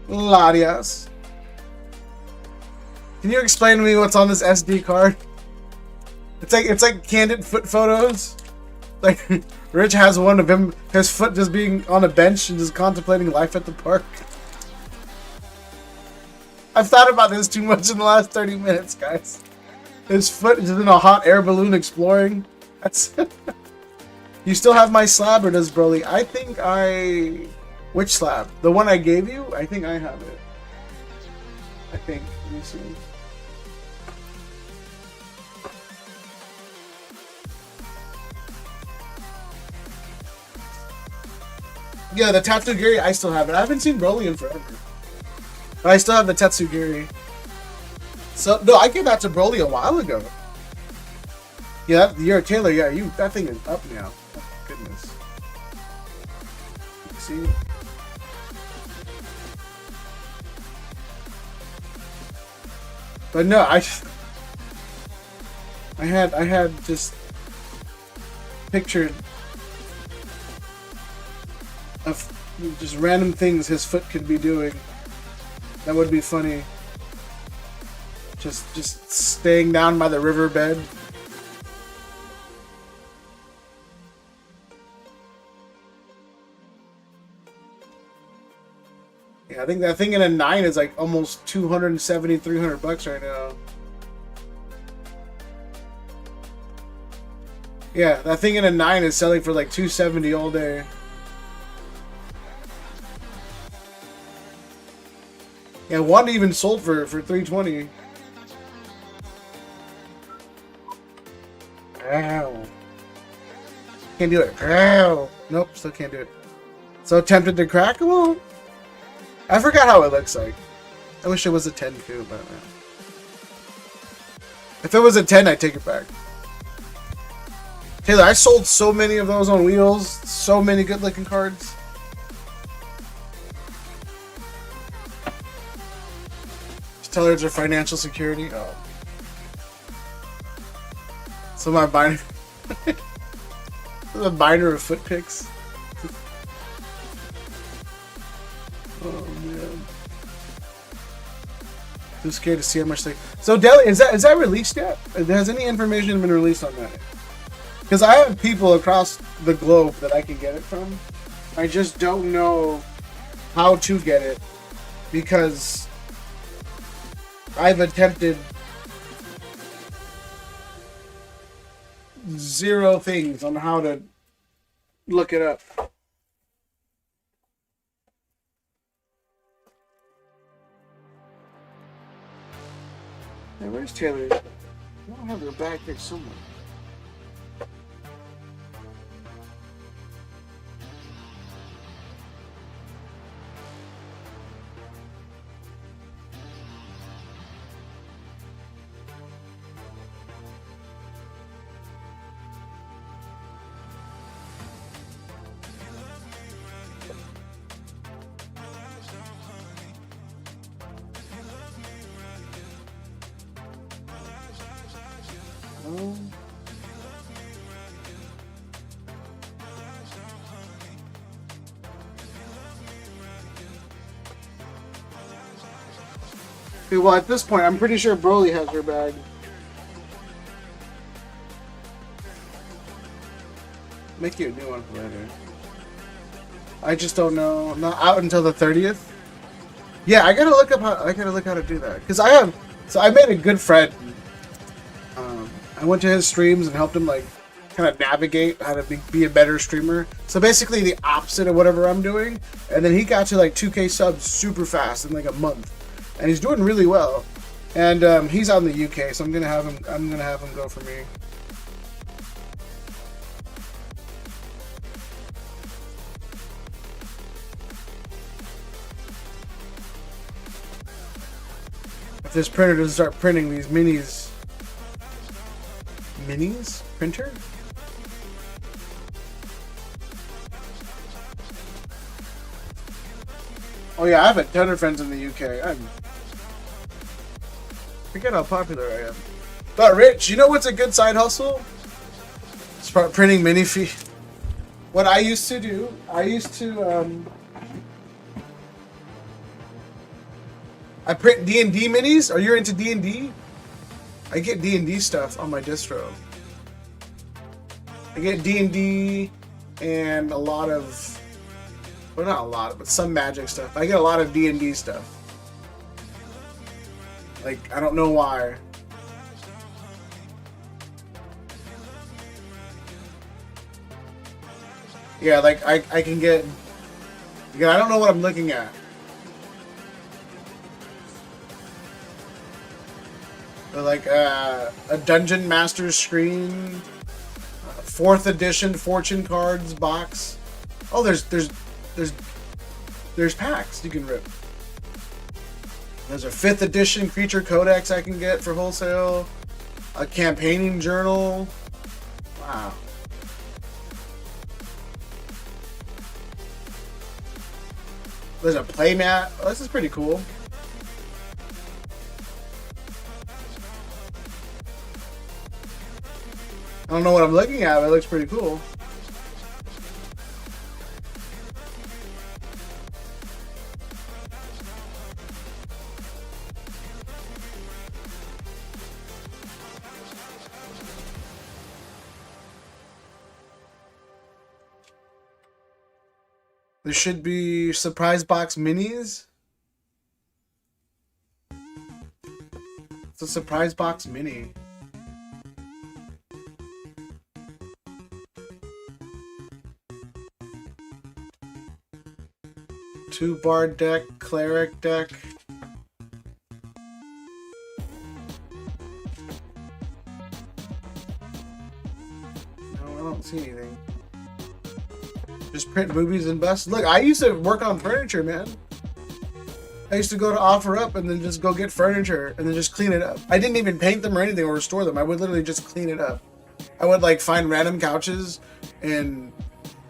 Ladias. Can you explain to me what's on this SD card? It's like candid foot photos. Like Rich has one of him, his foot just being on a bench and just contemplating life at the park. I've thought about this too much in the last 30 minutes, guys. His foot is in a hot air balloon exploring. That's. You still have my slab, or does Broly? I think I. Which slab? The one I gave you? I think I have it. I think. Let me see. Yeah, the Tatsugiri, I still have it. I haven't seen Broly in forever. But I still have the Tatsugiri. So, no, I gave that to Broly a while ago. Yeah, you're a Taylor. Yeah, that thing is up now. Oh, goodness. See? But no, I had just pictured of just random things his foot could be doing. That would be funny. Just staying down by the riverbed. Yeah, I think that thing in a 9 is like almost 270, 300 bucks right now. Yeah, that thing in a 9 is selling for like 270 all day. Yeah, one even sold for 320. Ow. Can't do it. Ow. Nope, still can't do it. So tempted to crack? Well, I forgot how it looks like. I wish it was a 10 too, but if it was a 10, I'd take it back. Taylor, I sold so many of those on wheels. So many good looking cards. Just tell her it's her financial security. Oh. So my binder. The binder of foot picks. Oh man. Too scared to see how much they. So Deli, is that released yet? Has any information been released on that? Because I have people across the globe that I can get it from. I just don't know how to get it because I've attempted 0 things on how to look it up. Hey, where's Taylor? I don't have her back there somewhere. Well, at this point, I'm pretty sure Broly has her bag. Make you a new one for later. I just don't know. Not out until the 30th. Yeah, I gotta look how to do that because I made a good friend. I went to his streams and helped him like kind of navigate how to be a better streamer. So basically the opposite of whatever I'm doing. And then he got to like 2K subs super fast in like a month. And he's doing really well, and he's out in the UK, so I'm gonna have him go for me. If this printer doesn't start printing these minis, printer. Oh yeah, I have a ton of friends in the UK. Forget how popular I am. But Rich, you know what's a good side hustle? Start printing mini fee. What I used to do, I print D&D minis. Are you into D&D? I get D&D stuff on my distro. I get D&D, and a lot of, well, not a lot, but some Magic stuff. I get a lot of D&D stuff. Like, I don't know why. Yeah, like, I can get... Again, I don't know what I'm looking at. But like, a Dungeon Master screen... 4th edition Fortune cards box. Oh, there's packs you can rip. There's a 5th edition Creature Codex I can get for wholesale. A campaigning journal. Wow. There's a playmat. Oh, this is pretty cool. I don't know what I'm looking at, but it looks pretty cool. There should be surprise box minis. It's a surprise box mini. Two bard deck, cleric deck. No, I don't see anything. Just print boobies and busts. Look, I used to work on furniture, man. I used to go to OfferUp and then just go get furniture and then just clean it up. I didn't even paint them or anything or restore them. I would literally just clean it up. I would like find random couches and,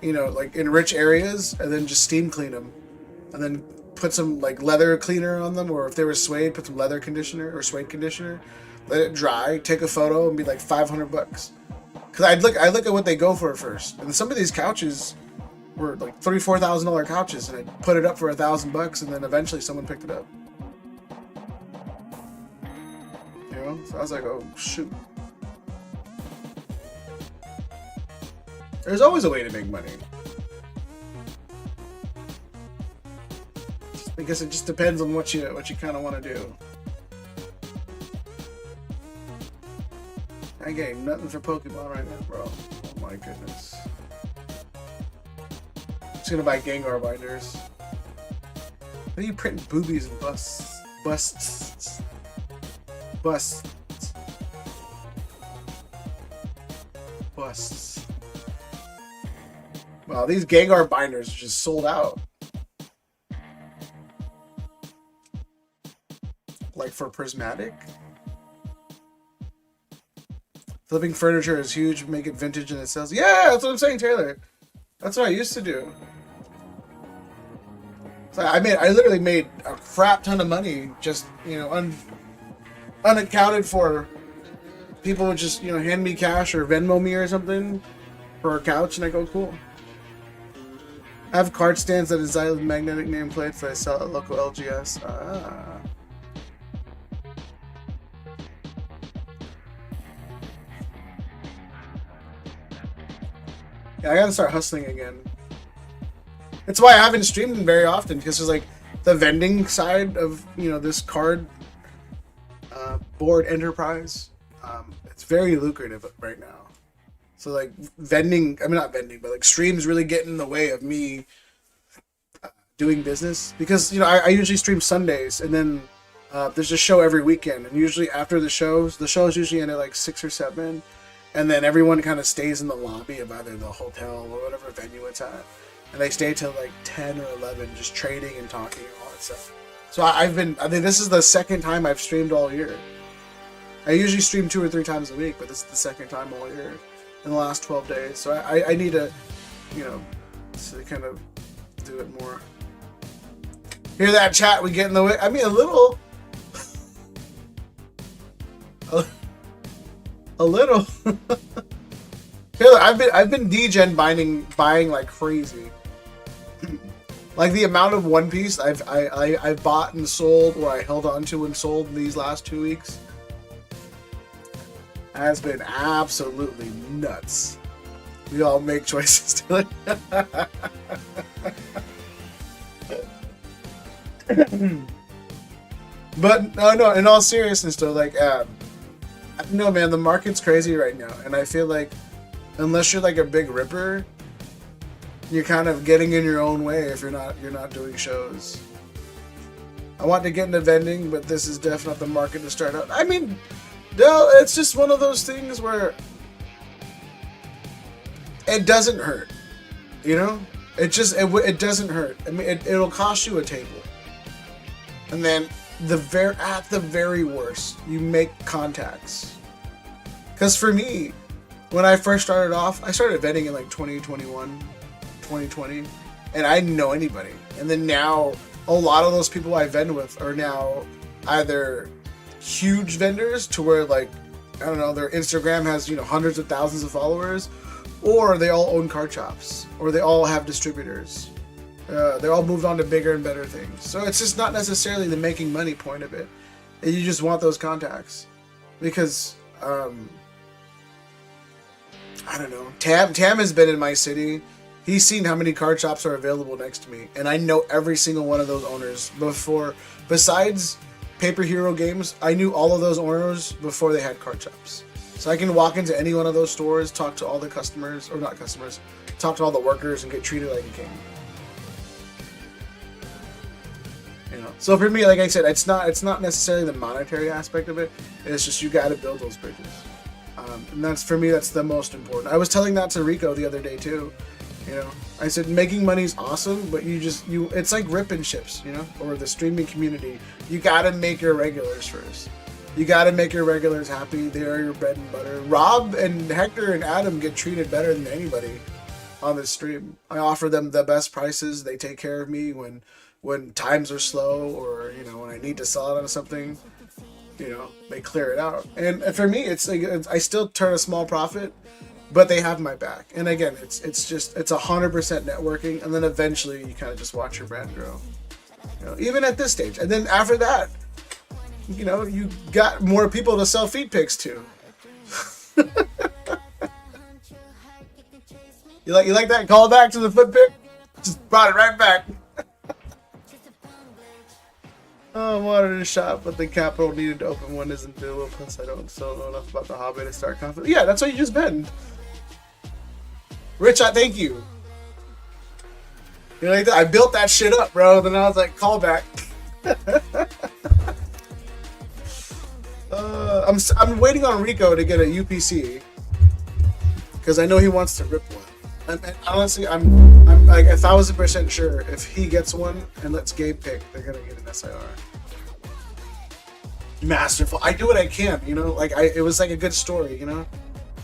you know, like in rich areas and then just steam clean them. And then put some like leather cleaner on them, or if they were suede, put some leather conditioner or suede conditioner. Let it dry, take a photo, and be like $500. Because I look at what they go for first, and some of these couches were like $3,000-$4,000 couches, and I put it up for $1,000, and then eventually someone picked it up. You know, so I was like, oh shoot. There's always a way to make money. I guess it just depends on what you kind of want to do. I get nothing for Pokemon right now, bro. Oh my goodness. I'm just gonna buy Gengar binders. How do you print boobies and busts? Busts. Wow, these Gengar binders are just sold out. Like for prismatic. Flipping furniture is huge, make it vintage and it sells. Yeah, that's what I'm saying, Taylor. That's what I used to do. So I literally made a crap ton of money just, you know, unaccounted for. People would just, you know, hand me cash or Venmo me or something for a couch, and I go, cool. I have card stands that design with magnetic nameplates that I sell at local LGS. Ah. Yeah, I gotta start hustling again. That's why I haven't streamed very often, because there's like the vending side of, you know, this card board enterprise. It's very lucrative right now. So like vending, I mean not vending, but like streams really get in the way of me doing business, because, you know, I usually stream Sundays, and then there's a show every weekend, and usually after the shows usually end at like 6 or 7. And then everyone kind of stays in the lobby of either the hotel or whatever venue it's at. And they stay till like 10 or 11 just trading and talking and all that stuff. So I think this is the second time I've streamed all year. I usually stream 2 or 3 times a week, but this is the second time all year in the last 12 days. So I need to, you know, to kind of do it more. Hear that, chat? We get in the way. I mean, a little. A little. Taylor, I've been degen buying like crazy. Like the amount of One Piece I've bought and sold, or I held on to and sold in these last 2 weeks has been absolutely nuts. We all make choices. But no, in all seriousness though, like, no man, the market's crazy right now, and I feel like unless you're like a big ripper, you're kind of getting in your own way if you're not doing shows. I want to get into vending, but this is definitely not the market to start out. I mean, no, it's just one of those things where it doesn't hurt, you know. It doesn't hurt. I mean, it'll cost you a table, and then at the very worst, you make contacts. Because for me, when I first started off, I started vending in like 2021, 2020, and I didn't know anybody. And then now, a lot of those people I vend with are now either huge vendors to where, like, I don't know, their Instagram has, you know, hundreds of thousands of followers, or they all own card shops, or they all have distributors. They're all moved on to bigger and better things. So it's just not necessarily the making money point of it. You just want those contacts. Because, I don't know. Tam has been in my city. He's seen how many card shops are available next to me. And I know every single one of those owners before. Besides Paper Hero Games, I knew all of those owners before they had card shops. So I can walk into any one of those stores, talk to all the customers, or not customers, talk to all the workers and get treated like a king. You know, so for me, like I said, it's not necessarily the monetary aspect of it. It's just you got to build those bridges, and that's, for me, that's the most important. I was telling that to Rico the other day too. You know, I said making money's awesome, but it's like ripping ships, you know, or the streaming community. You got to make your regulars first. You got to make your regulars happy. They are your bread and butter. Rob and Hector and Adam get treated better than anybody on this stream. I offer them the best prices. They take care of me when times are slow, or, you know, when I need to sell it on something, you know, they clear it out. And for me, it's like, I still turn a small profit, but they have my back. And again, it's 100% networking, and then eventually you kind of just watch your brand grow. You know, even at this stage. And then after that, you know, you got more people to sell feed pics to. You like that callback to the foot pic? Just brought it right back. Oh, I wanted to shop, but the capital needed to open one isn't doable. Plus, I don't still know enough about the hobby to start confident. Yeah, that's what you just been. Rich, I thank you. You know, like that? I built that shit up, bro. Then I was like, call back. I'm waiting on Rico to get a UPC because I know he wants to rip one. And honestly, I'm like 1,000% sure if he gets one and lets Gabe pick, they're gonna get an SIR. Masterful. I do what I can, you know. Like it was like a good story, you know.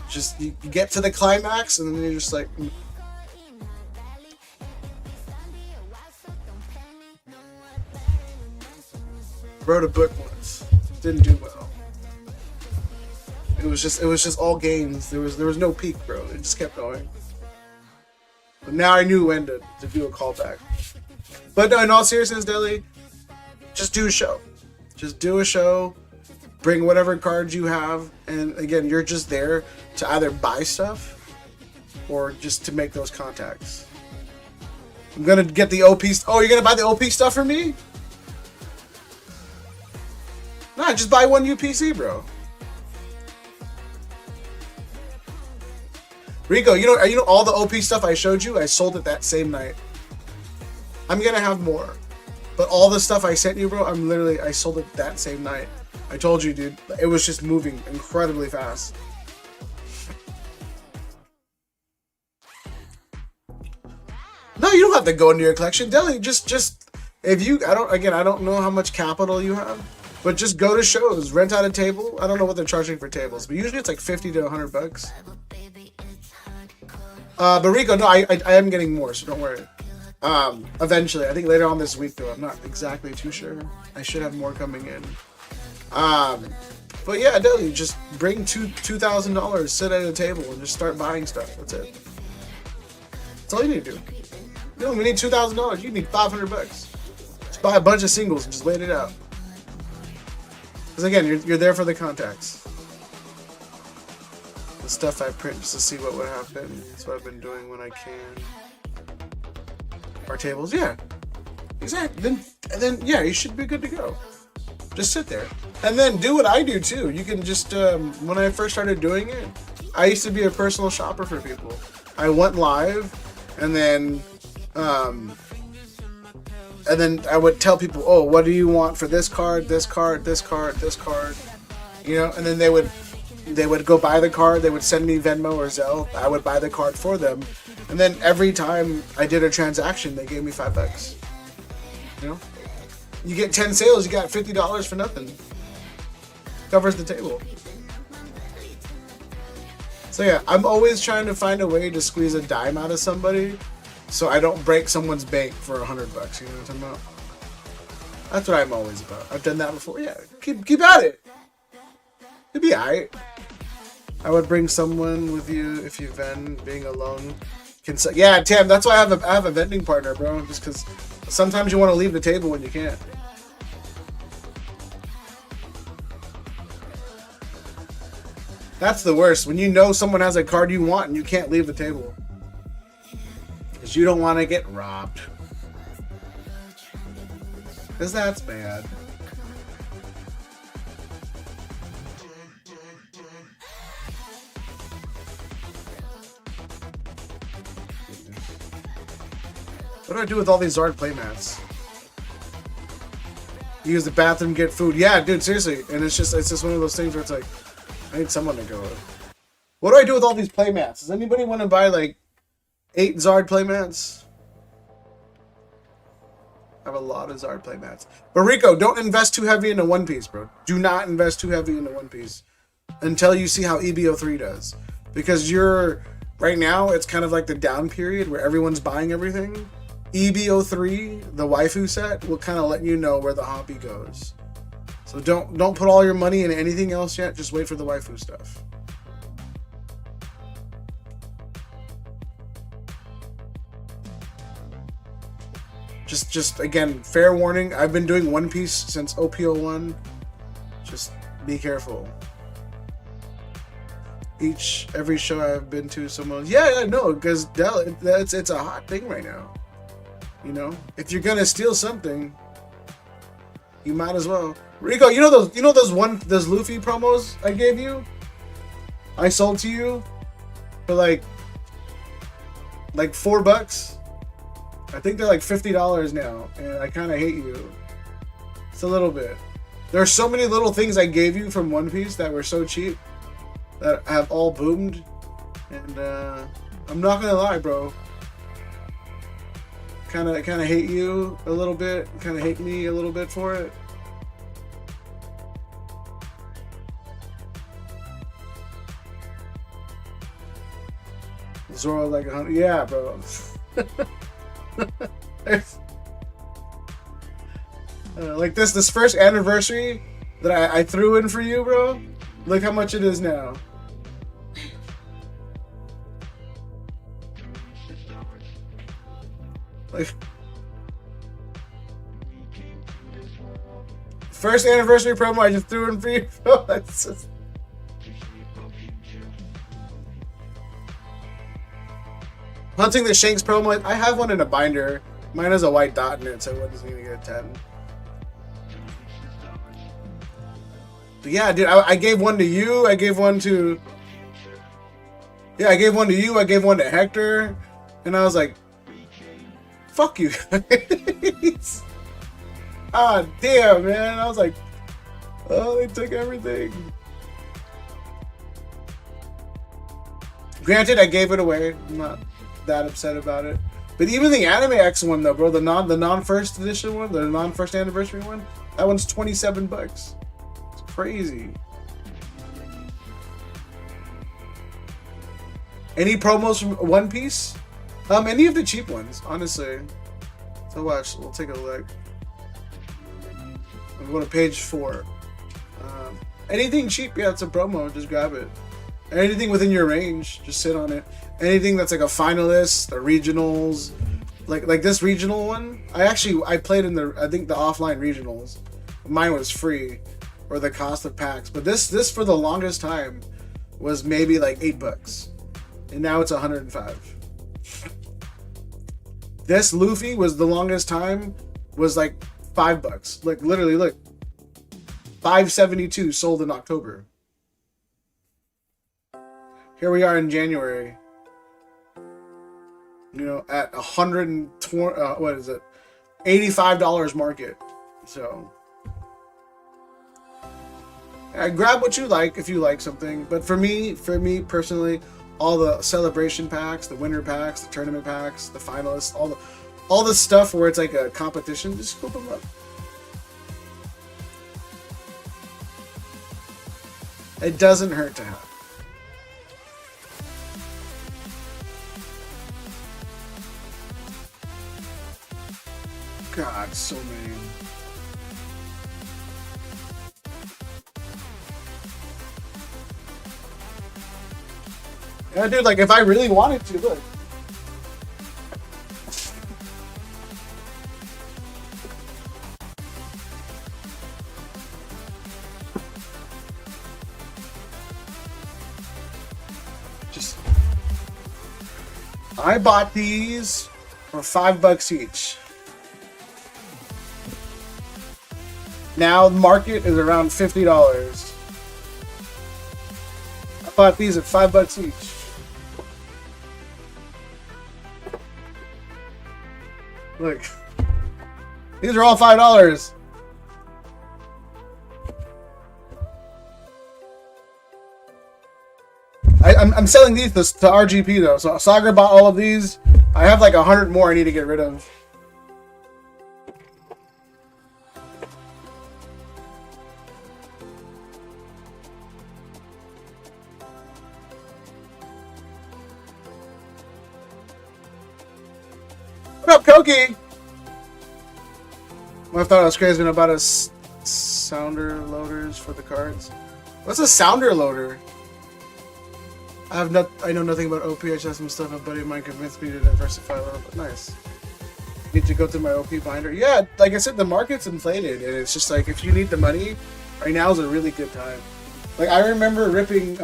Just you get to the climax and then you're just like. Wrote a book once, didn't do well. It was just all games. There was no peak, bro. It just kept going. But now I knew when to do a callback. But no, in all seriousness, Deli, just do a show. Just do a show. Bring whatever cards you have. And again, you're just there to either buy stuff or just to make those contacts. I'm going to get the OP... Oh, you're going to buy the OP stuff for me? Nah, just buy one UPC, bro. Rico, you know all the OP stuff I showed you, I sold it that same night. I'm gonna have more. But all the stuff I sent you, bro, I sold it that same night. I told you, dude, it was just moving incredibly fast. No, you don't have to go into your collection. Deli, just if you I don't know how much capital you have, but just go to shows, rent out a table. I don't know what they're charging for tables, but usually it's like $50 to $100. But Rico, no, I am getting more, so don't worry. Eventually, I think later on this week, though. I'm not exactly too sure. I should have more coming in. But yeah, Deli, just bring $2,000, sit at a table, and just start buying stuff. That's it. That's all you need to do. You don't even need $2,000. You need $500. Just buy a bunch of singles and just wait it out. Because again, you're there for the contacts. stuff I print just to see what would happen. That's what I've been doing when I can. Our tables, yeah. Exactly. Then yeah, you should be good to go. Just sit there. And then do what I do too. You can just, when I first started doing it, I used to be a personal shopper for people. I went live, and then I would tell people, oh, what do you want for this card, this card, this card, this card, you know, and then they would go buy the card. They would send me Venmo or Zelle. I would buy the card for them, and then every time I did a transaction, they gave me $5. You know, you get 10 sales, you got $50 for nothing. Covers the table. So yeah, I'm always trying to find a way to squeeze a dime out of somebody, so I don't break someone's bank for $100. You know what I'm talking about? That's what I'm always about. I've done that before. Yeah, keep at it. It'd be alright. I would bring someone with you if you vend. Being alone can. Yeah, Tam. That's why I have a vending partner, bro. Just because sometimes you want to leave the table when you can't. That's the worst. When you know someone has a card you want and you can't leave the table. Because you don't want to get robbed. Because that's bad. What do I do with all these Zard playmats? Use the bathroom, get food. Yeah, dude, seriously. And it's just one of those things where it's like, I need someone to go with. What do I do with all these playmats? Does anybody want to buy like 8 Zard playmats? I have a lot of Zard playmats. But Rico, don't invest too heavy into One Piece, bro. Do not invest too heavy into One Piece until you see how EBO3 does. Because right now, it's kind of like the down period where everyone's buying everything. EBO3, the waifu set, will kind of let you know where the hobby goes. So don't put all your money into anything else yet. Just wait for the waifu stuff. Just again, fair warning. I've been doing One Piece since OP01. Just be careful. Every show I've been to, someone, yeah, no, because it's a hot thing right now. You know, if you're gonna steal something, you might as well. Rico, you know those Luffy promos I gave you? I sold to you for like $4. I think they're like $50 now, and I kind of hate you. It's a little bit. There are so many little things I gave you from One Piece that were so cheap that have all boomed, and I'm not gonna lie, bro. Kind of hate you a little bit. Kind of hate me a little bit for it. Zoro like 100. Yeah, bro. Like this first anniversary that I threw in for you, bro. Look how much it is now. Like, first anniversary promo I just threw in for you, bro. That's just... Hunting the Shanks promo, I have one in a binder. Mine has a white dot in it, so it wasn't gonna get a 10. But yeah, dude, I gave one to you. I gave one to... Yeah, I gave one to you. I gave one to Hector. And I was like, fuck you guys. Ah, damn, man. I was like, oh, they took everything. Granted, I gave it away. I'm not that upset about it. But even the Anime X one, though, bro, the non-first edition one, the non-first anniversary one, that one's $27. It's crazy. Any promos from One Piece? Any of the cheap ones, honestly. So watch, we'll take a look. We'll go to page 4. Anything cheap, yeah, it's a promo, just grab it. Anything within your range, just sit on it. Anything that's like a finalist, the regionals, like this regional one. I played in I think the offline regionals. Mine was free, or the cost of packs. But this for the longest time was maybe like $8, and now it's 105. This Luffy was the longest time was like $5. Like literally, look, 572 sold in October. Here we are in January. You know, at 120. What is it? $85 market. So, grab what you like if you like something. But for me personally, all the celebration packs, the winter packs, the tournament packs, the finalists, all the stuff where it's like a competition, just scoop them up. It doesn't hurt to have. God, so many. Yeah, dude, like if I really wanted to, look. Just, I bought these for $5 each. Now the market is around $50. I bought these at $5 each. Look, these are all $5. I'm selling these to RGP though. So Sagar bought all of these. I have like 100 more I need to get rid of. What up, Koki? I thought I was crazy about us sounder loaders for the cards. What's a sounder loader? I know nothing about OP. I just have some stuff. A buddy of mine convinced me to diversify a little bit. Nice. Need to go through my OP binder. Yeah, like I said, the market's inflated, and it's just like if you need the money, right now is a really good time. Like I remember ripping.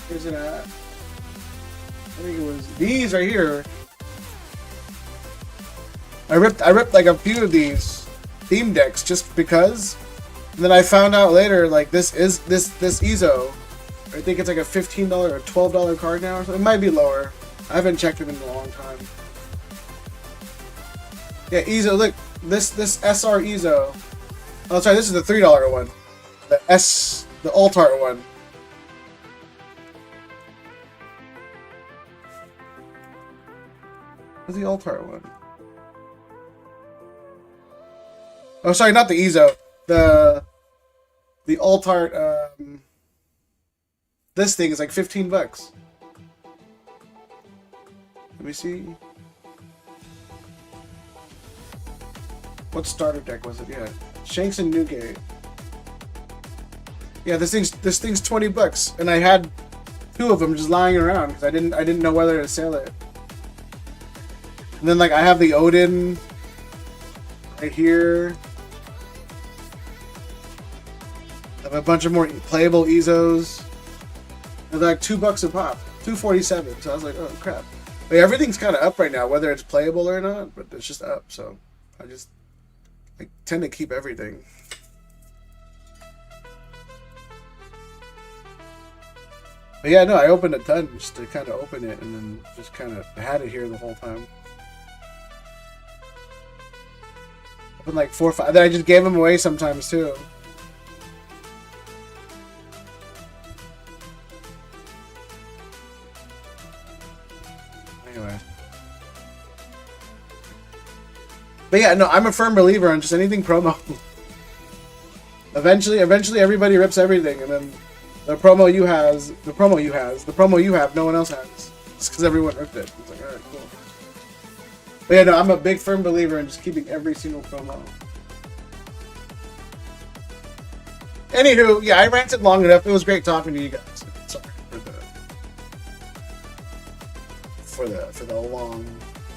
Where's it at? I think it was these right here. I ripped like a few of these theme decks just because. And then I found out later like this Ezo. I think it's like a $15 or $12 card now or something. It might be lower. I haven't checked it in a long time. Yeah, Ezo, look, this SR Ezo. Oh sorry, this is the $3 one. The Alt-Art one. What's the Alt-Art one? Oh, sorry, not the Ezo. The Alt-Art. This thing is like $15. Let me see. What starter deck was it? Yeah, Shanks and Newgate. Yeah, this thing's $20, and I had 2 of them just lying around because I didn't know whether to sell it. And then like I have the Odin right here. I have a bunch of more playable Ezos. They're like $2 a pop, $2.47. So I was like, oh crap. But everything's kind of up right now, whether it's playable or not. But it's just up. So I tend to keep everything. But yeah, no, I opened a ton just to kind of open it, and then just kind of had it here the whole time. Opened like 4 or 5. Then I just gave them away sometimes too. Anyway. But yeah, no, I'm a firm believer on just anything promo. Eventually everybody rips everything, and then the promo you have, no one else has. It's because everyone ripped it. It's like, alright, cool. But yeah, no, I'm a big firm believer in just keeping every single promo. Anywho, yeah, I ranted long enough. It was great talking to you guys. Sorry for the long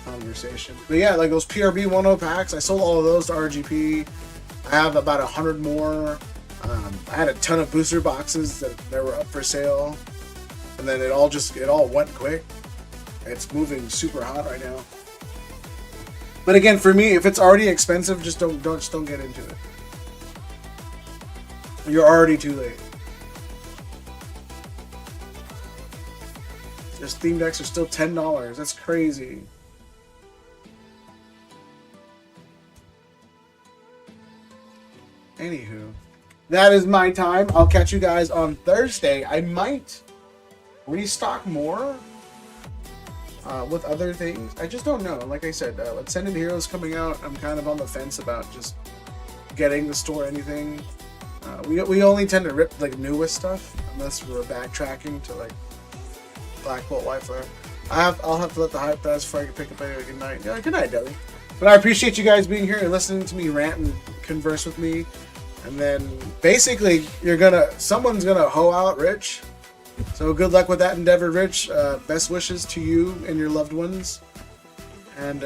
conversation. But yeah, like those PRB 10 packs, I sold all of those to RGP. I have about 100 more I had a ton of booster boxes that were up for sale, and then it all went quick. It's moving super hot right now. But again, for me, if it's already expensive, just don't get into it. You're already too late. Those Steam decks are still $10. That's crazy. Anywho, that is my time. I'll catch you guys on Thursday. I might restock more with other things. I just don't know. Like I said, Ascended Heroes coming out. I'm kind of on the fence about just getting the store anything. We only tend to rip like newest stuff unless we're backtracking to like Black Bolt Wi-Fi. I'll have to let the hype pass before I can pick up anyway. Good night. Yeah, good night, Deli. But I appreciate you guys being here and listening to me rant and converse with me. And then basically someone's gonna hoe out Rich. So good luck with that endeavor, Rich. Best wishes to you and your loved ones. And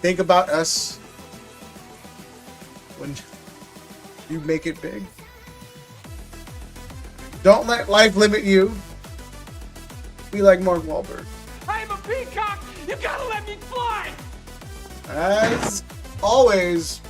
think about us when you make it big. Don't let life limit you. Be like Mark Wahlberg. I am a peacock. You gotta let me fly. As always.